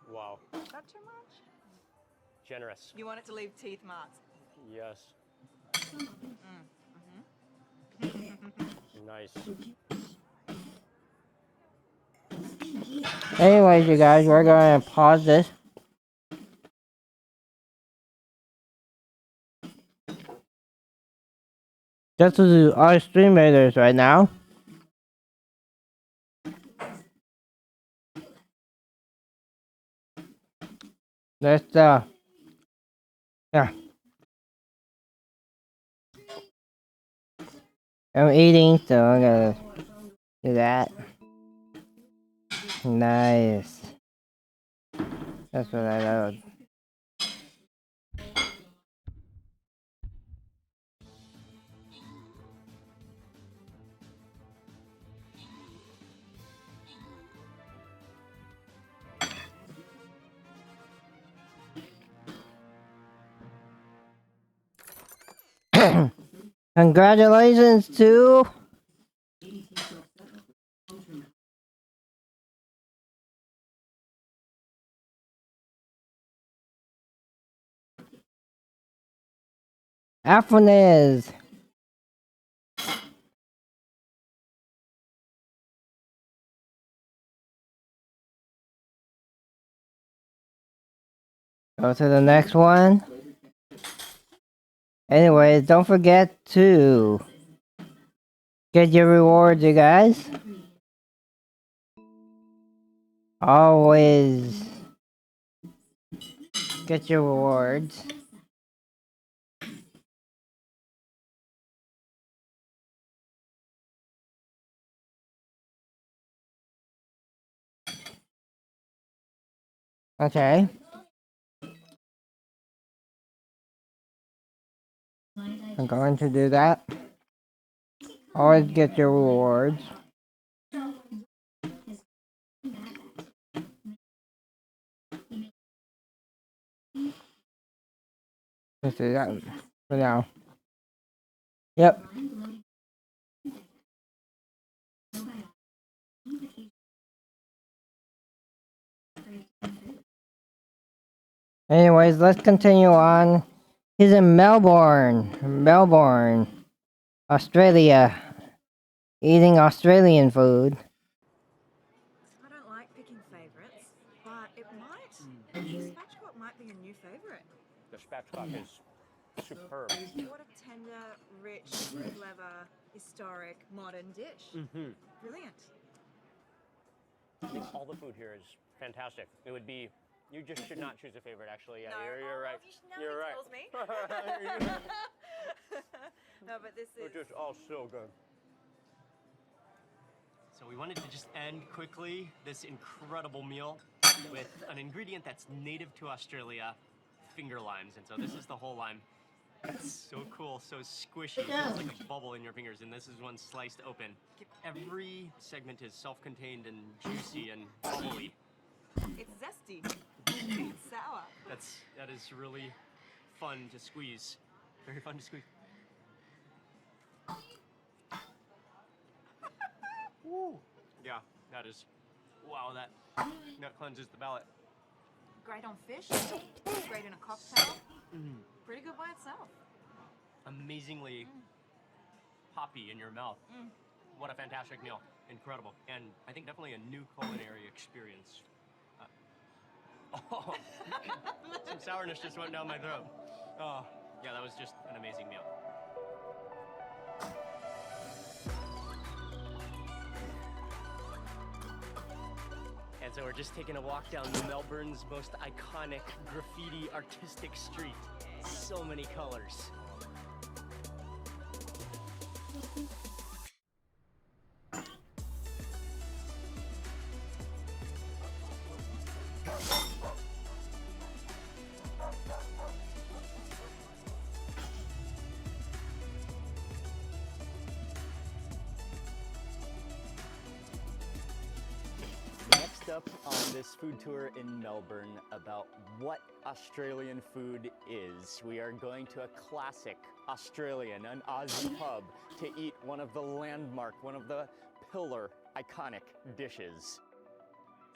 Wow. Not too much. Generous. You want it to leave teeth marks. Yes. Nice. Anyways, you guys, we're going to pause this. This is our stream raiders right now. Let's yeah. I'm eating, so I'm gonna do that. Nice. That's what I love. Congratulations to Afronez. Go to the next one. Anyways, don't forget to get your rewards, you guys. Always get your rewards. Okay. I'm going to do that. Always get your rewards. Let's do that for now. Yep. Anyways, let's continue on. He's in Melbourne, Australia, eating Australian food. I don't like picking favourites, but it might. The spatchcock might be a new favourite. The spatchcock is superb. What a tender, rich, clever, historic, modern dish. Brilliant. I think all the food here is fantastic. It would be, you just should not choose a favorite, actually. Yeah, No, you're right. You're right. tells me. No, but this is... It's just all so good. So we wanted to just end quickly this incredible meal with an ingredient that's native to Australia, finger limes. And so this is the whole lime. It's so cool, so squishy. It feels like a bubble in your fingers, and this is one sliced open. Every segment is self-contained and juicy and bubbly. It's zesty. It's sour. That is really fun to squeeze. Very fun to squeeze. Woo! Yeah, that is. Wow, that cleanses the palate. Great on fish. Great in a cocktail. Pretty good by itself. Amazingly poppy in your mouth. What a fantastic meal. Incredible. And I think definitely a new culinary experience. Some sourness just went down my throat. Oh, yeah, that was just an amazing meal. And so we're just taking a walk down Melbourne's most iconic graffiti artistic street. So many colors. Next up on this food tour in Melbourne about what Australian food is, we are going to a classic Australian, an Aussie pub, to eat one of the landmark, one of the pillar iconic dishes.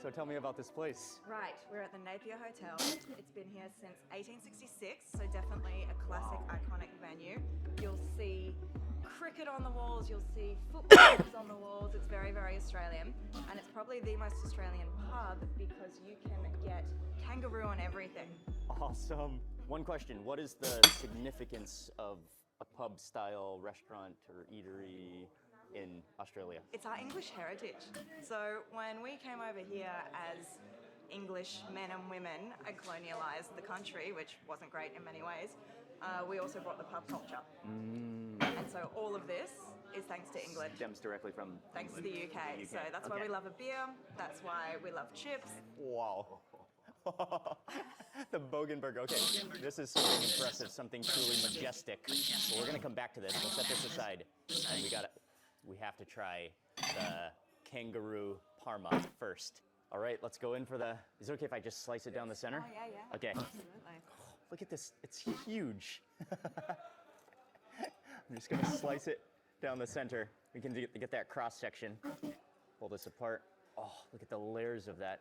So tell me about this place. Right, we're at the Napier Hotel. It's been here since 1866, so definitely a classic, iconic venue. You'll see cricket on the walls, you'll see football on the walls. It's very, very Australian. And it's probably the most Australian pub because you can get kangaroo on everything. Awesome. One question, what is the significance of a pub-style restaurant or eatery in Australia? It's our English heritage. So when we came over here as English men and women and colonialised the country, which wasn't great in many ways, we also brought the pub culture. And so all of this is thanks to England. Stems directly from Thanks to the UK. So that's why we love a beer, that's why we love chips. Wow. The Bogenberg. Okay, this is something impressive, something truly majestic. So we're gonna come back to this. We'll set this aside. And we have to try the kangaroo parma first. All right, let's go in for the, is it okay if I just slice it down the center? Oh, yeah, yeah. Okay. Absolutely. Look at this, it's huge. I'm just gonna slice it down the center. We can get that cross section. Pull this apart. Oh, look at the layers of that.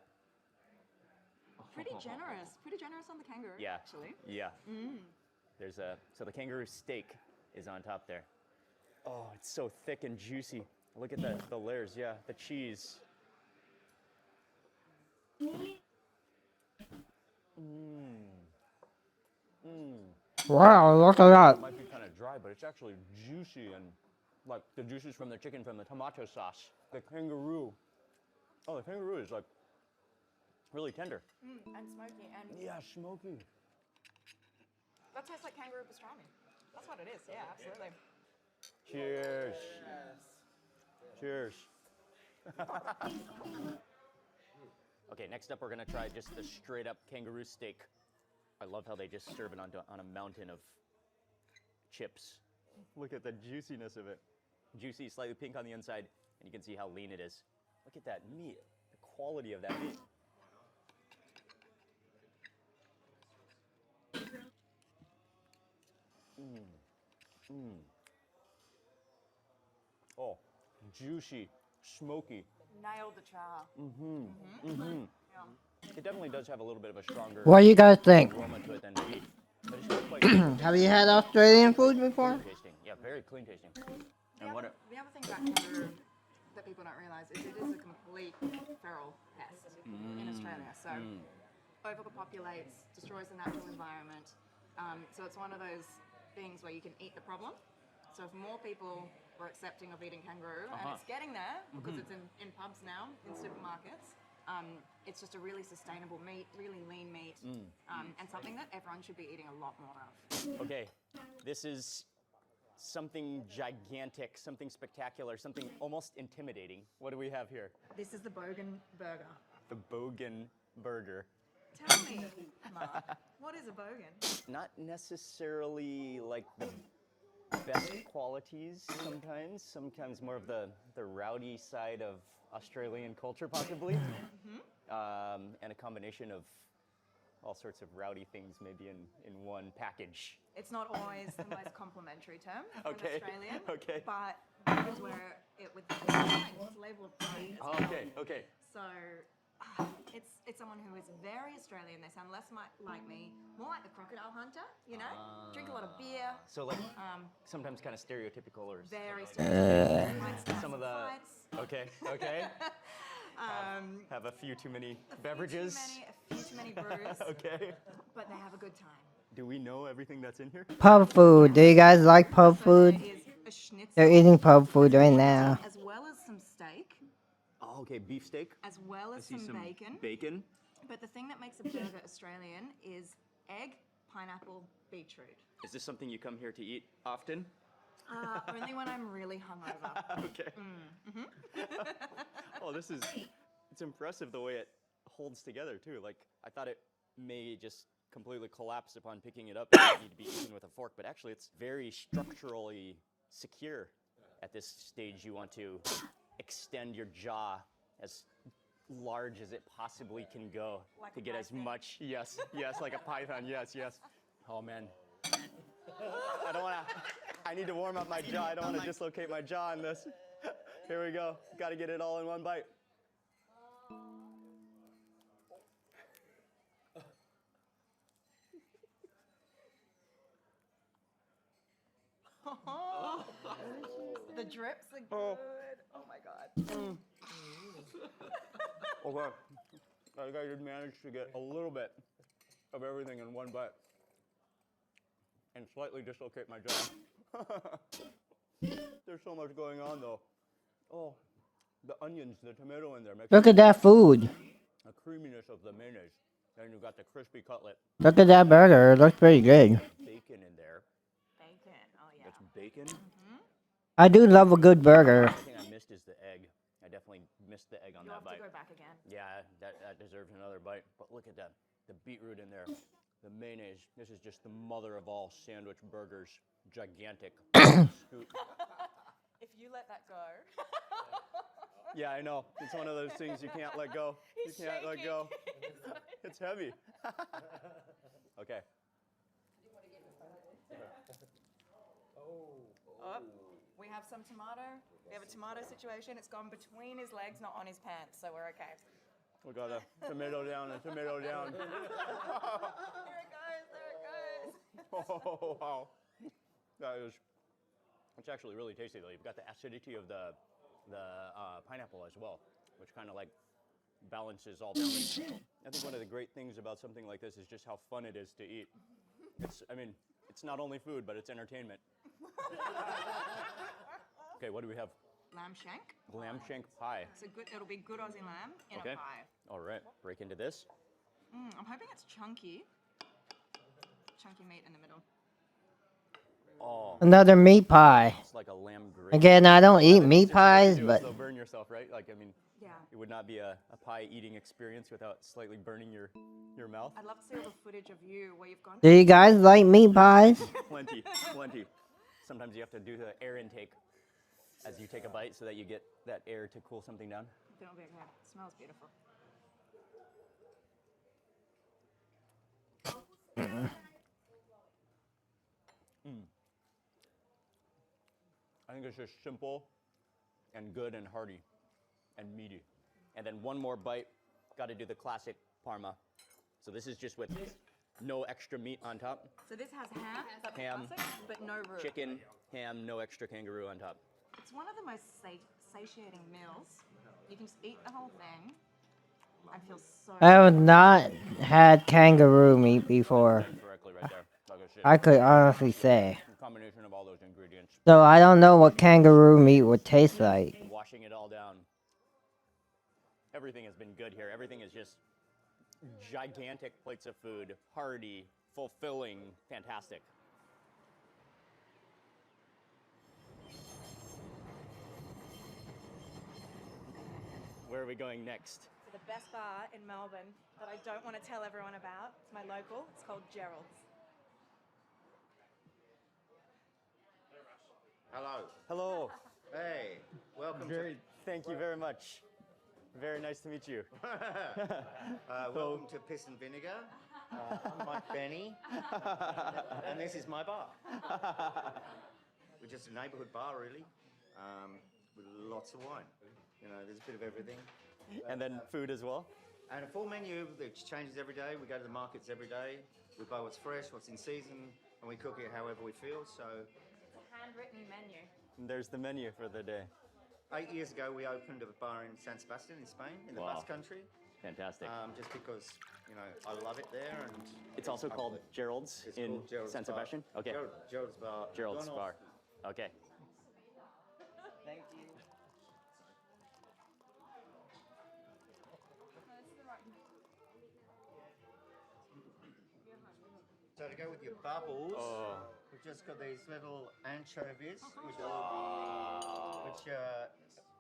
Pretty generous on the kangaroo, Yeah, actually. yeah. Mm. So the kangaroo steak is on top there. Oh, it's so thick and juicy. Look at the layers, yeah, the cheese. Wow, look at that. It might be kind of dry, but it's actually juicy and like the juices from the chicken from the tomato sauce. The kangaroo is like really tender. And smoky. And Yeah, smoky. that tastes like kangaroo pastrami. That's what it is. Yeah, absolutely. Cheers. Cheers. Okay, next up we're gonna try just the straight up kangaroo steak. I love how they just serve it on a mountain of chips. Look at the juiciness of it. Juicy, slightly pink on the inside, and you can see how lean it is. Look at that meat, the quality of that meat. Oh, juicy, smoky. Nailed the char. Yeah. It definitely does have a little bit of a stronger What do you guys think? aroma to it than beef. But it's still quite Have you had Australian food before? clean tasting. Yeah, very clean tasting. And what? The other thing about kangaroo that people don't realise is it is a complete feral pest in Australia. So overpopulates, destroys the natural environment. So it's one of those things where you can eat the problem. So if more people were accepting of eating kangaroo, and it's getting there because it's in pubs now, in supermarkets, it's just a really sustainable meat, really lean meat, and something that everyone should be eating a lot more of. Okay, this is something gigantic, something spectacular, something almost intimidating. What do we have here? This is the Bogan burger. The Bogan burger. Tell me, Mark, what is a Bogan? Not necessarily like the best qualities sometimes more of the rowdy side of Australian culture possibly, and a combination of all sorts of rowdy things maybe in one package. It's not always the most complimentary term for Okay, an Australian, okay. but that is where it with it's label of pride. as well. Okay. So it's someone who is very Australian. They sound less like me, more like the crocodile hunter. You know, drink a lot of beer. So like sometimes kind of stereotypical or Very stereotypical. some of the okay. Have a few too many beverages. A few too many brews. Okay. But they have a good time. Do we know everything that's in here? Pub food. Do you guys like pub food? There is a schnitzel. They're eating pub food right now. As well as some steak. Oh, okay, beef steak. As well as some bacon. Bacon. But the thing that makes a burger Australian is egg, pineapple, beetroot. Is this something you come here to eat often? Only when I'm really hungover. Okay. Oh, it's impressive the way it holds together too. Like I thought it may just completely collapse upon picking it up and need to be eaten with a fork, but actually it's very structurally secure. At this stage, you want to extend your jaw as large as it possibly can go like to get as much. Yes, like a python. Yes. Oh man. I need to warm up my jaw. I don't want to dislocate my jaw on this. Here we go. Got to get it all in one bite. The drips are good. Oh my god. Okay. I think I did manage to get a little bit of everything in one bite and slightly dislocate my jaw. There's so much going on though. Oh, the onions, the tomato in there. Look at that food. The creaminess of the mayonnaise. Then you got the crispy cutlet. Look at that burger. It looks pretty good. Bacon in there. Bacon. Oh yeah. That's bacon. I do love a good burger. The thing I missed is the egg. I definitely missed the egg on You'll that have bite. to go back again. Yeah, that deserves another bite. But look at that. The beetroot in there. The mayonnaise. This is just the mother of all sandwich burgers. Gigantic. Scoop. If you let that go. Yeah, I know. It's one of those things you can't let go. He's You can't let go. It's heavy. Okay. some tomato. We have a tomato situation. It's gone between his legs, not on his pants, so we're okay. We got a tomato down, a tomato down. There it goes, there it goes. Oh, wow. It's actually really tasty though. You've got the acidity of the pineapple as well, which kind of like balances all the. I think one of the great things about something like this is just how fun it is to eat. It's not only food, but it's entertainment. Okay, what do we have? Lamb shank. Lamb shank pie. It'll be good Aussie lamb in a pie. All right, break into this. I'm hoping it's chunky. Chunky meat in the middle. Oh. Another meat pie. It's like a lamb gravy. Again, I don't eat meat pies, but They'll burn yourself, right? Like, I mean, it would not be a pie eating experience without slightly burning your mouth. I'd love to see all the footage of you where you've gone. do you guys like meat pies? Plenty. Sometimes you have to do the air intake as you take a bite so that you get that air to cool something down. It'll be okay. It smells beautiful. I think it's just simple and good and hearty and meaty. And then one more bite, got to do the classic Parma. So this is just with no extra meat on top. So this has ham, that's Ham, classic, but no roux. Chicken, ham, no extra kangaroo on top. It's one of the most satiating meals. You can just eat the whole thing. I feel so. I have not had kangaroo meat before. Correctly right there. Like I said. I could honestly say. A combination of all those ingredients. So I don't know what kangaroo meat would taste like. Washing it all down. Everything has been good here. Everything is just gigantic plates of food, hearty, fulfilling, fantastic. Where are we going next? To the best bar in Melbourne that I don't want to tell everyone about. It's my local. It's called Gerald's. Hello. Hello. Hey, welcome. Thank you very much. Very nice to meet you. Welcome to Piss and Vinegar. I'm Mike Benny, and this is my bar. We're just a neighbourhood bar, really, with lots of wine. You know, there's a bit of everything. And then food as well? And a full menu which changes every day. We go to the markets every day. We buy what's fresh, what's in season, and we cook it however we feel. So It's a handwritten menu. And there's the menu for the day. 8 years ago, we opened a bar in San Sebastian in Spain, in the Basque Country. Fantastic. Just because, you know, I love it there. And it's also called Gerald's in San Sebastian? Okay. Gerald's Bar. Gerald's Bar. Okay. Thank you. So to go with your bubbles, we've just got these little anchovies, which are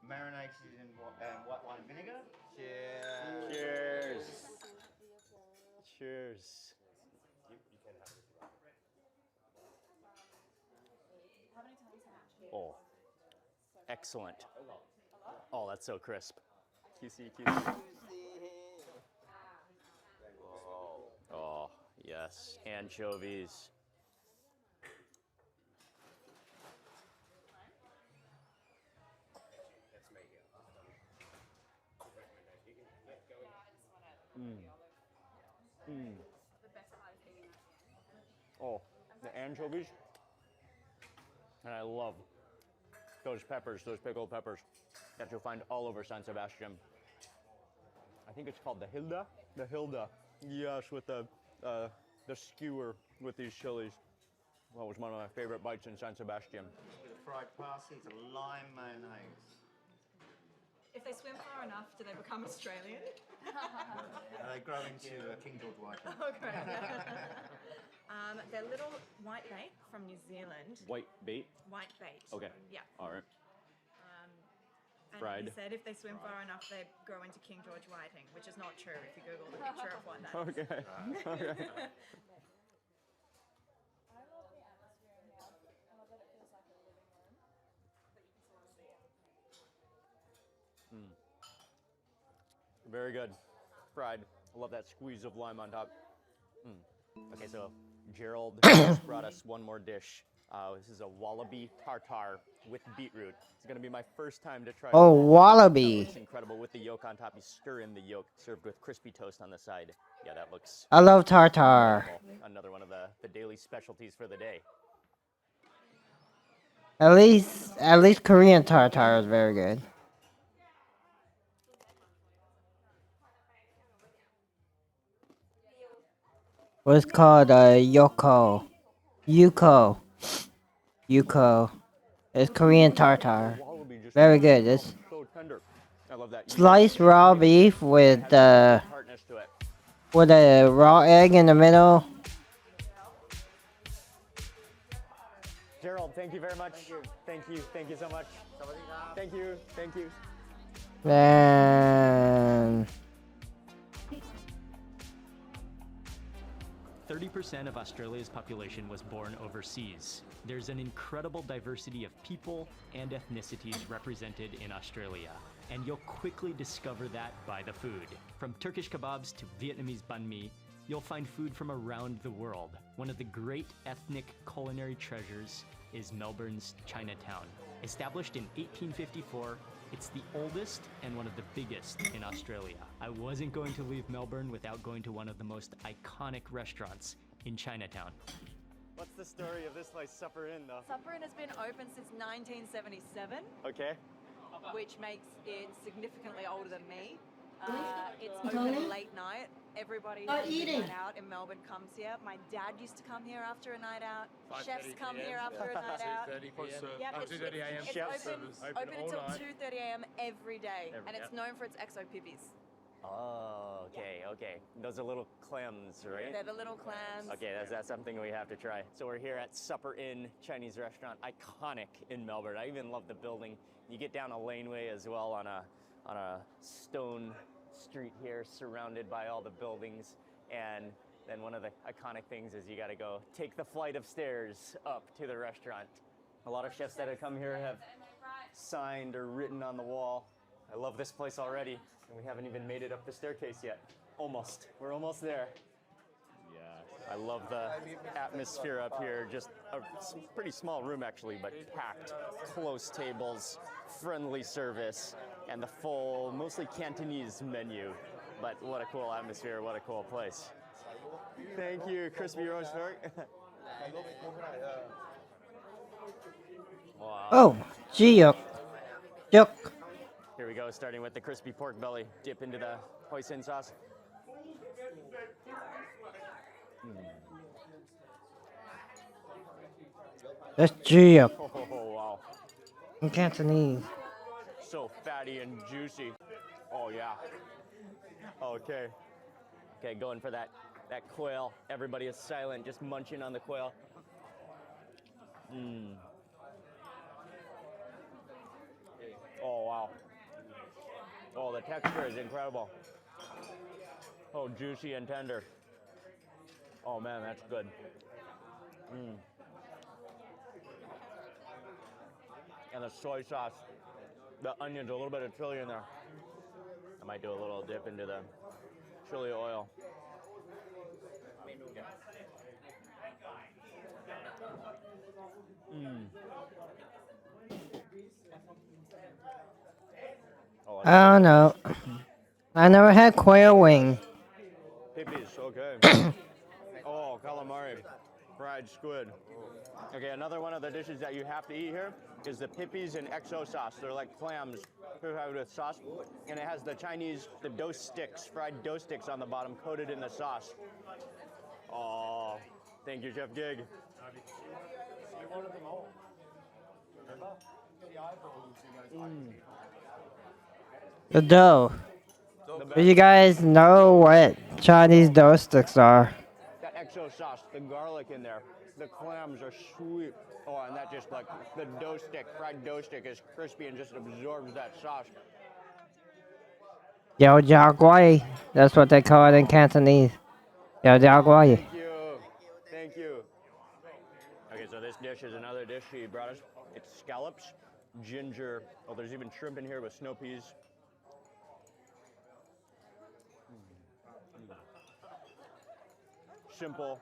marinated in white wine vinegar. Cheers. Cheers. Cheers. Oh, excellent. Oh, that's so crisp. QC. Oh, yes, anchovies. Oh, the anchovies. And I love those peppers, those pickled peppers that you'll find all over San Sebastian. I think it's called the Hilda. The Hilda. Yes, with the skewer with these chilies. That was one of my favorite bites in San Sebastian. With a fried parsley, it's a lime mayonnaise. If they swim far enough, do they become Australian? They grow into King George white. Oh, great. They're little white bait from New Zealand. White bait? White bait. Okay. Yeah. All right. And Fried. he said if they swim far enough, they grow into King George whiting, which is not true if you Google the picture of one. Okay. Okay. Very good. Fried. I love that squeeze of lime on top. Okay, so Gerald just brought us one more dish. This is a wallaby tartare with beetroot. It's gonna be my first time to try. Oh, That wallaby. looks incredible with the yolk on top. You stir in the yolk, served with crispy toast on the side. Yeah, that looks. I love tartar. incredible. Another one of the daily specialties for the day. At least Korean tartar is very good. What's called Yoko. Yuko. It's Korean tartar. Very good. It's So tender. I love that. sliced raw beef with Tartness to it. a raw egg in the middle. Gerald, thank you very much. Thank you. Thank you so much. Thank you. Thank you. Man. 30% of Australia's population was born overseas. There's an incredible diversity of people and ethnicities represented in Australia, and you'll quickly discover that by the food. From Turkish kebabs to Vietnamese banh mi, you'll find food from around the world. One of the great ethnic culinary treasures is Melbourne's Chinatown. Established in 1854, it's the oldest and one of the biggest in Australia. I wasn't going to leave Melbourne without going to one of the most iconic restaurants in Chinatown. What's the story of this place, Supper Inn, though? Supper Inn has been open since 1977, Okay. which makes it significantly older than me. It's open late night. Everybody who's been night out in Melbourne comes here. My dad used to come here after a night out. Chefs come here after a night out. 2:30 p.m. Yep, 2:30 a.m. It's Chef open, service. open all until night. 2:30 a.m. every day, Every- and it's yep. known for its exo pippies. Oh, okay, okay. Those are little clams, right? They're the little clams. Okay, that's something we have to try. So we're here at Supper Inn Chinese restaurant, iconic in Melbourne. I even love the building. You get down a laneway as well on a stone street here, surrounded by all the buildings. And then one of the iconic things is you got to go take the flight of stairs up to the restaurant. A lot of chefs that have come here have signed or written on the wall. I love this place already, and we haven't even made it up the staircase yet. Almost. We're almost there. Yeah, I love the atmosphere up here. Just a pretty small room actually, but packed, close tables, friendly service, and the full, mostly Cantonese menu. But what a cool atmosphere, what a cool place. Thank you, crispy roast pork. Wow. Oh, yuck. Here we go, starting with the crispy pork belly. Dip into the hoisin sauce. That's yuck. Oh, wow. In Cantonese. So fatty and juicy. Oh, yeah. Okay. Okay, going for that quail. Everybody is silent, just munching on the quail. Oh, wow. Oh, the texture is incredible. Oh, juicy and tender. Oh, man, that's good. And the soy sauce, the onions, a little bit of chili in there. I might do a little dip into the chili oil. Oh, I don't know. I never had quail wing. Pippies, okay. Oh, calamari, fried squid. Okay, another one of the dishes that you have to eat here is the pippies and XO sauce. They're like clams prepared with sauce, and it has the Chinese, the dough sticks, fried dough sticks on the bottom, coated in the sauce. Oh, thank you, Chef Gig. The dough. Do you guys know what Chinese dough sticks are? That XO sauce, the garlic in there, the clams are sweet. Oh, and that just like the dough stick, fried dough stick is crispy and just absorbs that sauce. Yao Jiao Guai. That's what they call it in Cantonese. Yao Jiao Guai. Thank you. Thank you. Okay, so this dish is another dish she brought us. It's scallops, ginger. Oh, there's even shrimp in here with snow peas. Simple,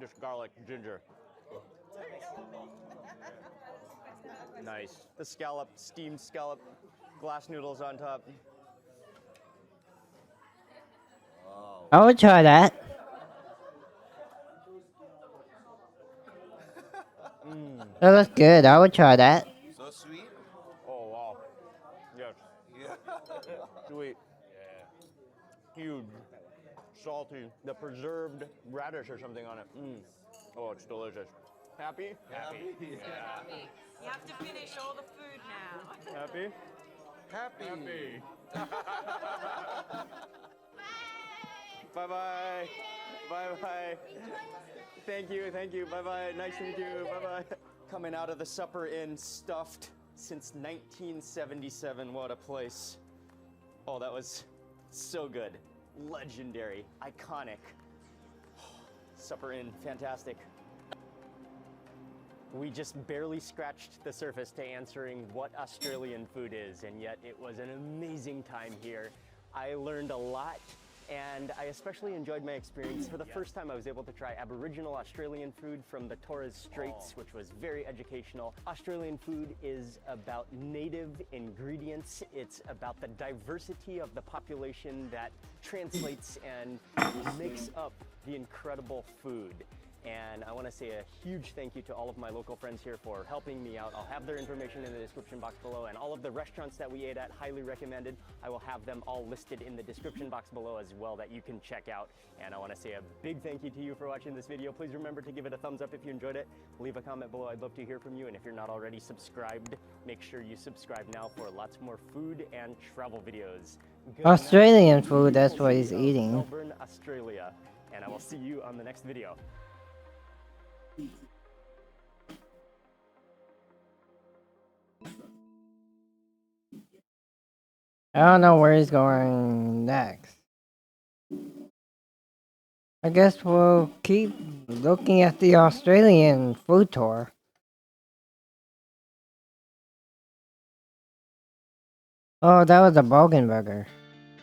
just garlic, ginger. Nice. The scallop, steamed scallop, glass noodles on top. I would try that. That looks good. I would try that. So sweet. Oh wow. Yes. Yeah. Sweet. Huge. Salty. The preserved radish or something on it. Oh, it's delicious. Happy? Happy. You have to finish all the food now. Happy? Happy. Bye-bye. Bye-bye. Thank you. Bye-bye. Nice to meet you. Bye-bye. Coming out of the Supper Inn stuffed since 1977. What a place. Oh, that was so good. Legendary. Iconic. Supper Inn. Fantastic. We just barely scratched the surface to answering what Australian food is, and yet it was an amazing time here. I learned a lot, and I especially enjoyed my experience. For the first time, I was able to try Aboriginal Australian food from the Torres Straits, which was very educational. Australian food is about native ingredients. It's about the diversity of the population that translates and makes up the incredible food. And I want to say a huge thank you to all of my local friends here for helping me out. I'll have their information in the description box below, and all of the restaurants that we ate at, highly recommended. I will have them all listed in the description box below as well that you can check out. And I want to say a big thank you to you for watching this video. Please remember to give it a thumbs up if you enjoyed it. Leave a comment below. I'd love to hear from you. And if you're not already subscribed, make sure you subscribe now for lots more food and travel videos. Good Australian night. food, that's what he's Beautiful city of eating. Melbourne, Australia. And I will see you on the next video. I don't know where he's going next. I guess we'll keep looking at the Australian food tour. Oh, that was a Bogan burger.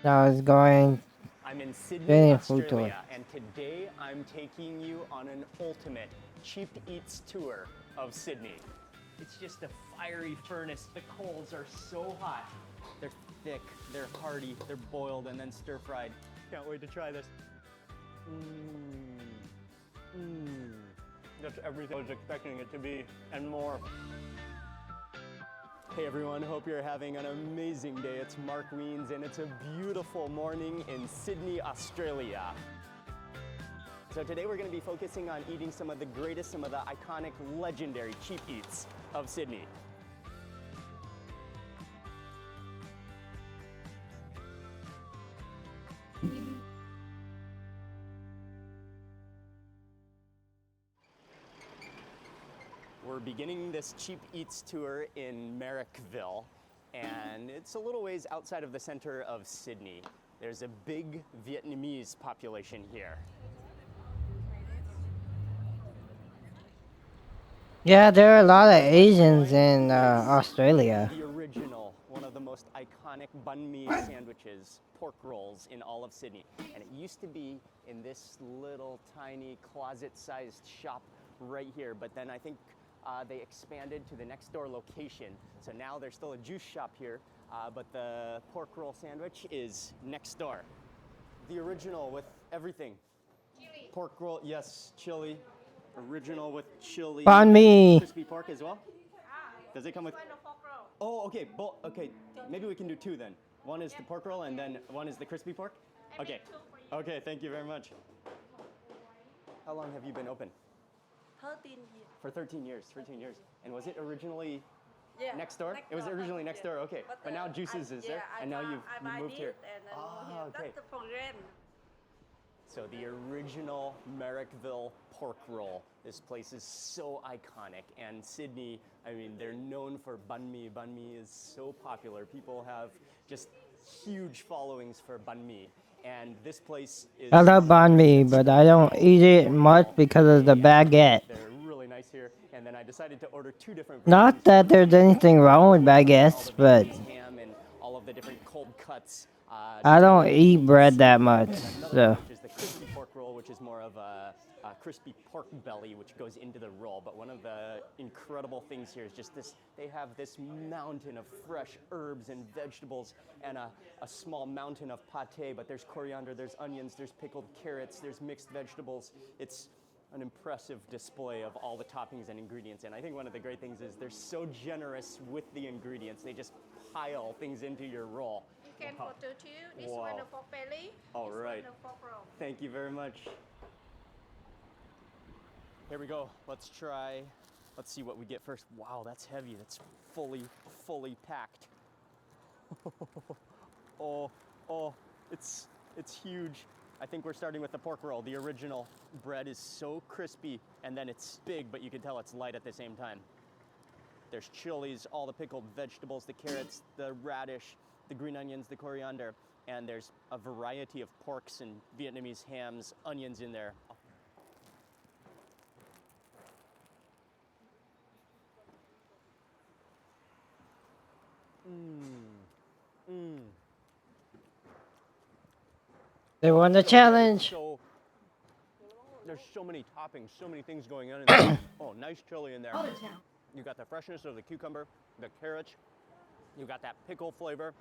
I was going I'm in Sydney, Australian food tour. Australia, and today I'm taking you on an ultimate cheap eats tour of Sydney. It's just a fiery furnace. The coals are so hot. They're thick, they're hearty, they're boiled and then stir-fried. Can't wait to try this. That's everything I was expecting it to be and more. Hey everyone, hope you're having an amazing day. It's Mark Wiens and it's a beautiful morning in Sydney, Australia. So today we're going to be focusing on eating some of the greatest, some of the iconic, legendary cheap eats of Sydney. We're beginning this cheap eats tour in Marrickville, and it's a little ways outside of the center of Sydney. There's a big Vietnamese population here. Yeah, there are a lot of Asians in Australia. The original, one of the most iconic banh mi sandwiches, pork rolls in all of Sydney. And it used to be in this little tiny closet-sized shop right here, but then I think they expanded to the next door location. So now there's still a juice shop here, but the pork roll sandwich is next door. The original with everything. Chili. Pork roll, yes, chili. Original with chili. Banh mi. Crispy pork as well? Does it come with? Oh, okay. Okay, maybe we can do two then. One is the pork roll and then one is the crispy pork? Okay. Okay, thank you very much. How long have you been open? 13 years. For 13 years, 13 years. And was it originally Yeah, next door? next it was door, originally but- next yeah. door, okay. But now Juices is there, and now you've moved here. And then Ah, okay. that's for rent. So the original Marrickville pork roll. This place is so iconic. And Sydney, I mean, they're known for banh mi. Banh mi is so popular. People have just huge followings for banh mi. And this place is... I love banh mi, but I don't eat it much because of the baguette. They're really nice here. And then I decided to order two different Not that there's anything wrong with baguettes, but ham and all of the different cold cuts. I don't eat bread that much, so. Which is the crispy pork roll, which is more of a crispy pork belly, which goes into the roll. But one of the incredible things here is just this, they have this mountain of fresh herbs and vegetables and a small mountain of pate, but there's coriander, there's onions, there's pickled carrots, there's mixed vegetables. It's an impressive display of all the toppings and ingredients. And I think one of the great things is they're so generous with the ingredients. They just pile things into your roll. You can photo too. This Wow. one the pork belly. All this right. one the pork roll. Thank you very much. Here we go. Let's try. Let's see what we get first. Wow, that's heavy. That's fully packed. oh, it's huge. I think we're starting with the pork roll. The original bread is so crispy, and then it's big, but you can tell it's light at the same time. There's chilies, all the pickled vegetables, the carrots, the radish, the green onions, the coriander, and there's a variety of porks and Vietnamese hams, onions in there. They won the challenge. So, there's so many toppings, so many things going on in there. Oh, nice chili in there. You got the freshness of the cucumber, the carrots, you got that pickle flavor,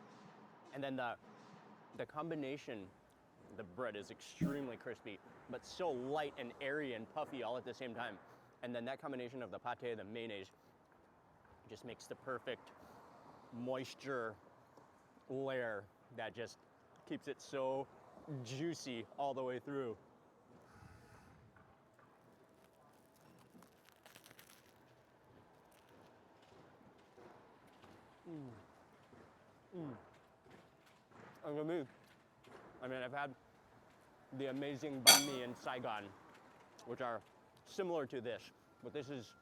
and then the combination, the bread is extremely crispy, but so light and airy and puffy all at the same time. And then that combination of the pate and the mayonnaise just makes the perfect moisture layer that just keeps it so juicy all the way through. And for me, I mean, I've had the amazing banh mi in Saigon, which are similar to this, but this is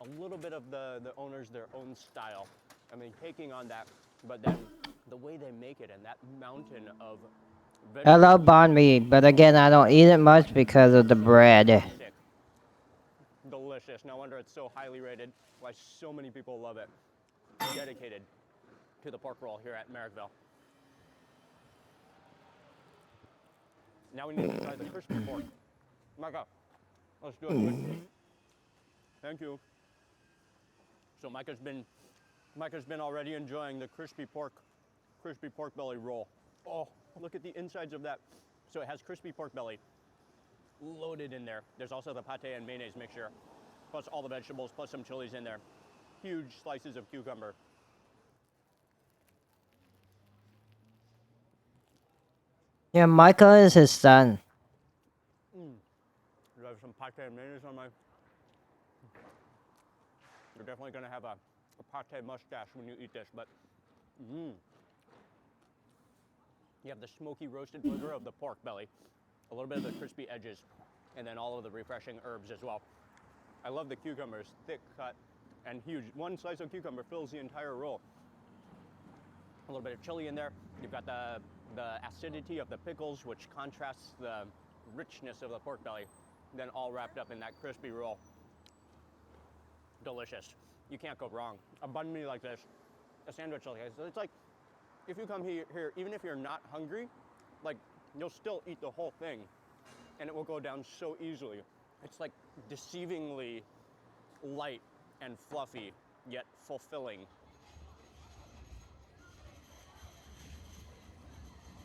a little bit of the owners, their own style. I mean, taking on that, but then the way they make it and that mountain of I love banh mi, but again, I don't eat it much because of the bread. Delicious. No wonder it's so highly rated, why so many people love it. Dedicated to the pork roll here at Merrickville. Now we need to try the crispy pork. Micah, let's do it. Thank you. So Micah's been already enjoying the crispy pork belly roll. Oh, look at the insides of that. So it has crispy pork belly loaded in there. There's also the pate and mayonnaise mixture, plus all the vegetables, plus some chilies in there. Huge slices of cucumber. Yeah, Michael is his son. You have some pate and mayonnaise on my... You're definitely going to have a pate mustache when you eat this, but you have the smoky roasted flavor of the pork belly, a little bit of the crispy edges, and then all of the refreshing herbs as well. I love the cucumbers, thick cut and huge. One slice of cucumber fills the entire roll. A little bit of chili in there. You've got the acidity of the pickles, which contrasts the richness of the pork belly, then all wrapped up in that crispy roll. Delicious. You can't go wrong. A banh mi like this, a sandwich like this. It's like, if you come here, even if you're not hungry, like, you'll still eat the whole thing, and it will go down so easily. It's like deceivingly light and fluffy, yet fulfilling.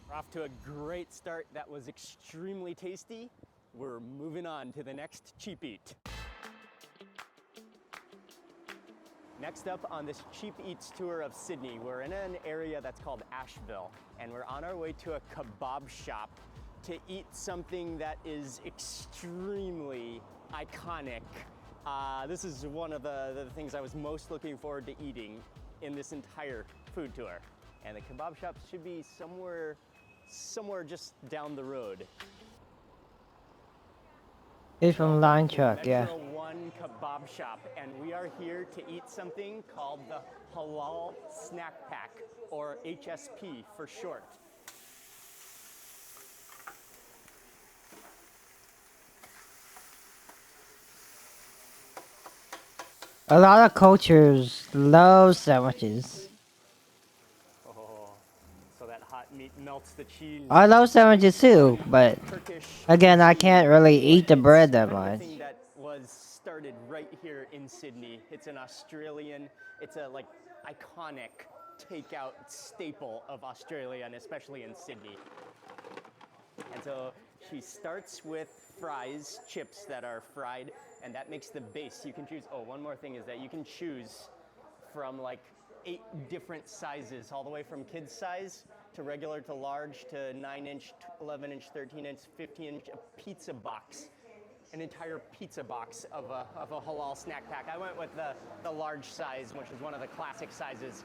We're off to a great start. That was extremely tasty. We're moving on to the next cheap eat. Next up on this Cheap Eats tour of Sydney, we're in an area that's called Asheville, and we're on our way to a kebab shop to eat something that is extremely iconic. This is one of the things I was most looking forward to eating in this entire food tour. And the kebab shop should be somewhere just down the road. He's from Line Truck, yeah. Metro One Kebab Shop, and we are here to eat something called the Halal Snack Pack, or HSP for short. A lot of cultures love sandwiches. Oh, So that hot meat melts the cheese. I love sandwiches too, but Turkish again, I can't really eat the bread that another much. thing that was started right here in Sydney. It's an Australian, it's a like iconic takeout staple of Australia and especially in Sydney. And so she starts with fries, chips that are fried, and that makes the base. You can choose, oh, one more thing is that you can choose from like 8 different sizes, all the way from kids size to regular to large to 9-inch, 11-inch, 13-inch, 15-inch, a pizza box. An entire pizza box of a halal snack pack. I went with the large size, which is one of the classic sizes,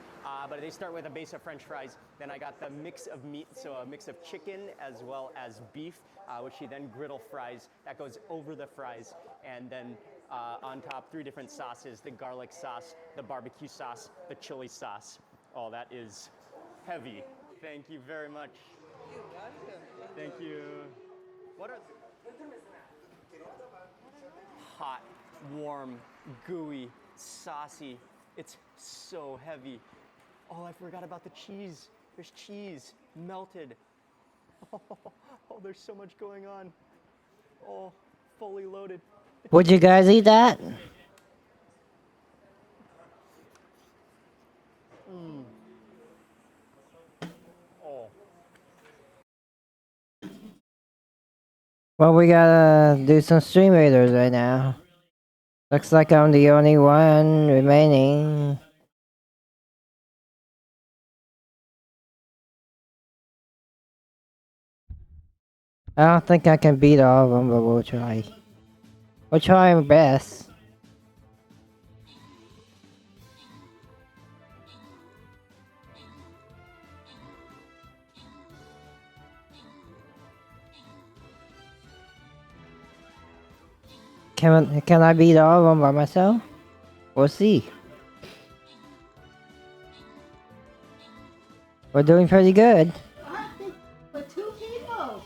but they start with a base of French fries. Then I got the mix of meat, so a mix of chicken as well as beef, which she then griddle fries. That goes over the fries, and then on top 3 different sauces, the garlic sauce, the barbecue sauce, the chili sauce. Oh, that is heavy. Thank you very much. Thank you. What are hot, warm, gooey, saucy. It's so heavy. Oh, I forgot about the cheese. There's cheese melted. Oh, there's so much going on. Oh, fully loaded. Would you guys eat that? Oh. Well, we gotta do some stream raiders right now. Looks like I'm the only one remaining. I don't think I can beat all of them, but we'll try. We'll try our best. Can I beat all of them by myself? We'll see. We're doing pretty good. For 2 people.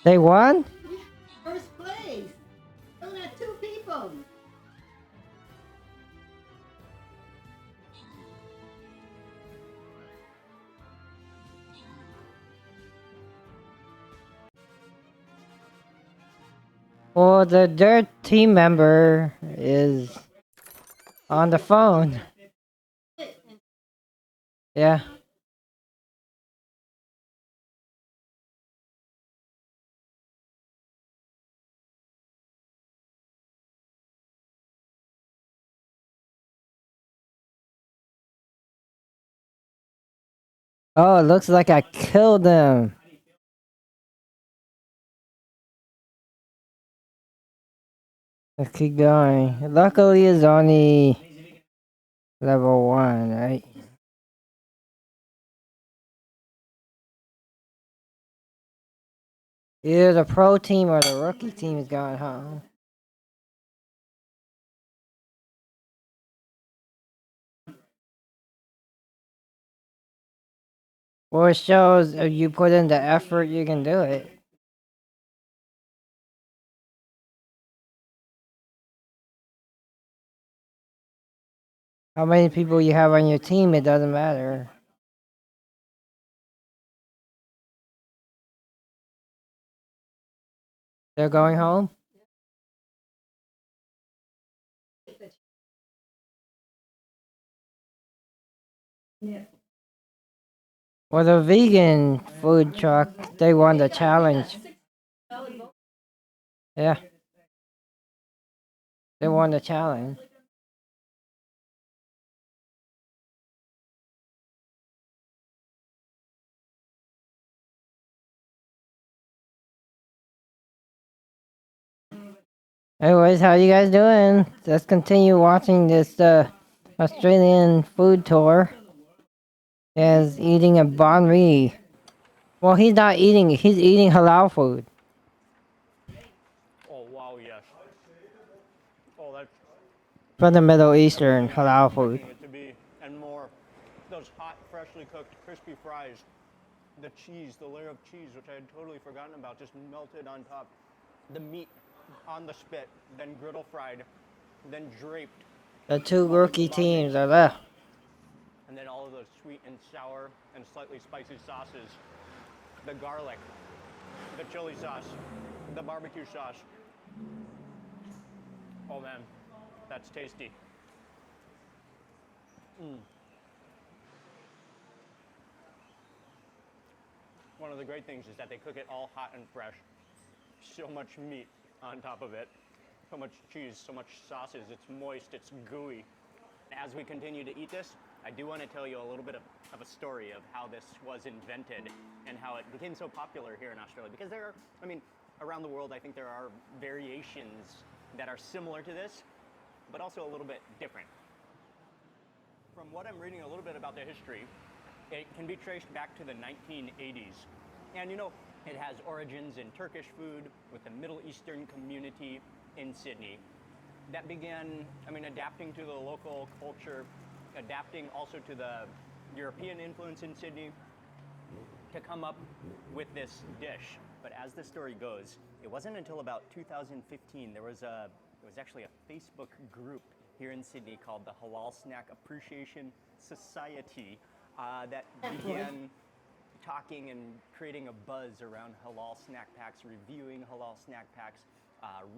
They won? First place. Only 2 people. Well, their team member is on the phone. Yeah. Oh, it looks like I killed them. Let's keep going. Luckily, it's only level 1, right? Either the pro team or the rookie team is going home. Well, it shows if you put in the effort, you can do it. How many people you have on your team, it doesn't matter. They're going home? Yeah. Well, the vegan food truck, they won the challenge. Yeah. They won the challenge. Anyways, how you guys doing? Let's continue watching this Australian food tour. Is eating a banh mi. Well, he's not eating. He's eating halal food. Oh, wow, yes. Oh, that's From the Middle Eastern halal food. it to be, and more. Those hot, freshly cooked, crispy fries. The cheese, the layer of cheese, which I had totally forgotten about, just melted on top. The meat on the spit, then griddle fried, then draped. The 2 rookie teams are left. And then all of those sweet and sour and slightly spicy sauces. The garlic, the chili sauce, the barbecue sauce. Oh man, that's tasty. One of the great things is that they cook it all hot and fresh. So much meat on top of it. So much cheese, so much sauces. It's moist, it's gooey. As we continue to eat this, I do want to tell you a little bit of a story of how this was invented and how it became so popular here in Australia. Because there are, I mean, around the world, I think there are variations that are similar to this, but also a little bit different. From what I'm reading a little bit about the history, it can be traced back to the 1980s. And you know, it has origins in Turkish food with the Middle Eastern community in Sydney that began, I mean, adapting to the local culture, adapting also to the European influence in Sydney to come up with this dish. But as the story goes, it wasn't until about 2015 there was actually a Facebook group here in Sydney called the Halal Snack Appreciation Society that began talking and creating a buzz around halal snack packs, reviewing halal snack packs,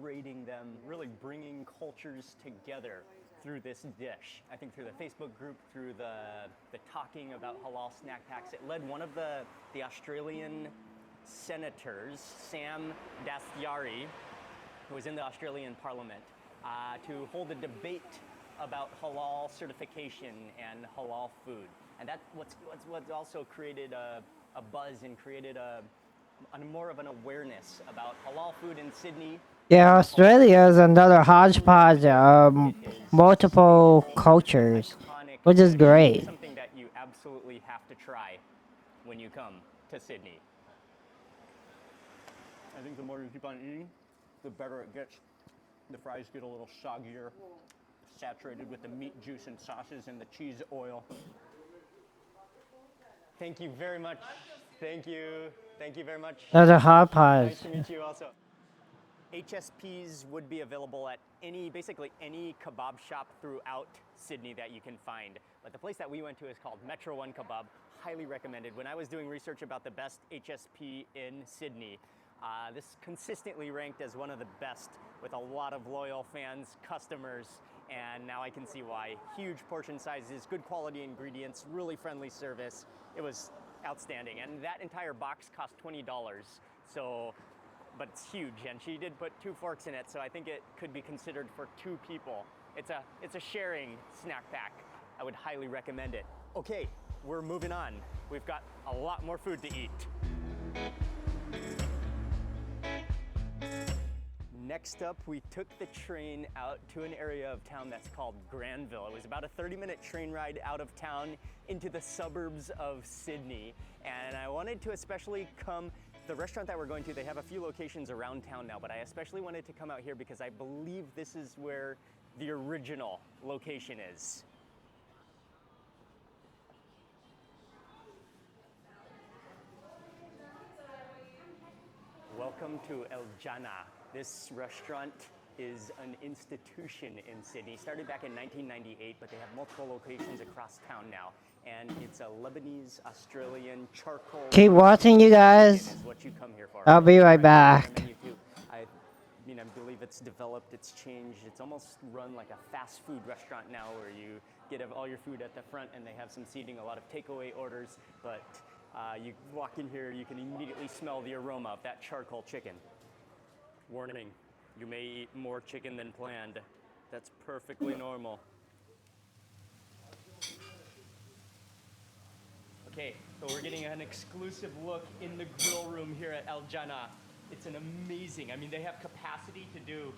rating them, really bringing cultures together through this dish. I think through the Facebook group, through the talking about halal snack packs, it led one of the Australian senators, Sam Dastyari, who was in the Australian Parliament, to hold a debate about halal certification and halal food. And that's what's also created a buzz and created a more of an awareness about halal food in Sydney. Yeah, Australia is another hodgepodge of multiple cultures, which is great. Something that you absolutely have to try when you come to Sydney. I think the more you keep on eating, the better it gets. The fries get a little soggier, saturated with the meat juice and sauces and the cheese oil. Thank you very much. Thank you. Thank you very much. Another hodgepodge. Nice to meet you also. HSPs would be available at basically any kebab shop throughout Sydney that you can find. But the place that we went to is called Metro One Kebab. Highly recommended. When I was doing research about the best HSP in Sydney, this consistently ranked as one of the best with a lot of loyal fans, customers, and now I can see why. Huge portion sizes, good quality ingredients, really friendly service. It was outstanding, and that entire box cost $20. So, but it's huge, and she did put 2 forks in it, so I think it could be considered for 2 people. It's a sharing snack pack. I would highly recommend it. Okay, we're moving on. We've got a lot more food to eat. Next up, we took the train out to an area of town that's called Granville. It was about a 30-minute train ride out of town into the suburbs of Sydney. And I wanted to especially come, the restaurant that we're going to, they have a few locations around town now, but I especially wanted to come out here because I believe this is where the original location is. Welcome to El Jannah. This restaurant is an institution in Sydney. Started back in 1998, but they have multiple locations across town now. And it's a Lebanese, Australian, charcoal. Keep watching, you guys. Is what you come here for. I'll be right back. I believe it's developed, it's changed. It's almost run like a fast food restaurant now where you get all your food at the front and they have some seating, a lot of takeaway orders. But you walk in here, you can immediately smell the aroma of that charcoal chicken. Warning, you may eat more chicken than planned. That's perfectly normal. Okay, so we're getting an exclusive look in the grill room here at El Jannah. It's an amazing, I mean, they have capacity to do,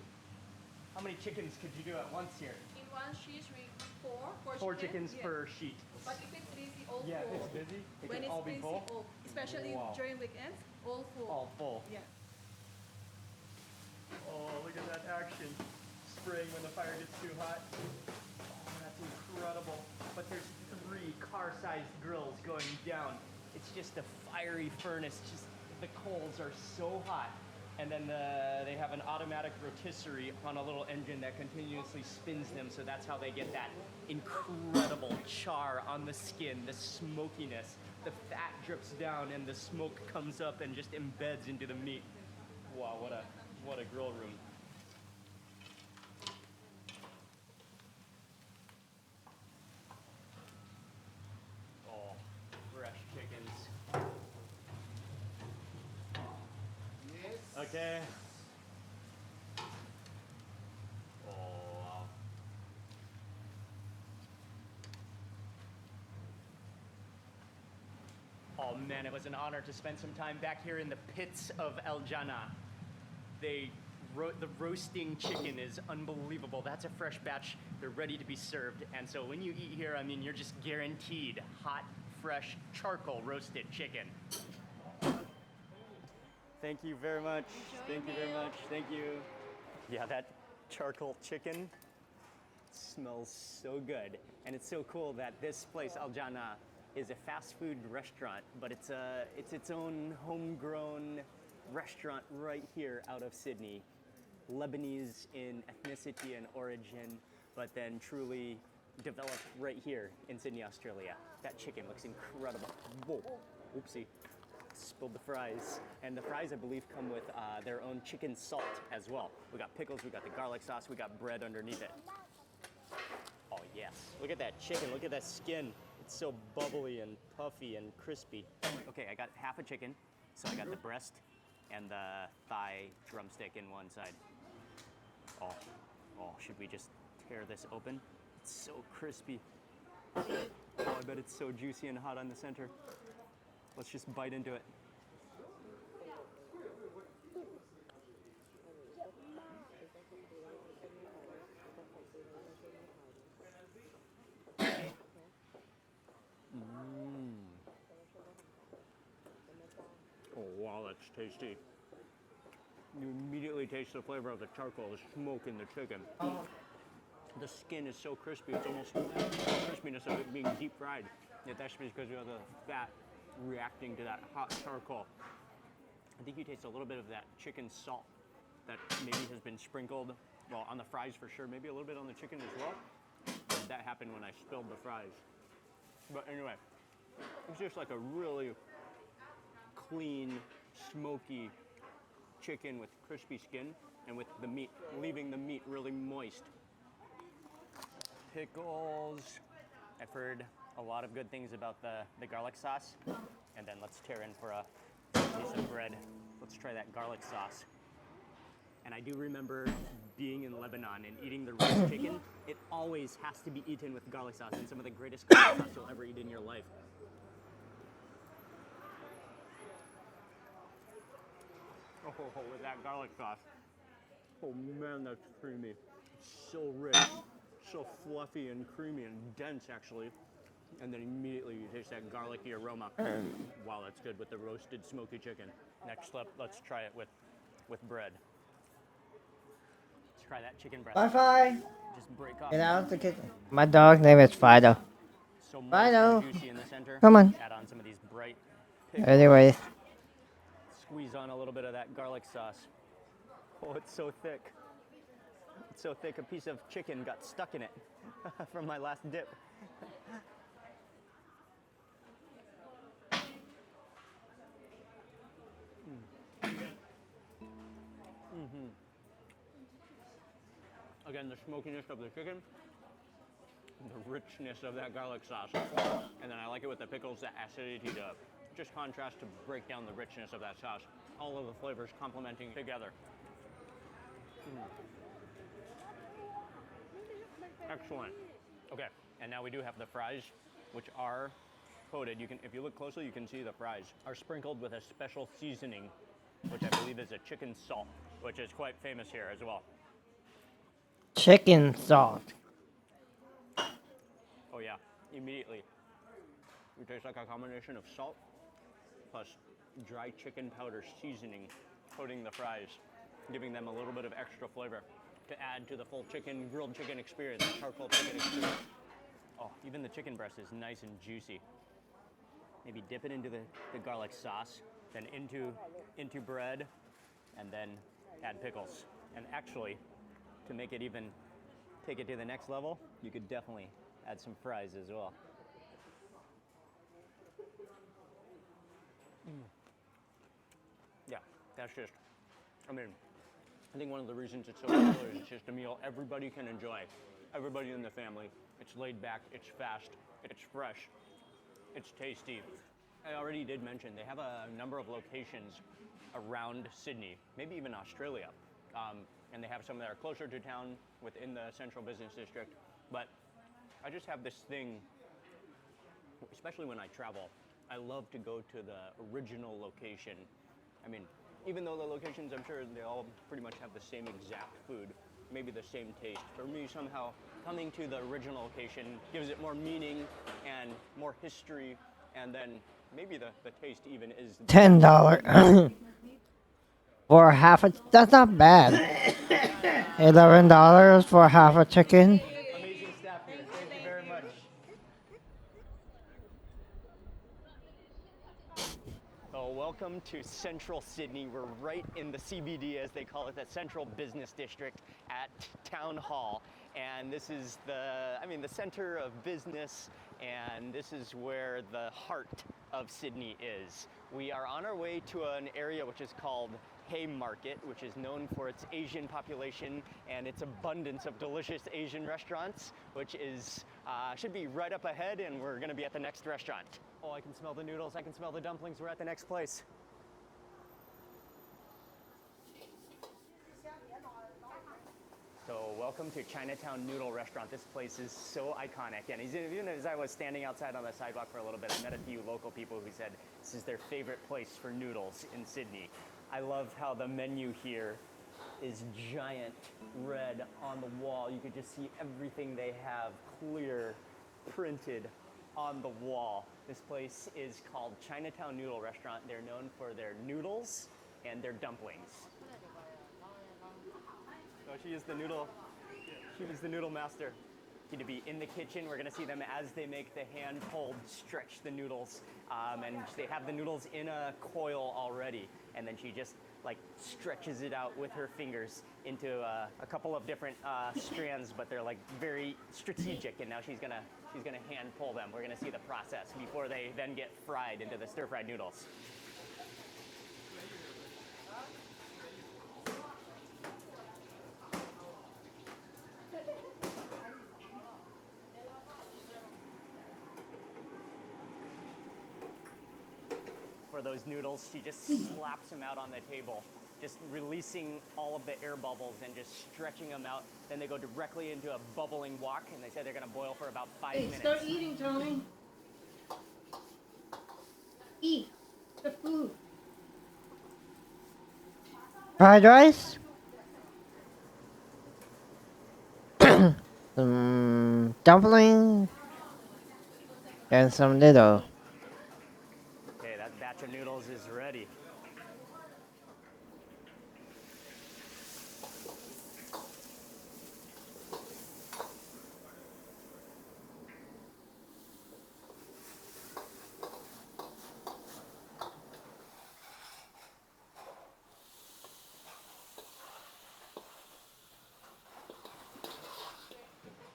how many chickens could you do at once here? In one sheet, we 4 chickens per sheet. But if it's busy, all Yeah, full. if it's busy, it When can it's all be busy, full? all, especially Wow. during weekends, all full. All full. Yeah. Oh, look at that action. Spraying when the fire gets too hot. Oh, that's incredible. But there's 3 car-sized grills going down. It's just a fiery furnace. Just the coals are so hot. And then they have an automatic rotisserie on a little engine that continuously spins them, so that's how they get that incredible char on the skin, the smokiness. The fat drips down and the smoke comes up and just embeds into the meat. Wow, what a grill room. Oh, fresh chickens. Yes. Okay. Oh, wow. Oh man, it was an honor to spend some time back here in the pits of El Jannah. The roasting chicken is unbelievable. That's a fresh batch. They're ready to be served. And so when you eat here, I mean, you're just guaranteed hot, fresh, charcoal roasted chicken. Thank you very much. Thank you very much. Thank you. Yeah, that charcoal chicken smells so good. And it's so cool that this place, Al Jannah, is a fast food restaurant, but it's its own homegrown restaurant right here out of Sydney. Lebanese in ethnicity and origin, but then truly developed right here in Sydney, Australia. That chicken looks incredible. Whoa, oopsie. Spilled the fries. And the fries, I believe, come with their own chicken salt as well. We got pickles, we got the garlic sauce, we got bread underneath it. Oh yes, look at that chicken, look at that skin. It's so bubbly and puffy and crispy. Okay, I got half a chicken, so I got the breast and the thigh drumstick in one side. Oh, should we just tear this open? It's so crispy. Oh, I bet it's so juicy and hot on the center. Let's just bite into it. Oh wow, that's tasty. You immediately taste the flavor of the charcoal, the smoke in the chicken. The skin is so crispy, it's almost the crispiness of it being deep fried. Yet that's because you have the fat reacting to that hot charcoal. I think you taste a little bit of that chicken salt that maybe has been sprinkled, well, on the fries for sure, maybe a little bit on the chicken as well. That happened when I spilled the fries. But anyway, it's just like a really clean, smoky chicken with crispy skin and with the meat, leaving the meat really moist. Pickles. I've heard a lot of good things about the garlic sauce. And then let's tear in for a piece of bread. Let's try that garlic sauce. And I do remember being in Lebanon and eating the roast chicken. It always has to be eaten with garlic sauce, and some of the greatest garlic sauce you'll ever eat in your life. Oh, with that garlic sauce. Oh man, that's creamy. It's so rich, so fluffy and creamy and dense actually. And then immediately you taste that garlicky aroma. Wow, that's good with the roasted smoky chicken. Next up, let's try it with bread. Let's try that chicken breast. Wi-Fi. Just break off. Get out of the kitchen. My dog's name is Fido. So Fido. juicy in the center. Come on. Add on some of these bright pickles. Anyways. Squeeze on a little bit of that garlic sauce. Oh, it's so thick. It's so thick, a piece of chicken got stuck in it from my last dip. Again, the smokiness of the chicken, the richness of that garlic sauce, and then I like it with the pickles, the acidity to just contrast to break down the richness of that sauce. All of the flavors complementing together. Excellent. Okay, and now we do have the fries, which are coated. If you look closely, you can see the fries are sprinkled with a special seasoning, which I believe is a chicken salt, which is quite famous here as well. Chicken salt. Oh yeah, immediately. It tastes like a combination of salt plus dry chicken powder seasoning, coating the fries, giving them a little bit of extra flavor to add to the full grilled chicken experience, charcoal chicken experience. Oh, even the chicken breast is nice and juicy. Maybe dip it into the garlic sauce, then into bread, and then add pickles. And actually, to make it even, take it to the next level, you could definitely add some fries as well. Yeah, that's just, I mean, I think one of the reasons it's so popular is it's just a meal everybody can enjoy. Everybody in the family. It's laid back, it's fast, it's fresh, it's tasty. I already did mention they have a number of locations around Sydney, maybe even Australia. And they have some that are closer to town within the central business district. But I just have this thing, especially when I travel, I love to go to the original location. I mean, even though the locations, I'm sure they all pretty much have the same exact food, maybe the same taste. For me, somehow, coming to the original location gives it more meaning and more history, and then maybe the taste even is... $10 for half a... That's not bad. $11 for half a chicken. Amazing staff here. Thank you very much. Oh, welcome to Central Sydney. We're right in the CBD, as they call it, the Central Business District at Town Hall. And this is the center of business, and this is where the heart of Sydney is. We are on our way to an area which is called Haymarket, which is known for its Asian population and its abundance of delicious Asian restaurants, which is should be right up ahead, and we're gonna be at the next restaurant. Oh, I can smell the noodles, I can smell the dumplings. We're at the next place. So welcome to Chinatown Noodle Restaurant. This place is so iconic, and even as I was standing outside on the sidewalk for a little bit, I met a few local people who said this is their favorite place for noodles in Sydney. I love how the menu here is giant red on the wall. You could just see everything they have clear, printed on the wall. This place is called Chinatown Noodle Restaurant. They're known for their noodles and their dumplings. So she is the noodle master. To be in the kitchen, we're gonna see them as they make the hand-pulled, stretch the noodles, and they have the noodles in a coil already, and then she just like stretches it out with her fingers into a couple of different strands, but they're like very strategic, and now she's gonna hand pull them. We're gonna see the process before they then get fried into the stir-fried noodles. For those noodles, she just slaps them out on the table, just releasing all of the air bubbles and just stretching them out. Then they go directly into a bubbling wok, and they said they're gonna boil for about 5 minutes. Start eating, Tony. Eat the food. Fried rice? Some dumpling and some noodle. Okay, that batch of noodles is ready.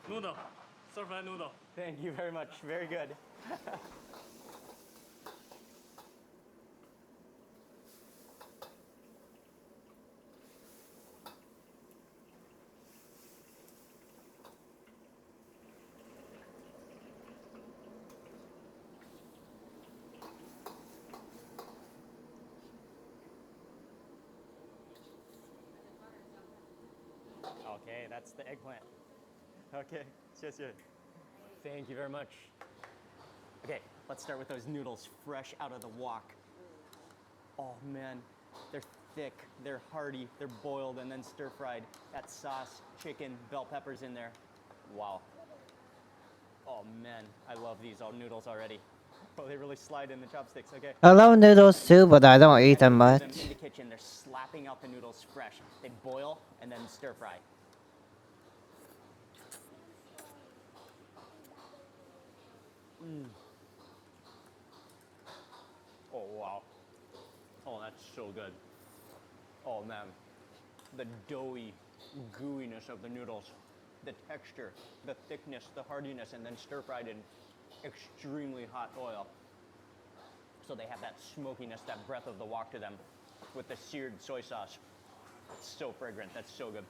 Noodle. Stir-fried noodle. Thank you very much. Very good. Okay, that's the eggplant. Okay, yes. Thank you very much. Okay, let's start with those noodles fresh out of the wok. Oh man, they're thick, they're hearty, they're boiled and then stir-fried. That sauce, chicken, bell peppers in there. Wow. Oh man, I love these noodles already. Oh, they really slide in the chopsticks. Okay. I love noodles too, but I don't eat them much. In the kitchen, they're slapping out the noodles fresh. They boil and then stir-fry. Oh wow. Oh, that's so good. Oh man, the doughy gooiness of the noodles, the texture, the thickness, the hardiness, and then stir-fried in extremely hot oil. So they have that smokiness, that breath of the wok to them with the seared soy sauce. It's so fragrant. That's so good.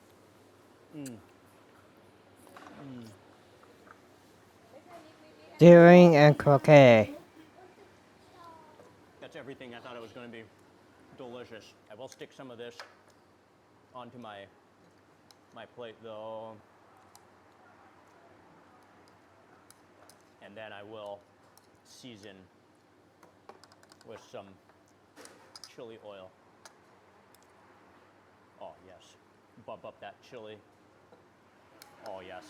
Steering and croquet. That's everything I thought it was going to be. Delicious. I will stick some of this onto my plate though. And then I will season with some chili oil. Oh yes. Bump up that chili. Oh yes.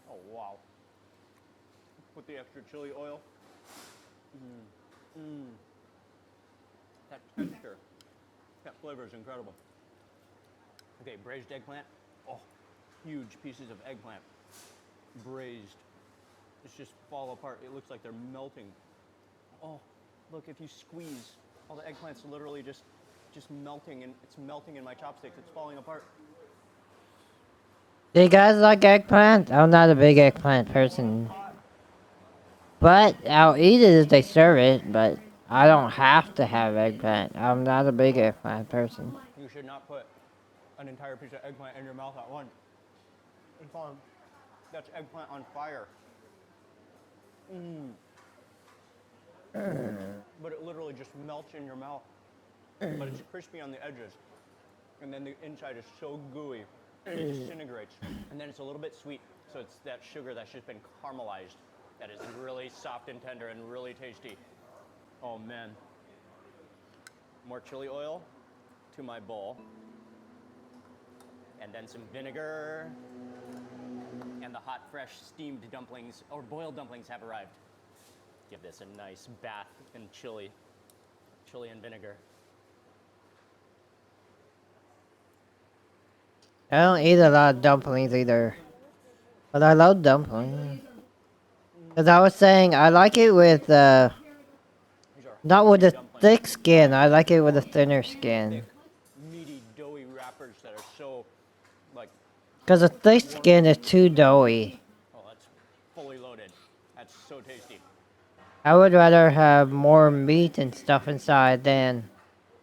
Oh wow. With the extra chili oil. That texture, that flavor is incredible. Okay, braised eggplant. Oh, huge pieces of eggplant. Braised. It's just fall apart. It looks like they're melting. Oh, look, if you squeeze, all the eggplant's literally just melting, and it's melting in my chopsticks. It's falling apart. Do you guys like eggplant? I'm not a big eggplant person. But I'll eat it if they serve it, but I don't have to have eggplant. I'm not a big eggplant person. You should not put an entire piece of eggplant in your mouth at once. It's on. That's eggplant on fire. But it literally just melts in your mouth. But it's crispy on the edges. And then the inside is so gooey, it disintegrates. And then it's a little bit sweet, so it's that sugar that's just been caramelized. That is really soft and tender and really tasty. Oh man. More chili oil to my bowl. And then some vinegar. And the hot, fresh, steamed dumplings, or boiled dumplings have arrived. Give this a nice bath in chili and vinegar. I don't eat a lot of dumplings either. But I love dumplings. As I was saying, I like it with, not with the thick skin, I like it with a thinner skin. Meaty, doughy wrappers that are so, like... Because the thick skin is too doughy. Oh, that's fully loaded. That's so tasty. I would rather have more meat and stuff inside than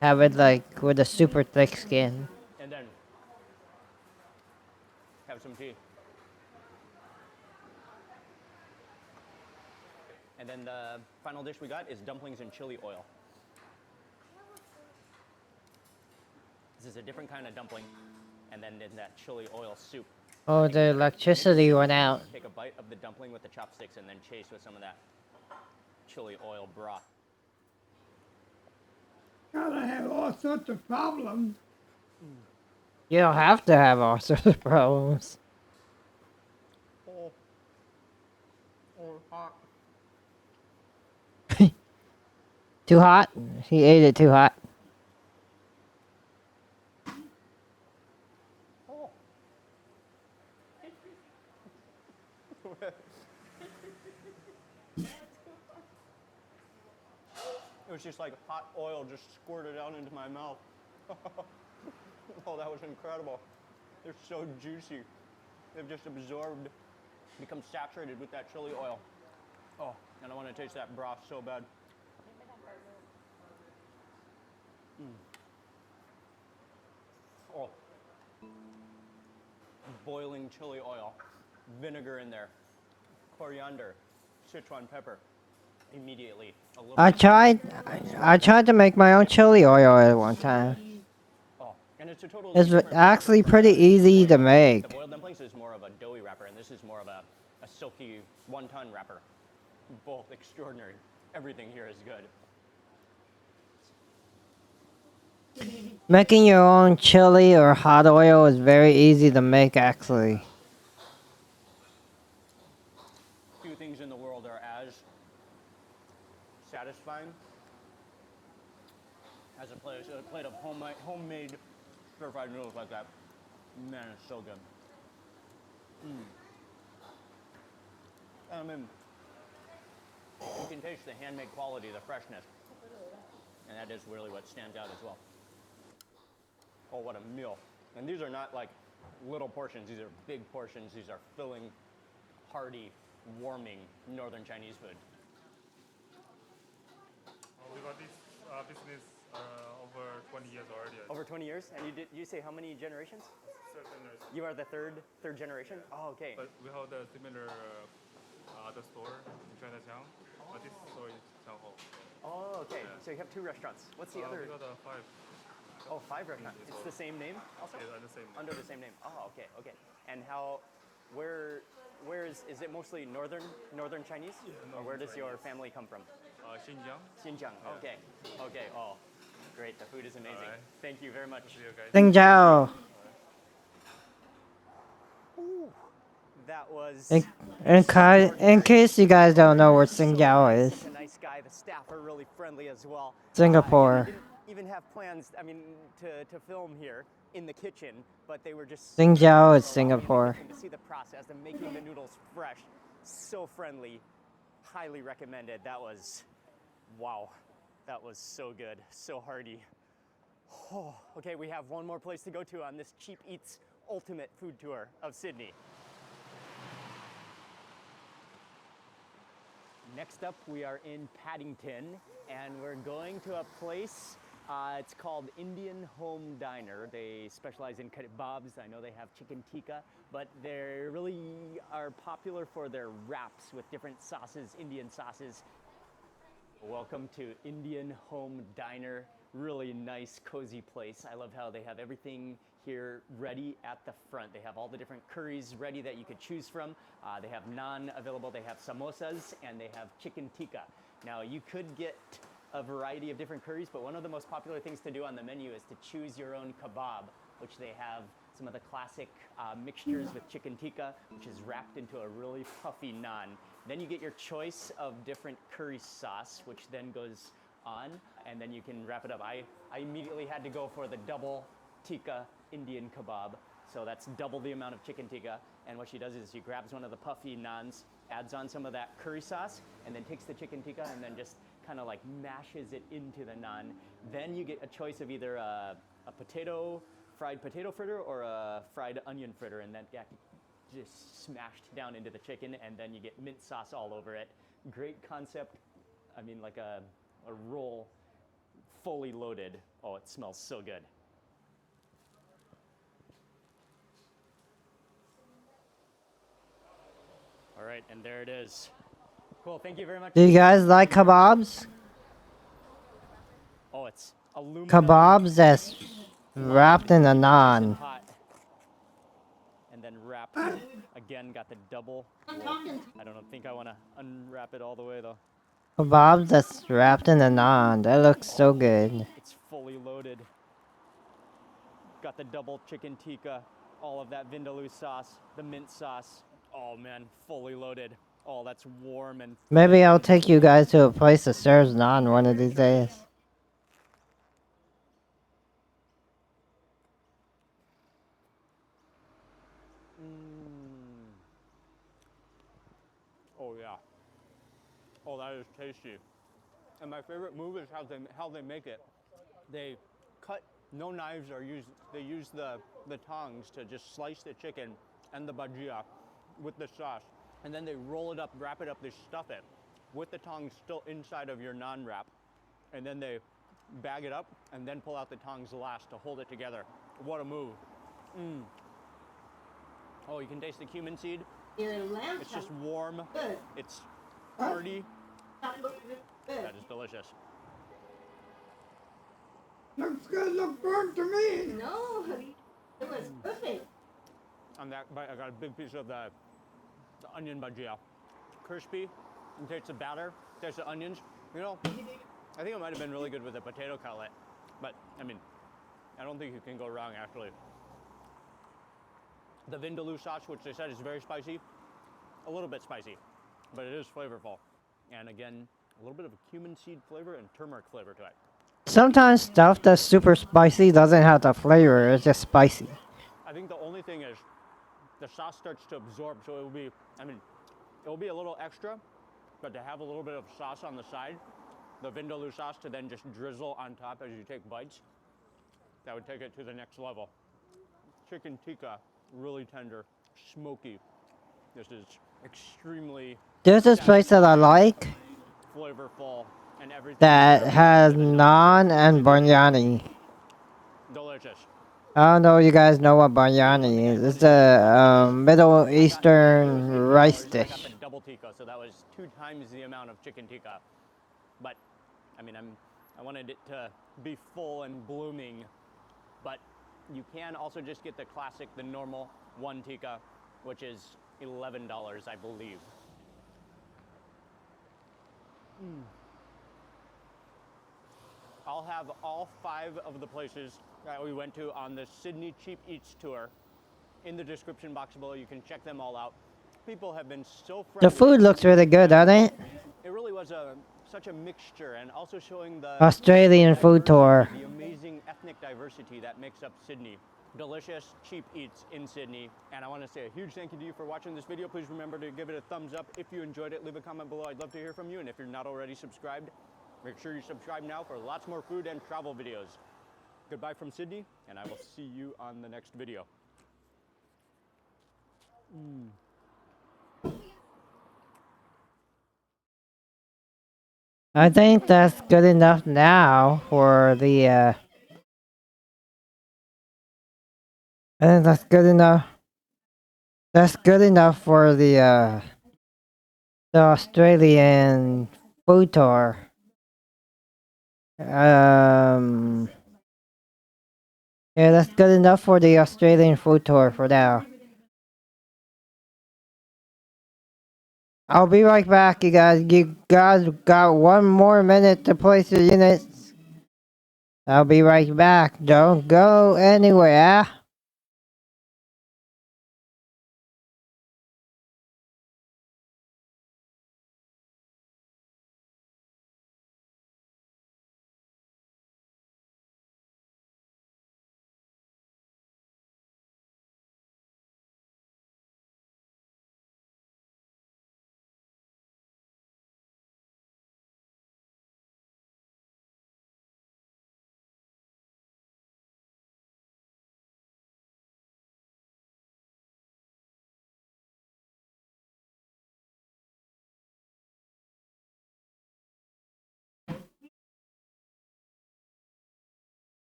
have it like with a super thick skin. And then, have some tea. And then the final dish we got is dumplings and chili oil. This is a different kind of dumpling. And then in that chili oil soup. Oh, the electricity went out. Take a bite of the dumpling with the chopsticks and then chase with some of that chili oil broth. Gotta have all sorts of problems. You don't have to have all sorts of problems. Oh, hot. Too hot? He ate it too hot. Oh. It was just like hot oil just squirted out into my mouth. Oh, that was incredible. They're so juicy. They've just absorbed, become saturated with that chili oil. Oh, and I want to taste that broth so bad. Oh. Boiling chili oil, vinegar in there, coriander, Sichuan pepper. Immediately. I tried to make my own chili oil at one time. Oh, and it's a totally It's different actually pretty easy to The make. boiled dumplings is more of a doughy wrapper, and this is more of a silky wonton wrapper. Both extraordinary. Everything here is good. Making your own chili or hot oil is very easy to make, actually. Few things in the world are as satisfying as a plate of homemade stir-fried noodles like that. Man, it's so good. I mean, you can taste the handmade quality, the freshness. And that is really what stands out as well. Oh, what a meal. And these are not like little portions. These are big portions. These are filling, hearty, warming Northern Chinese food. We got this business over 20 years already. Over 20 years? And you say how many generations? Third generation. You are the third generation? Oh, okay. But we have the similar other store in Chinatown. But this store is Changho. Oh, okay. So you have two restaurants. What's the other? We got 5. Oh, 5 restaurants. It's the same name also? Yeah, the same name. Under the same name. Oh, okay, okay. And where is it mostly northern Chinese? Or where does your family come from? Xinjiang. Xinjiang. Okay. Okay. Oh, great. The food is amazing. Alright. Thank you very much. Xinjiao. Ooh, that was. In case you guys don't know where Xinjiao is. Such a nice guy. The staff are really friendly as well. Singapore. Didn't even have plans. I mean, to film here in the kitchen, but they were just. Xinjiao is Singapore. To see the process and making the noodles fresh, so friendly. Highly recommended. That was, wow, that was so good, so hearty. Oh, okay, we have one more place to go to on this Cheap Eats ultimate food tour of Sydney. Next up, we are in Paddington, and we're going to a place. It's called Indian Home Diner. They specialize in kebabs. I know they have chicken tikka, but they really are popular for their wraps with different sauces, Indian sauces. Welcome to Indian Home Diner. Really nice, cozy place. I love how they have everything here ready at the front. They have all the different curries ready that you could choose from. They have naan available. They have samosas, and they have chicken tikka. Now, you could get a variety of different curries, but one of the most popular things to do on the menu is to choose your own kebab, which they have some of the classic mixtures with chicken tikka, which is wrapped into a really puffy naan. Then you get your choice of different curry sauce, which then goes on, and then you can wrap it up. I immediately had to go for the double tikka Indian kebab, so that's double the amount of chicken tikka. And what she does is she grabs one of the puffy naans, adds on some of that curry sauce, and then takes the chicken tikka and then just kind of like mashes it into the naan. Then you get a choice of either a fried potato fritter or a fried onion fritter, and that just smashed down into the chicken, and then you get mint sauce all over it. Great concept. I mean, like a roll fully loaded. Oh, it smells so good. All right, and there it is. Cool, thank you very much. Do you guys like kebabs? Oh, it's aluminum. Kebabs that's wrapped in a naan. And then wrapped. Again, got the double. I don't think I want to unwrap it all the way though. Kebabs that's wrapped in a naan. That looks so good. It's fully loaded. Got the double chicken tikka, all of that vindaloo sauce, the mint sauce. Oh man, fully loaded. Oh, that's warm and. Maybe I'll take you guys to a place that serves naan one of these days. Oh yeah. Oh, that is tasty. And my favorite move is how they make it. They cut, no knives are used. They use the tongs to just slice the chicken and the bhajia with the sauce, and then they roll it up, wrap it up, they stuff it with the tongs still inside of your naan wrap, and then they bag it up and then pull out the tongs last to hold it together. What a move. Oh, you can taste the cumin seed. It's just warm. It's hearty. That is delicious. Looks good, look burnt to me. No, it was perfect. On that bite, I got a big piece of the onion bhajia. Crispy, you taste the batter, taste the onions. You know, I think it might have been really good with a potato cutlet, but I mean, I don't think you can go wrong actually. The vindaloo sauce, which they said is very spicy, a little bit spicy, but it is flavorful. And again, a little bit of a cumin seed flavor and turmeric flavor to it. Sometimes stuff that's super spicy doesn't have the flavor, it's just spicy. I think the only thing is the sauce starts to absorb, so it will be, I mean, It'll be a little extra, but to have a little bit of sauce on the side, the vindaloo sauce to then just drizzle on top as you take bites, that would take it to the next level. Chicken tikka, really tender, smoky. This is extremely There's this place that I like flavorful and everything. that has naan and biryani. Delicious. I don't know if you guys know what biryani is. It's a Middle Eastern rice dish. I got the double tikka, so that was 2 times the amount of chicken tikka. But I mean, I wanted it to be full and blooming. But you can also just get the classic, the normal 1 tikka, which is $11, I believe. I'll have all 5 of the places that we went to on the Sydney Cheap Eats tour in the description box below. You can check them all out. People have been so friendly. The food looks really good, doesn't it? It really was such a mixture, and also showing the Australian food tour. the amazing ethnic diversity that makes up Sydney. Delicious, cheap eats in Sydney. And I want to say a huge thank you to you for watching this video. Please remember to give it a thumbs up if you enjoyed it. Leave a comment below. I'd love to hear from you. And if you're not already subscribed, make sure you subscribe now for lots more food and travel videos. Goodbye from Sydney, and I will see you on the next video. I think that's good enough now for the I think that's good enough. That's good enough for the Australian food tour. Yeah, that's good enough for the Australian food tour for now. I'll be right back, you guys. You guys got 1 more minute to place your units. I'll be right back. Don't go anywhere.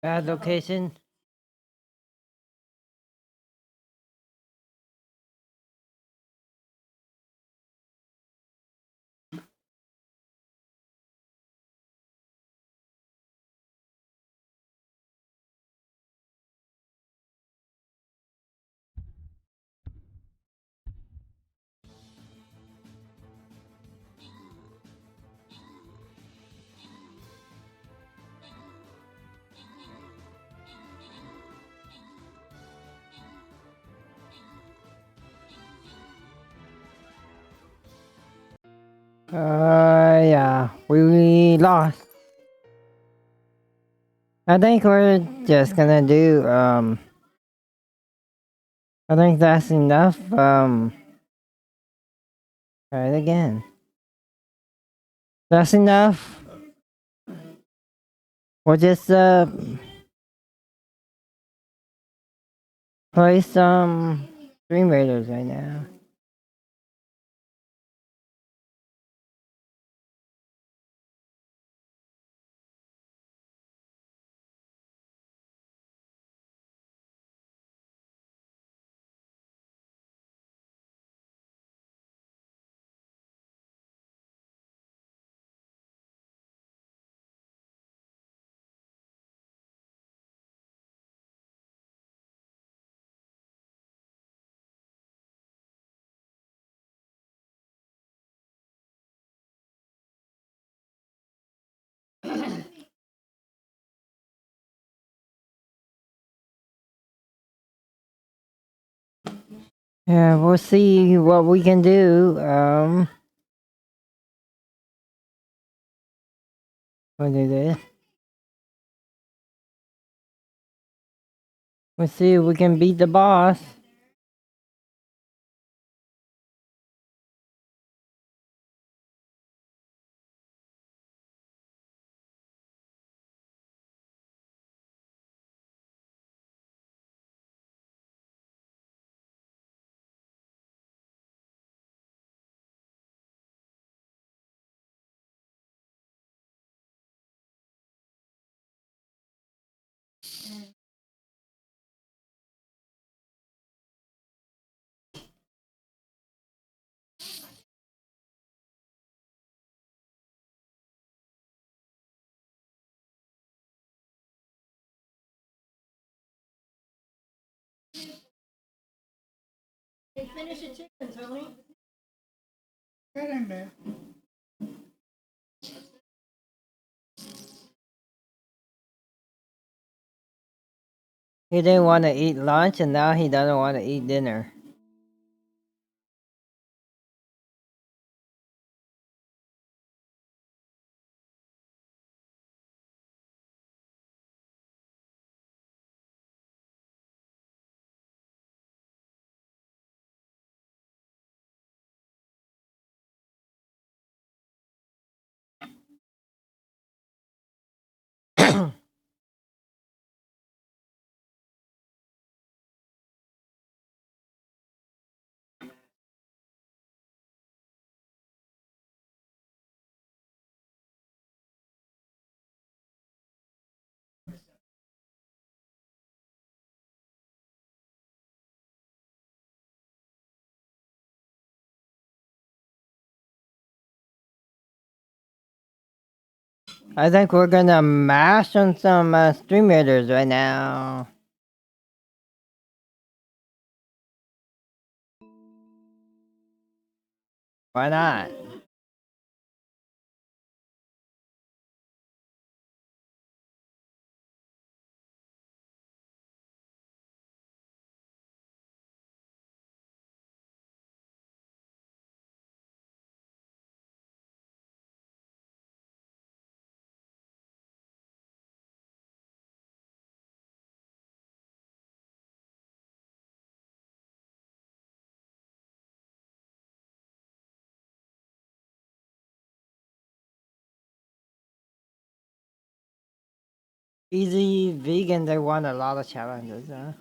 Bad location. Yeah, we lost. I think we're just gonna do, I think that's enough, try it again. That's enough. We'll just, play some Dream Raiders right now. Yeah, we'll see what we can do. We'll do this. We'll see if we can beat the boss. Hey, finish the chicken, Tony. Get in there. He didn't want to eat lunch and now he doesn't want to eat dinner. I think we're gonna mash on some Stream Raiders right now. Why not? Easy vegan, they won a lot of challenges, huh?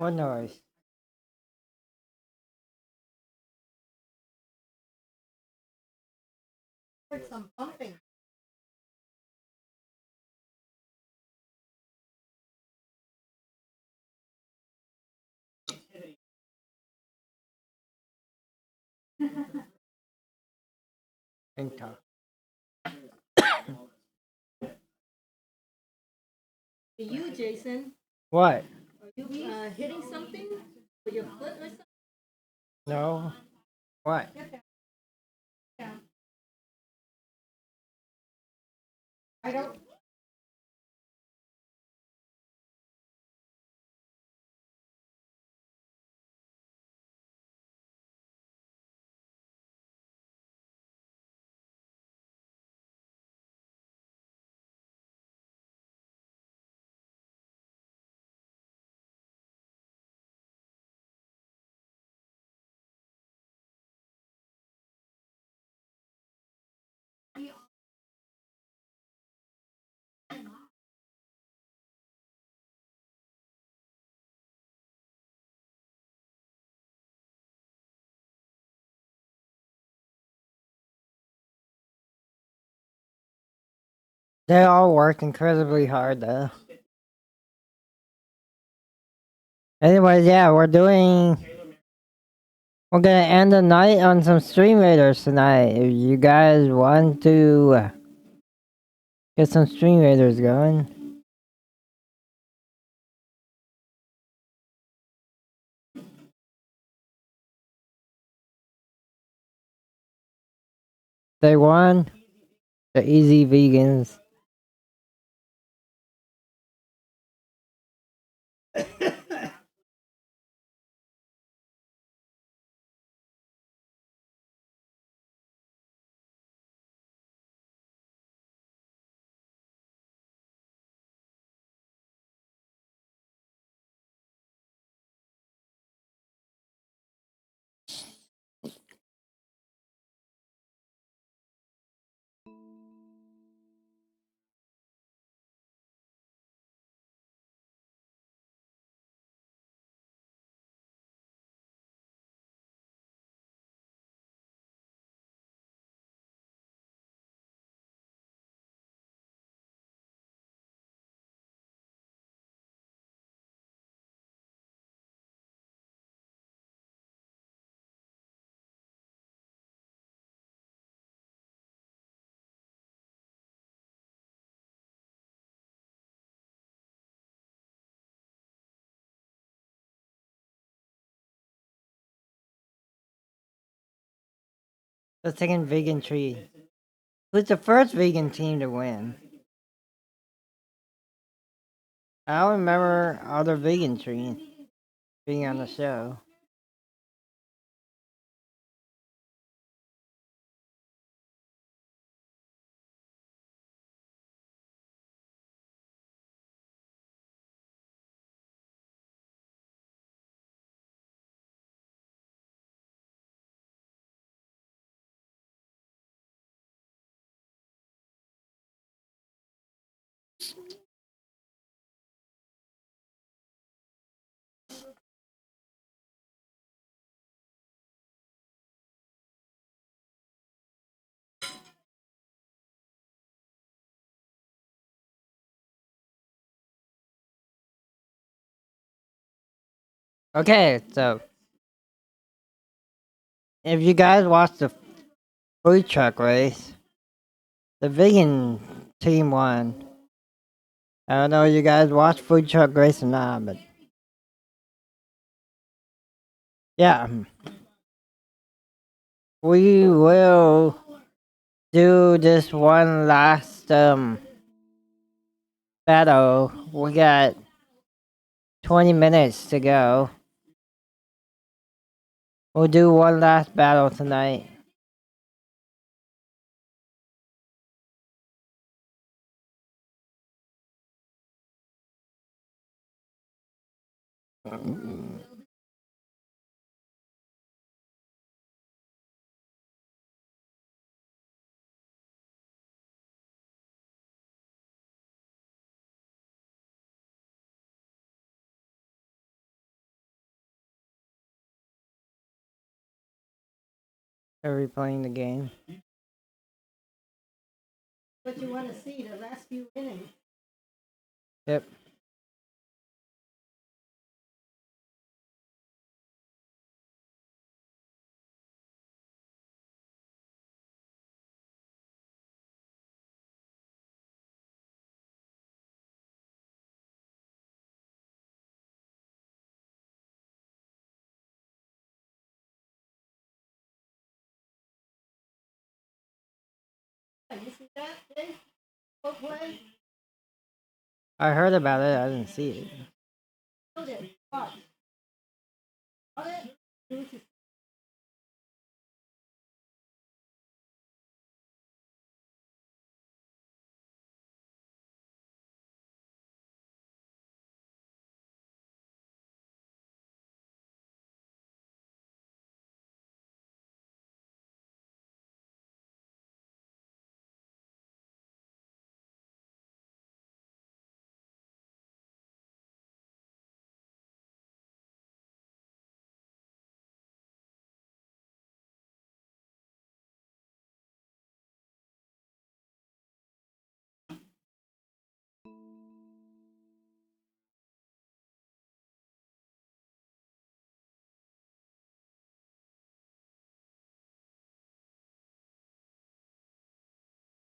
What noise? Heard some pumping. TikTok. For you, Jason, What? are you hitting something with your foot or something? No. What? Yeah. I don't. They all work incredibly hard though. Anyways, yeah, we're gonna end the night on some Stream Raiders tonight. If you guys want to get some Stream Raiders going. Day one, the easy vegans. The second vegan tree. Who's the first vegan team to win? I don't remember other vegan trees being on the show. Okay, so if you guys watched the food truck race, the vegan team won. I don't know if you guys watched food truck race or not, but yeah, we will do this one last battle. We got 20 minutes to go. We'll do one last battle tonight. Are we playing the game? What you want to see, the last few innings. Yep. You see that, Dave? Go play. I heard about it. I didn't see it. Hold it. Watch. Hold it. Do what you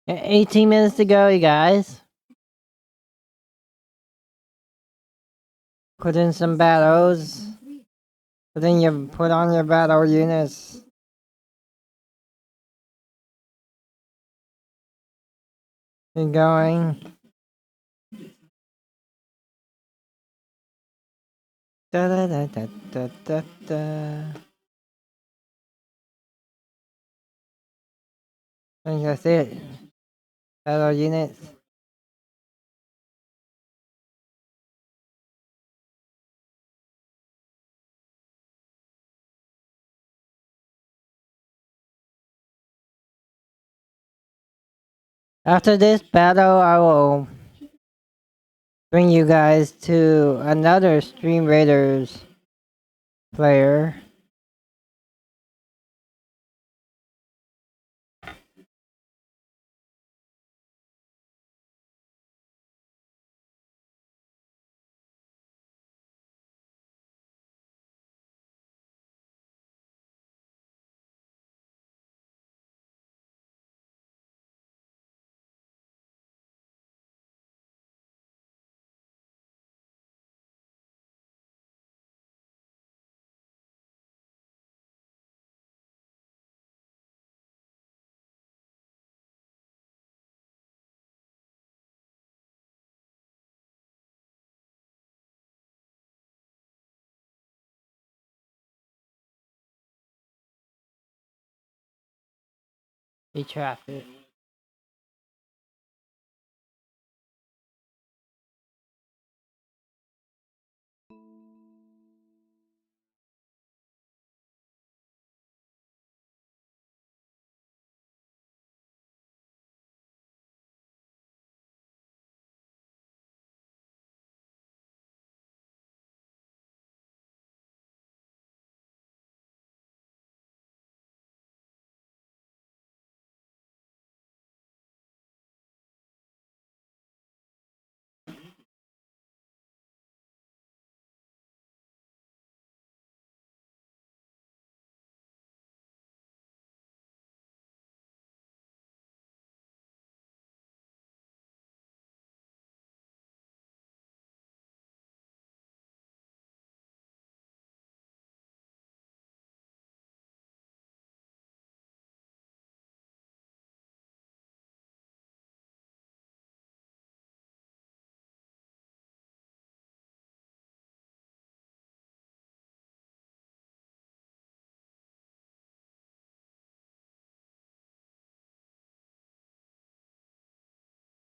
Yeah, 18 minutes to go, you guys. Put in some battles. Put on your battle units. Keep going. Da da da da da da da. I think that's it. Battle units. After this battle, I will bring you guys to another Stream Raiders player. The traffic.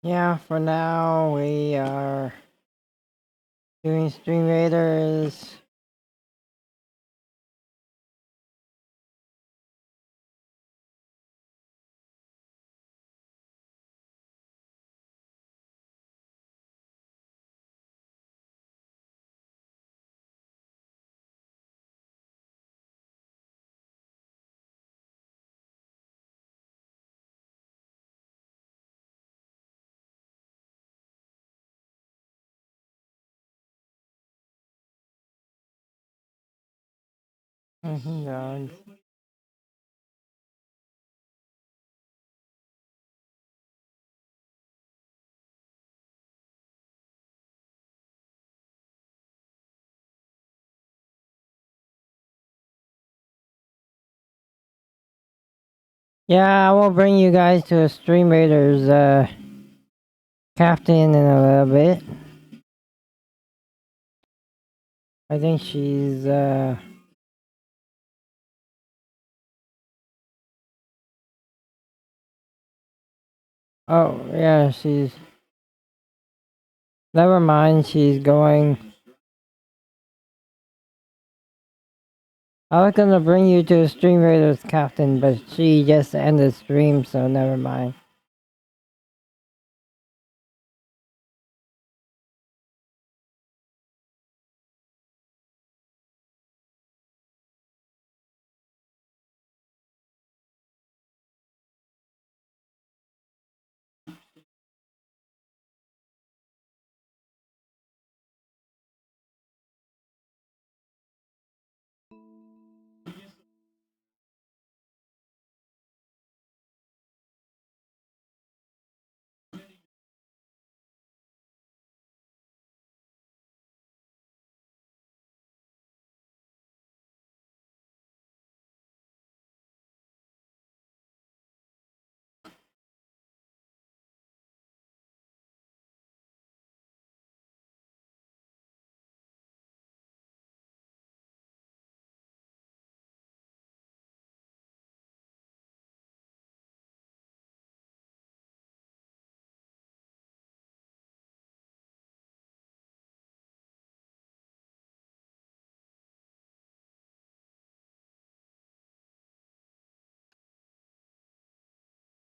Yeah, for now we are doing Stream Raiders. God. Yeah, I will bring you guys to a Stream Raiders captain in a little bit. I think she's oh yeah, she's never mind, she's going. I was gonna bring you to a Stream Raiders captain, but she just ended stream, so never mind.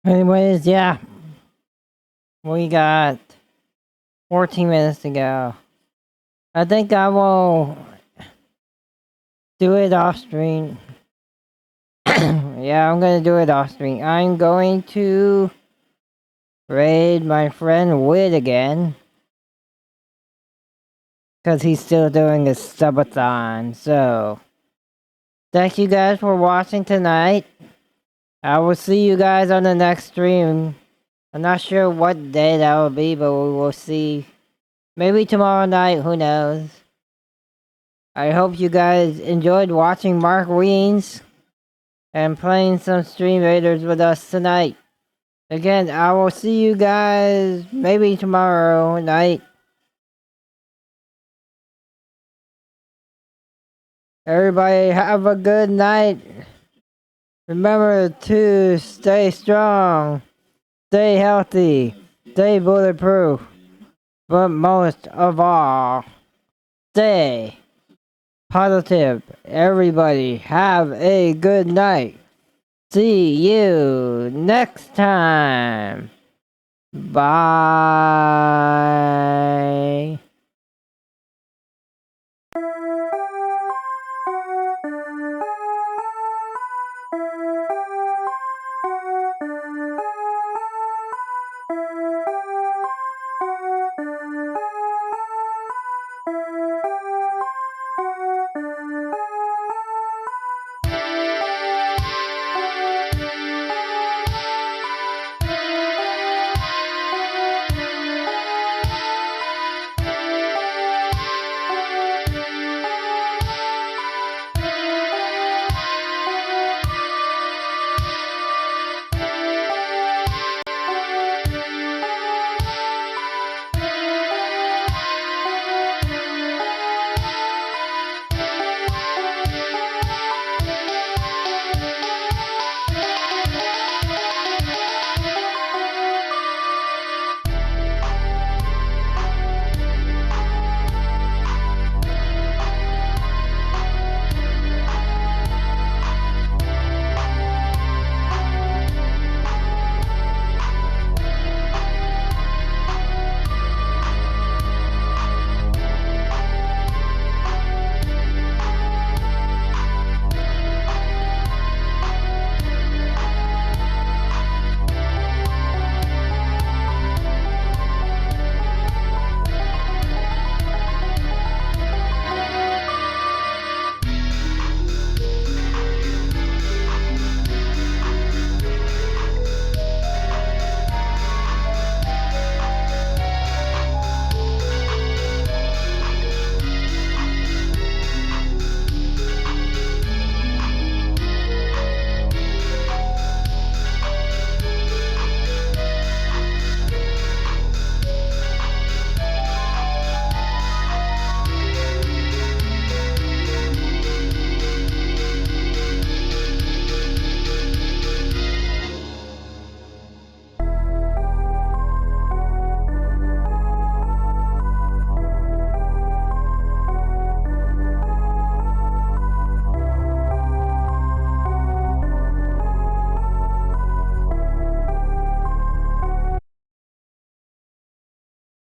Anyways, yeah, we got 14 minutes to go. I think I will do it off stream. Yeah, I'm gonna do it off stream. I'm going to raid my friend Wid again. Because he's still doing his subathon. So, thank you guys for watching tonight. I will see you guys on the next stream. I'm not sure what day that will be, but we will see. Maybe tomorrow night, who knows. I hope you guys enjoyed watching Mark Wiens and playing some Stream Raiders with us tonight. Again, I will see you guys maybe tomorrow night. Everybody have a good night. Remember to stay strong, stay healthy, stay bulletproof, but most of all, stay positive. Everybody have a good night. See you next time. Bye.